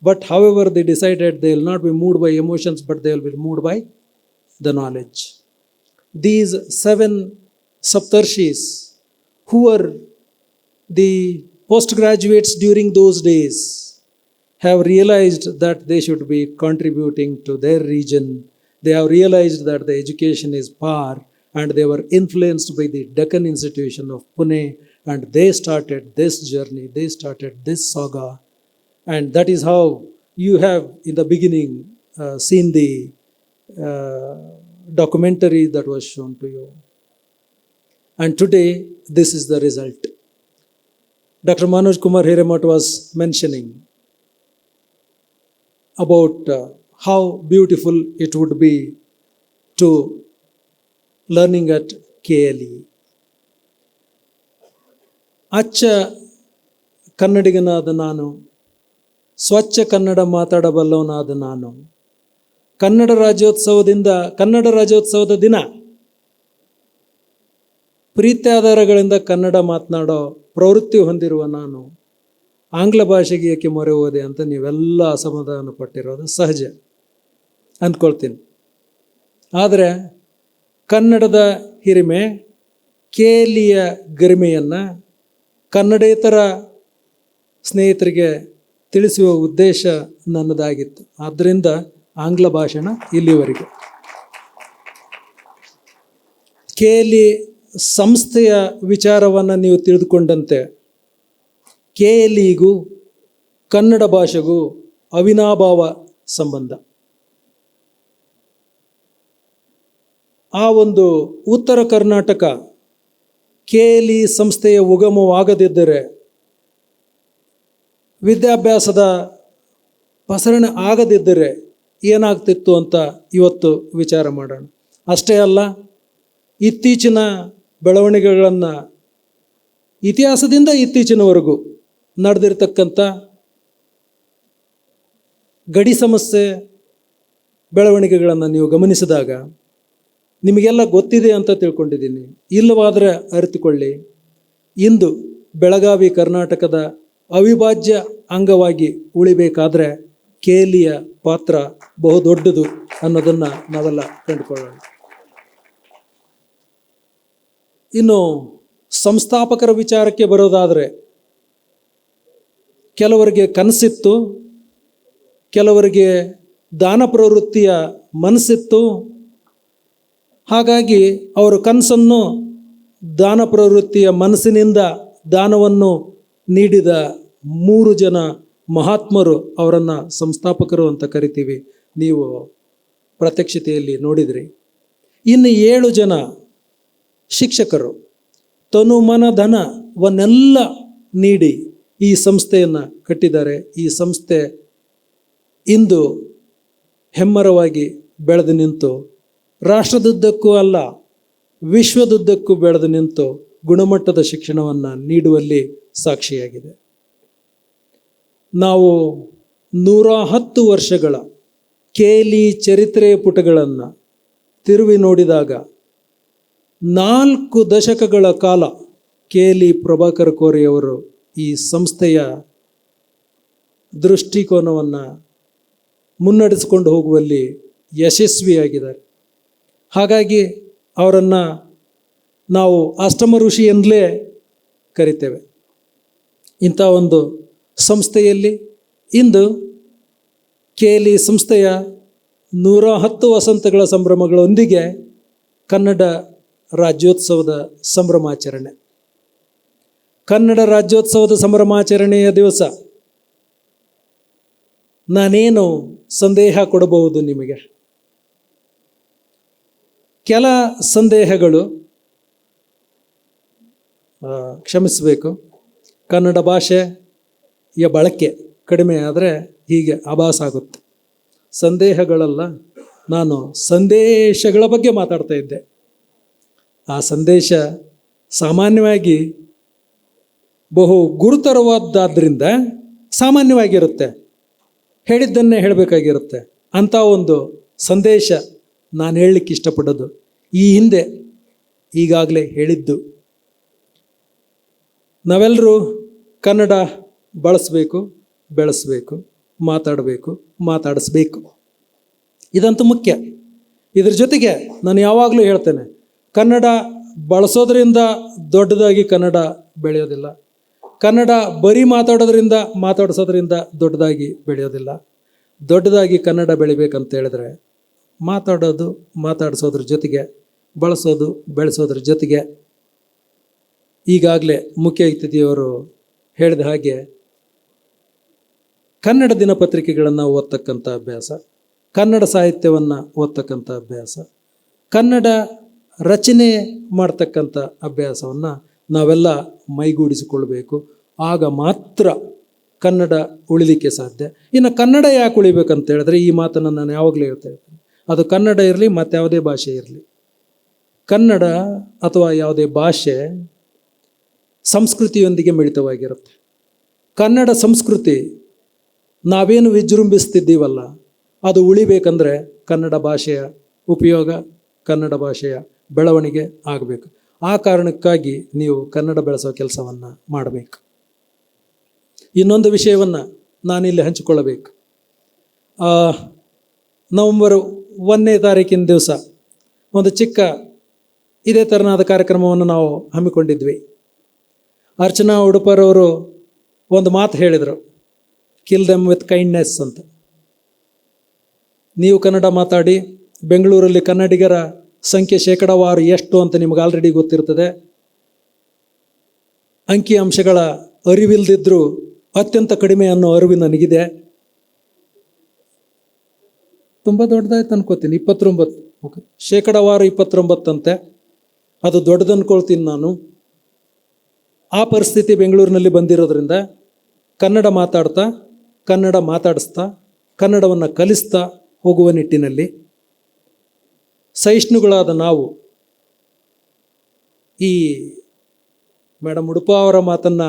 But however, they decided they will not be moved by emotions, but they will be moved by the knowledge. These 7 Saptarshis, who were the postgraduates during those days, have realized that they should be contributing to their region. They have realized that the education is power, and they were influenced by the Deccan Institution of Pune, and they started this journey, they started this saga. And that is how you have in the beginning seen the documentary that was shown to you. And today, this is the result. Dr. Manoj Kumar Hiremath was mentioning about how beautiful it would be to learning at KLE. ಅಚ್ಚ ಕನ್ನಡಿಗನಾದ ನಾನು, ಸ್ವಚ್ಛ ಕನ್ನಡ ಮಾತಾಡಬಲ್ಲವನಾದ ನಾನು, ಕನ್ನಡ ರಾಜ್ಯೋತ್ಸವದ ದಿನ ಪ್ರೀತ್ಯಾಧಾರಗಳಿಂದ ಕನ್ನಡ ಮಾತನಾಡೋ ಪ್ರವೃತ್ತಿ ಹೊಂದಿರುವ ನಾನು ಆಂಗ್ಲ ಭಾಷೆಗೆ ಏಕೆ ಮೊರೆ ಹೋದೆ ಅಂತ ನೀವೆಲ್ಲ ಅಸಮಾಧಾನ ಪಟ್ಟಿರೋದು ಸಹಜ ಅಂದ್ಕೊಳ್ತೀನಿ. ಆದರೆ ಕನ್ನಡದ ಹಿರಿಮೆ, KLEಯ ಗರಿಮೆಯನ್ನು ಕನ್ನಡೇತರ ಸ್ನೇಹಿತರಿಗೆ ತಿಳಿಸುವ ಉದ್ದೇಶ ನನ್ನದಾಗಿತ್ತು. ಆದ್ದರಿಂದ ಆಂಗ್ಲ ಭಾಷಣ ಇಲ್ಲಿವರೆಗೆ. KLE ಸಂಸ್ಥೆಯ ವಿಚಾರವನ್ನು ನೀವು ತಿಳಿದುಕೊಂಡಂತೆ KLEಗೂ ಕನ್ನಡ ಭಾಷೆಗೂ ಅವಿನಾಭಾವ ಸಂಬಂಧ. ಆ ಒಂದು ಉತ್ತರ ಕರ್ನಾಟಕ KLE ಸಂಸ್ಥೆಯ ಉಗಮವಾಗದಿದ್ದರೆ, ವಿದ್ಯಾಭ್ಯಾಸದ ಪಸರಣೆ ಆಗದಿದ್ದರೆ ಏನಾಗ್ತಿತ್ತು ಅಂತ ಇವತ್ತು ವಿಚಾರ ಮಾಡೋಣ. ಅಷ್ಟೇ ಅಲ್ಲ, ಇತ್ತೀಚಿನ ಬೆಳವಣಿಗೆಗಳನ್ನು, ಇತಿಹಾಸದಿಂದ ಇತ್ತೀಚಿನವರೆಗೂ ನಡೆದಿರ್ತಕ್ಕಂಥ ಗಡಿ ಸಮಸ್ಯೆ ಬೆಳವಣಿಗೆಗಳನ್ನು ನೀವು ಗಮನಿಸಿದಾಗ ನಿಮಗೆಲ್ಲ ಗೊತ್ತಿದೆ ಅಂತ ತಿಳ್ಕೊಂಡಿದ್ದೀನಿ. ಇಲ್ಲವಾದರೆ ಅರಿತುಕೊಳ್ಳಿ, ಇಂದು ಬೆಳಗಾವಿ ಕರ್ನಾಟಕದ ಅವಿಭಾಜ್ಯ ಅಂಗವಾಗಿ ಉಳಿಬೇಕಾದ್ರೆ KLEಯ ಪಾತ್ರ ಬಹುದೊಡ್ಡದು ಅನ್ನೋದನ್ನು ನಾವೆಲ್ಲ ಕಂಡುಕೊಳ್ಳೋಣ. ಇನ್ನು ಸಂಸ್ಥಾಪಕರ ವಿಚಾರಕ್ಕೆ ಬರೋದಾದರೆ, ಕೆಲವರಿಗೆ ಕನಸಿತ್ತು, ಕೆಲವರಿಗೆ ದಾನ ಪ್ರವೃತ್ತಿಯ ಮನಸ್ಸಿತ್ತು. ಹಾಗಾಗಿ ಅವರು ಕನಸನ್ನು ದಾನ ಪ್ರವೃತ್ತಿಯ ಮನಸ್ಸಿನಿಂದ ದಾನವನ್ನು ನೀಡಿದ 3 ಜನ ಮಹಾತ್ಮರು, ಅವರನ್ನು ಸಂಸ್ಥಾಪಕರು ಅಂತ ಕರಿತೀವಿ. ನೀವು ಪ್ರತ್ಯಕ್ಷತೆಯಲ್ಲಿ ನೋಡಿದ್ರಿ. ಇನ್ನು 7 ಜನ ಶಿಕ್ಷಕರು ತನು ಮನ ಧನವನ್ನೆಲ್ಲ ನೀಡಿ ಈ ಸಂಸ್ಥೆಯನ್ನು ಕಟ್ಟಿದ್ದಾರೆ. ಈ ಸಂಸ್ಥೆ ಇಂದು ಹೆಮ್ಮರವಾಗಿ ಬೆಳೆದು ನಿಂತು, ರಾಷ್ಟ್ರದುದ್ದಕ್ಕೂ ಅಲ್ಲ ವಿಶ್ವದುದ್ದಕ್ಕೂ ಬೆಳೆದು ನಿಂತು ಗುಣಮಟ್ಟದ ಶಿಕ್ಷಣವನ್ನು ನೀಡುವಲ್ಲಿ ಸಾಕ್ಷಿಯಾಗಿದೆ. ನಾವು 110 ವರ್ಷಗಳ KLE ಚರಿತ್ರೆಯ ಪುಟಗಳನ್ನು ತಿರುವಿ ನೋಡಿದಾಗ 4 ದಶಕಗಳ ಕಾಲ KLE ಪ್ರಭಾಕರ ಕೋರೆಯವರು ಈ ಸಂಸ್ಥೆಯ ದೃಷ್ಟಿಕೋನವನ್ನು ಮುನ್ನಡೆಸಿಕೊಂಡು ಹೋಗುವಲ್ಲಿ ಯಶಸ್ವಿಯಾಗಿದ್ದಾರೆ. ಹಾಗಾಗಿ ಅವರನ್ನು ನಾವು ಅಷ್ಟಮ ಋಷಿ ಎಂದಲೇ ಕರಿತೇವೆ. ಇಂಥ ಒಂದು ಸಂಸ್ಥೆಯಲ್ಲಿ ಇಂದು KLE ಸಂಸ್ಥೆಯ 110 ವಸಂತಗಳ ಸಂಭ್ರಮಗಳೊಂದಿಗೆ ಕನ್ನಡ ರಾಜ್ಯೋತ್ಸವದ ಸಂಭ್ರಮಾಚರಣೆ. ಕನ್ನಡ ರಾಜ್ಯೋತ್ಸವದ ಸಂಭ್ರಮಾಚರಣೆಯ ದಿವಸ ನಾನೇನು ಸಂದೇಹ ಕೊಡಬಹುದು ನಿಮಗೆ? ಕೆಲ ಸಂದೇಹಗಳು, ಕ್ಷಮಿಸಬೇಕು, ಕನ್ನಡ ಭಾಷೆಯ ಬಳಕೆ ಕಡಿಮೆ ಆದರೆ ಹೀಗೆ ಆಭಾಸ ಆಗುತ್ತೆ. ಸಂದೇಹಗಳಲ್ಲ, ನಾನು ಸಂದೇಶಗಳ ಬಗ್ಗೆ ಮಾತಾಡ್ತಾ ಇದ್ದೆ. ಆ ಸಂದೇಶ ಸಾಮಾನ್ಯವಾಗಿ ಬಹು ಗುರುತರವಾದ್ದರಿಂದ ಸಾಮಾನ್ಯವಾಗಿರುತ್ತೆ, ಹೇಳಿದ್ದನ್ನೇ ಹೇಳಬೇಕಾಗಿರುತ್ತೆ. ಅಂಥ ಒಂದು ಸಂದೇಶ ನಾನು ಹೇಳಲಿಕ್ಕೆ ಇಷ್ಟಪಡೋದು ಈ ಹಿಂದೆ ಈಗಾಗಲೇ ಹೇಳಿದ್ದು. ನಾವೆಲ್ಲರೂ ಕನ್ನಡ ಬಳಸಬೇಕು, ಬೆಳೆಸಬೇಕು. ಮಾತಾಡಬೇಕು, ಮಾತಾಡಿಸ್ಬೇಕು. ಇದಂತೂ ಮುಖ್ಯ. ಇದ್ರ ಜೊತೆಗೆ ನಾನು ಯಾವಾಗಲೂ ಹೇಳ್ತೇನೆ, ಕನ್ನಡ ಬಳಸೋದ್ರಿಂದ ದೊಡ್ಡದಾಗಿ ಕನ್ನಡ ಬೆಳೆಯೋದಿಲ್ಲ. ಕನ್ನಡ ಬರೀ ಮಾತಾಡಿಸೋದ್ರಿಂದ ದೊಡ್ಡದಾಗಿ ಬೆಳೆಯೋದಿಲ್ಲ. ದೊಡ್ಡದಾಗಿ ಕನ್ನಡ ಬೆಳಿಬೇಕಂತ ಹೇಳಿದ್ರೆ ಮಾತಾಡಿಸೋದ್ರ ಜೊತೆಗೆ ಬೆಳೆಸೋದ್ರ ಜೊತೆಗೆ ಈಗಾಗಲೇ ಮುಖ್ಯ ಅತಿಥಿಯವರು ಹೇಳಿದ ಹಾಗೆ ಕನ್ನಡ ದಿನಪತ್ರಿಕೆಗಳನ್ನು ಓದ್ತಕ್ಕಂಥ ಅಭ್ಯಾಸ, ಕನ್ನಡ ಸಾಹಿತ್ಯವನ್ನು ಓದ್ತಕ್ಕಂಥ ಅಭ್ಯಾಸ, ಕನ್ನಡ ರಚನೆ ಮಾಡ್ತಕ್ಕಂಥ ಅಭ್ಯಾಸವನ್ನು ನಾವೆಲ್ಲ ಮೈಗೂಡಿಸಿಕೊಳ್ಬೇಕು. ಆಗ ಮಾತ್ರ ಕನ್ನಡ ಉಳಿಲಿಕ್ಕೆ ಸಾಧ್ಯ. ಇನ್ನು ಕನ್ನಡ ಯಾಕೆ ಉಳಿಬೇಕಂತ ಹೇಳಿದ್ರೆ, ಈ ಮಾತನ್ನು ನಾನು ಯಾವಾಗಲೂ ಹೇಳ್ತಾ ಇರ್ತೀನಿ, ಅದು ಕನ್ನಡ ಇರಲಿ ಮತ್ತು ಯಾವುದೇ ಭಾಷೆ ಇರಲಿ, ಕನ್ನಡ ಅಥವಾ ಯಾವುದೇ ಭಾಷೆ ಸಂಸ್ಕೃತಿಯೊಂದಿಗೆ ಮಿಳಿತವಾಗಿರುತ್ತೆ. ಕನ್ನಡ ಸಂಸ್ಕೃತಿ ನಾವೇನು ವಿಜೃಂಭಿಸ್ತಿದ್ದೀವಲ್ಲ, ಅದು ಉಳಿಬೇಕಂದ್ರೆ ಕನ್ನಡ ಭಾಷೆಯ ಉಪಯೋಗ, ಕನ್ನಡ ಭಾಷೆಯ ಬೆಳವಣಿಗೆ ಆಗಬೇಕು. ಆ ಕಾರಣಕ್ಕಾಗಿ ನೀವು ಕನ್ನಡ ಬೆಳೆಸೋ ಕೆಲಸವನ್ನು ಮಾಡಬೇಕು. ಇನ್ನೊಂದು ವಿಷಯವನ್ನು ನಾನಿಲ್ಲಿ ಹಂಚಿಕೊಳ್ಳಬೇಕು. ನವೆಂಬರ್ 1ನೇ ತಾರೀಕಿನ ದಿವಸ ಒಂದು ಚಿಕ್ಕ ಇದೇ ಥರನಾದ ಕಾರ್ಯಕ್ರಮವನ್ನು ನಾವು ಹಮ್ಮಿಕೊಂಡಿದ್ವಿ. ಅರ್ಚನಾ ಉಡುಪರವರು ಒಂದು ಮಾತು ಹೇಳಿದರು, ಕಿಲ್ ದೆಮ್ ವಿತ್ ಕೈಂಡ್ನೆಸ್ ಅಂತ. ನೀವು ಕನ್ನಡ ಮಾತಾಡಿ, ಬೆಂಗಳೂರಲ್ಲಿ ಕನ್ನಡಿಗರ ಸಂಖ್ಯೆ ಶೇಕಡಾವಾರು ಎಷ್ಟು ಅಂತ ನಿಮ್ಗೆ ಆಲ್ರೆಡಿ ಗೊತ್ತಿರ್ತದೆ. ಅಂಕಿ ಅಂಶಗಳ ಅರಿವಿಲ್ದಿದ್ರೂ ಅತ್ಯಂತ ಕಡಿಮೆ ಅನ್ನೋ ಅರಿವು ನನಗಿದೆ. ತುಂಬ ದೊಡ್ಡದಾಯ್ತು ಅನ್ಕೋತೀನಿ, 29. ಓಕೆ, ಶೇಕಡಾವಾರು 29 ಅಂತೆ. ಅದು ದೊಡ್ಡದು ಅನ್ಕೊಳ್ತೀನಿ ನಾನು. ಆ ಪರಿಸ್ಥಿತಿ ಬೆಂಗಳೂರಿನಲ್ಲಿ ಬಂದಿರೋದ್ರಿಂದ ಕನ್ನಡ ಮಾತಾಡ್ತಾ, ಕನ್ನಡ ಮಾತಾಡಿಸ್ತಾ, ಕನ್ನಡವನ್ನು ಕಲಿಸ್ತಾ ಹೋಗುವ ನಿಟ್ಟಿನಲ್ಲಿ ಸಹಿಷ್ಣುಗಳಾದ ನಾವು ಈ ಮೇಡಮ್ ಉಡುಪ ಅವರ ಮಾತನ್ನು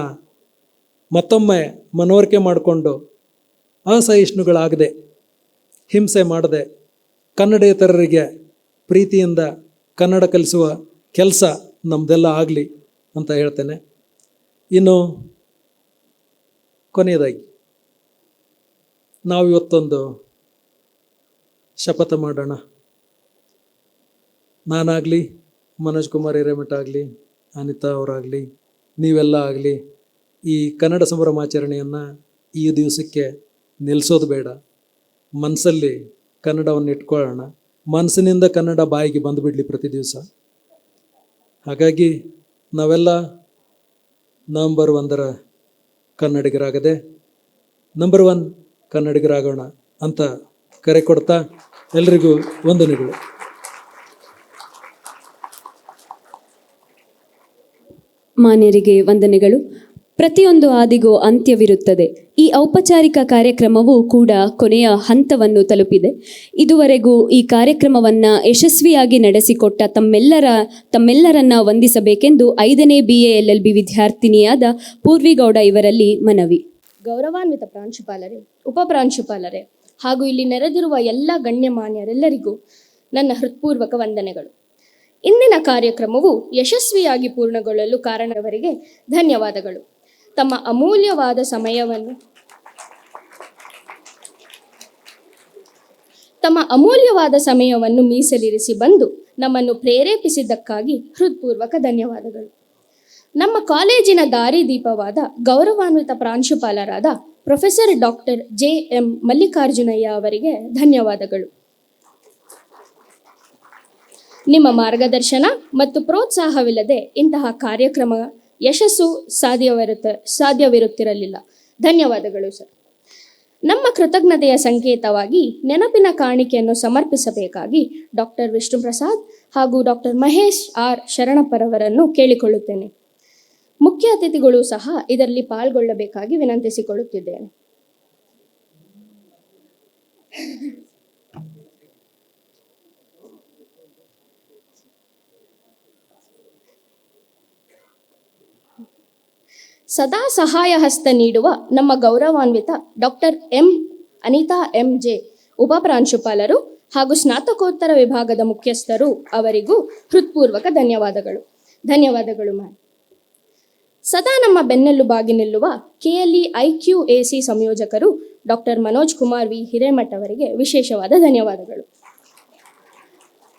ಮತ್ತೊಮ್ಮೆ ಮನವರಿಕೆ ಮಾಡಿಕೊಂಡು ಅಸಹಿಷ್ಣುಗಳಾಗದೆ, ಹಿಂಸೆ ಮಾಡದೆ, ಕನ್ನಡೇತರರಿಗೆ ಪ್ರೀತಿಯಿಂದ ಕನ್ನಡ ಕಲಿಸುವ ಕೆಲಸ ನಮ್ಮದೆಲ್ಲ ಆಗಲಿ ಅಂತ ಹೇಳ್ತೇನೆ. ಇನ್ನು ಕೊನೆಯದಾಗಿ ನಾವು ಇವತ್ತೊಂದು ಶಪಥ ಮಾಡೋಣ. ನಾನಾಗಲಿ, ಮನೋಜ್ ಕುಮಾರ್ ಹಿರೇಮಠ ಆಗಲಿ, ಅನಿತಾ ಅವರಾಗಲಿ, ನೀವೆಲ್ಲ ಆಗಲಿ ಈ ಕನ್ನಡ ಸಂಭ್ರಮಾಚರಣೆಯನ್ನು ಈ ದಿವಸಕ್ಕೆ ನಿಲ್ಲಿಸೋದು ಬೇಡ. ಮನಸ್ಸಲ್ಲಿ ಕನ್ನಡವನ್ನು ಇಟ್ಕೊಳ್ಳೋಣ. ಮನಸ್ಸಿನಿಂದ ಕನ್ನಡ ಬಾಯಿಗೆ ಬಂದುಬಿಡಲಿ ಪ್ರತಿ ದಿವಸ. ಹಾಗಾಗಿ ನಾವೆಲ್ಲ ನವೆಂಬರ್ 1ರ ಕನ್ನಡಿಗರಾಗದೆ ನಂಬರ್ 1 ಕನ್ನಡಿಗರಾಗೋಣ ಅಂತ ಕರೆ ಕೊಡ್ತಾ ಎಲ್ರಿಗೂ ವಂದನೆಗಳು. ಮಾನ್ಯರಿಗೆ ವಂದನೆಗಳು. ಪ್ರತಿಯೊಂದು ಹಾದಿಗೂ ಅಂತ್ಯವಿರುತ್ತದೆ. ಈ ಔಪಚಾರಿಕ ಕಾರ್ಯಕ್ರಮವು ಕೂಡ ಕೊನೆಯ ಹಂತವನ್ನು ತಲುಪಿದೆ. ಇದುವರೆಗೂ ಈ ಕಾರ್ಯಕ್ರಮವನ್ನು ಯಶಸ್ವಿಯಾಗಿ ನಡೆಸಿಕೊಟ್ಟ ತಮ್ಮೆಲ್ಲರನ್ನ ವಂದಿಸಬೇಕೆಂದು 5ನೇ BA LLB ವಿದ್ಯಾರ್ಥಿನಿಯಾದ ಪೂರ್ವಿಗೌಡ ಇವರಲ್ಲಿ ಮನವಿ. ಗೌರವಾನ್ವಿತ ಪ್ರಾಂಶುಪಾಲರೇ, ಉಪಪ್ರಾಂಶುಪಾಲರೇ ಹಾಗೂ ಇಲ್ಲಿ ನೆರೆದಿರುವ ಎಲ್ಲ ಗಣ್ಯಮಾನ್ಯರೆಲ್ಲರಿಗೂ ನನ್ನ ಹೃತ್ಪೂರ್ವಕ ವಂದನೆಗಳು. ಇಂದಿನ ಕಾರ್ಯಕ್ರಮವು ಯಶಸ್ವಿಯಾಗಿ ಪೂರ್ಣಗೊಳ್ಳಲು ಕಾರಣವರಿಗೆ ಧನ್ಯವಾದಗಳು. ತಮ್ಮ ಅಮೂಲ್ಯವಾದ ಸಮಯವನ್ನು ಮೀಸಲಿರಿಸಿ ಬಂದು ನಮ್ಮನ್ನು ಪ್ರೇರೇಪಿಸಿದ್ದಕ್ಕಾಗಿ ಹೃತ್ಪೂರ್ವಕ ಧನ್ಯವಾದಗಳು. ನಮ್ಮ ಕಾಲೇಜಿನ ದಾರಿದೀಪವಾದ ಗೌರವಾನ್ವಿತ ಪ್ರಾಂಶುಪಾಲರಾದ ಪ್ರೊಫೆಸರ್ ಡಾಕ್ಟರ್ JM ಮಲ್ಲಿಕಾರ್ಜುನಯ್ಯ ಅವರಿಗೆ ಧನ್ಯವಾದಗಳು. ನಿಮ್ಮ ಮಾರ್ಗದರ್ಶನ ಮತ್ತು ಪ್ರೋತ್ಸಾಹವಿಲ್ಲದೆ ಇಂತಹ ಕಾರ್ಯಕ್ರಮ ಯಶಸ್ಸು ಸಾಧ್ಯವಿರುತ್ತಿರಲಿಲ್ಲ. ಧನ್ಯವಾದಗಳು ಸರ್. ನಮ್ಮ ಕೃತಜ್ಞತೆಯ ಸಂಕೇತವಾಗಿ ನೆನಪಿನ ಕಾಣಿಕೆಯನ್ನು ಸಮರ್ಪಿಸಬೇಕಾಗಿ ಡಾಕ್ಟರ್ ವಿಷ್ಣು ಪ್ರಸಾದ್ ಹಾಗೂ ಡಾಕ್ಟರ್ ಮಹೇಶ್ R ಶರಣಪ್ಪರವರನ್ನು ಕೇಳಿಕೊಳ್ಳುತ್ತೇನೆ. ಮುಖ್ಯ ಅತಿಥಿಗಳು ಸಹ ಇದರಲ್ಲಿ ಪಾಲ್ಗೊಳ್ಳಬೇಕಾಗಿ ವಿನಂತಿಸಿಕೊಳ್ಳುತ್ತಿದ್ದೇನೆ. ಸದಾ ಸಹಾಯ ಹಸ್ತ ನೀಡುವ ನಮ್ಮ ಗೌರವಾನ್ವಿತ ಡಾಕ್ಟರ್ ಅನಿತಾ MJ ಉಪಪ್ರಾಂಶುಪಾಲರು ಹಾಗೂ ಸ್ನಾತಕೋತ್ತರ ವಿಭಾಗದ ಮುಖ್ಯಸ್ಥರು ಅವರಿಗೂ ಹೃತ್ಪೂರ್ವಕ ಧನ್ಯವಾದಗಳು. ಮ್ಯಾಮ್. ಸದಾ ನಮ್ಮ ಬೆನ್ನೆಲುಬಾಗಿ ನಿಲ್ಲುವ KLE IQAC ಸಂಯೋಜಕರು ಡಾಕ್ಟರ್ ಮನೋಜ್ ಕುಮಾರ್ ವಿ ಹಿರೇಮಠ್ ಅವರಿಗೆ ವಿಶೇಷವಾದ ಧನ್ಯವಾದಗಳು.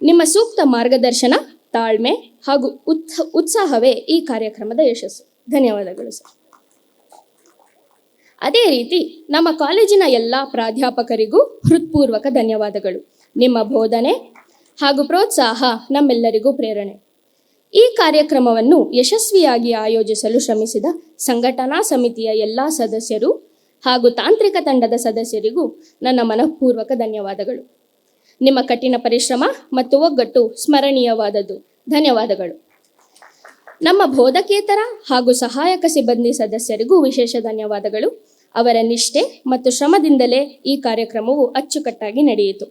ನಿಮ್ಮ ಸೂಕ್ತ ಮಾರ್ಗದರ್ಶನ, ತಾಳ್ಮೆ ಹಾಗೂ ಉತ್ಸಾಹವೇ ಈ ಕಾರ್ಯಕ್ರಮದ ಯಶಸ್ಸು. ಧನ್ಯವಾದಗಳು ಸರ್. ಅದೇ ರೀತಿ ನಮ್ಮ ಕಾಲೇಜಿನ ಎಲ್ಲ ಪ್ರಾಧ್ಯಾಪಕರಿಗೂ ಹೃತ್ಪೂರ್ವಕ ಧನ್ಯವಾದಗಳು. ನಿಮ್ಮ ಬೋಧನೆ ಹಾಗೂ ಪ್ರೋತ್ಸಾಹ ನಮ್ಮೆಲ್ಲರಿಗೂ ಪ್ರೇರಣೆ. ಈ ಕಾರ್ಯಕ್ರಮವನ್ನು ಯಶಸ್ವಿಯಾಗಿ ಆಯೋಜಿಸಲು ಶ್ರಮಿಸಿದ ಸಂಘಟನಾ ಸಮಿತಿಯ ಎಲ್ಲ ಸದಸ್ಯರು ಹಾಗೂ ತಾಂತ್ರಿಕ ತಂಡದ ಸದಸ್ಯರಿಗೂ ನನ್ನ ಮನಃಪೂರ್ವಕ ಧನ್ಯವಾದಗಳು. ನಿಮ್ಮ ಕಠಿಣ ಪರಿಶ್ರಮ ಮತ್ತು ಒಗ್ಗಟ್ಟು ಸ್ಮರಣೀಯವಾದದ್ದು. ಧನ್ಯವಾದಗಳು. ನಮ್ಮ ಬೋಧಕೇತರ ಹಾಗೂ ಸಹಾಯಕ ಸಿಬ್ಬಂದಿ ಸದಸ್ಯರಿಗೂ ವಿಶೇಷ ಧನ್ಯವಾದಗಳು. ಅವರ ನಿಷ್ಠೆ ಮತ್ತು ಶ್ರಮದಿಂದಲೇ ಈ ಕಾರ್ಯಕ್ರಮವು ಅಚ್ಚುಕಟ್ಟಾಗಿ ನಡೆಯಿತು.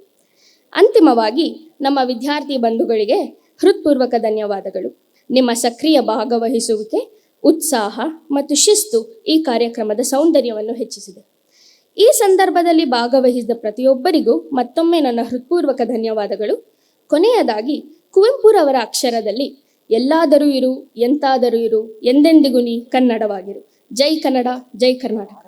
ಅಂತಿಮವಾಗಿ ನಮ್ಮ ವಿದ್ಯಾರ್ಥಿ ಬಂಧುಗಳಿಗೆ ಹೃತ್ಪೂರ್ವಕ ಧನ್ಯವಾದಗಳು. ನಿಮ್ಮ ಸಕ್ರಿಯ ಭಾಗವಹಿಸುವಿಕೆ, ಉತ್ಸಾಹ ಮತ್ತು ಶಿಸ್ತು ಈ ಕಾರ್ಯಕ್ರಮದ ಸೌಂದರ್ಯವನ್ನು ಹೆಚ್ಚಿಸಿದೆ. ಈ ಸಂದರ್ಭದಲ್ಲಿ ಭಾಗವಹಿಸಿದ ಪ್ರತಿಯೊಬ್ಬರಿಗೂ ಮತ್ತೊಮ್ಮೆ ನನ್ನ ಹೃತ್ಪೂರ್ವಕ ಧನ್ಯವಾದಗಳು. ಕೊನೆಯದಾಗಿ ಕುವೆಂಪುರವರ ಅಕ್ಷರದಲ್ಲಿ ಎಲ್ಲಾದರೂ ಇರು, ಎಂತಾದರೂ ಇರು, ಎಂದೆಂದಿಗೂ ನೀ ಕನ್ನಡವಾಗಿರು. ಜೈ ಕನ್ನಡ, ಜೈ ಕರ್ನಾಟಕ.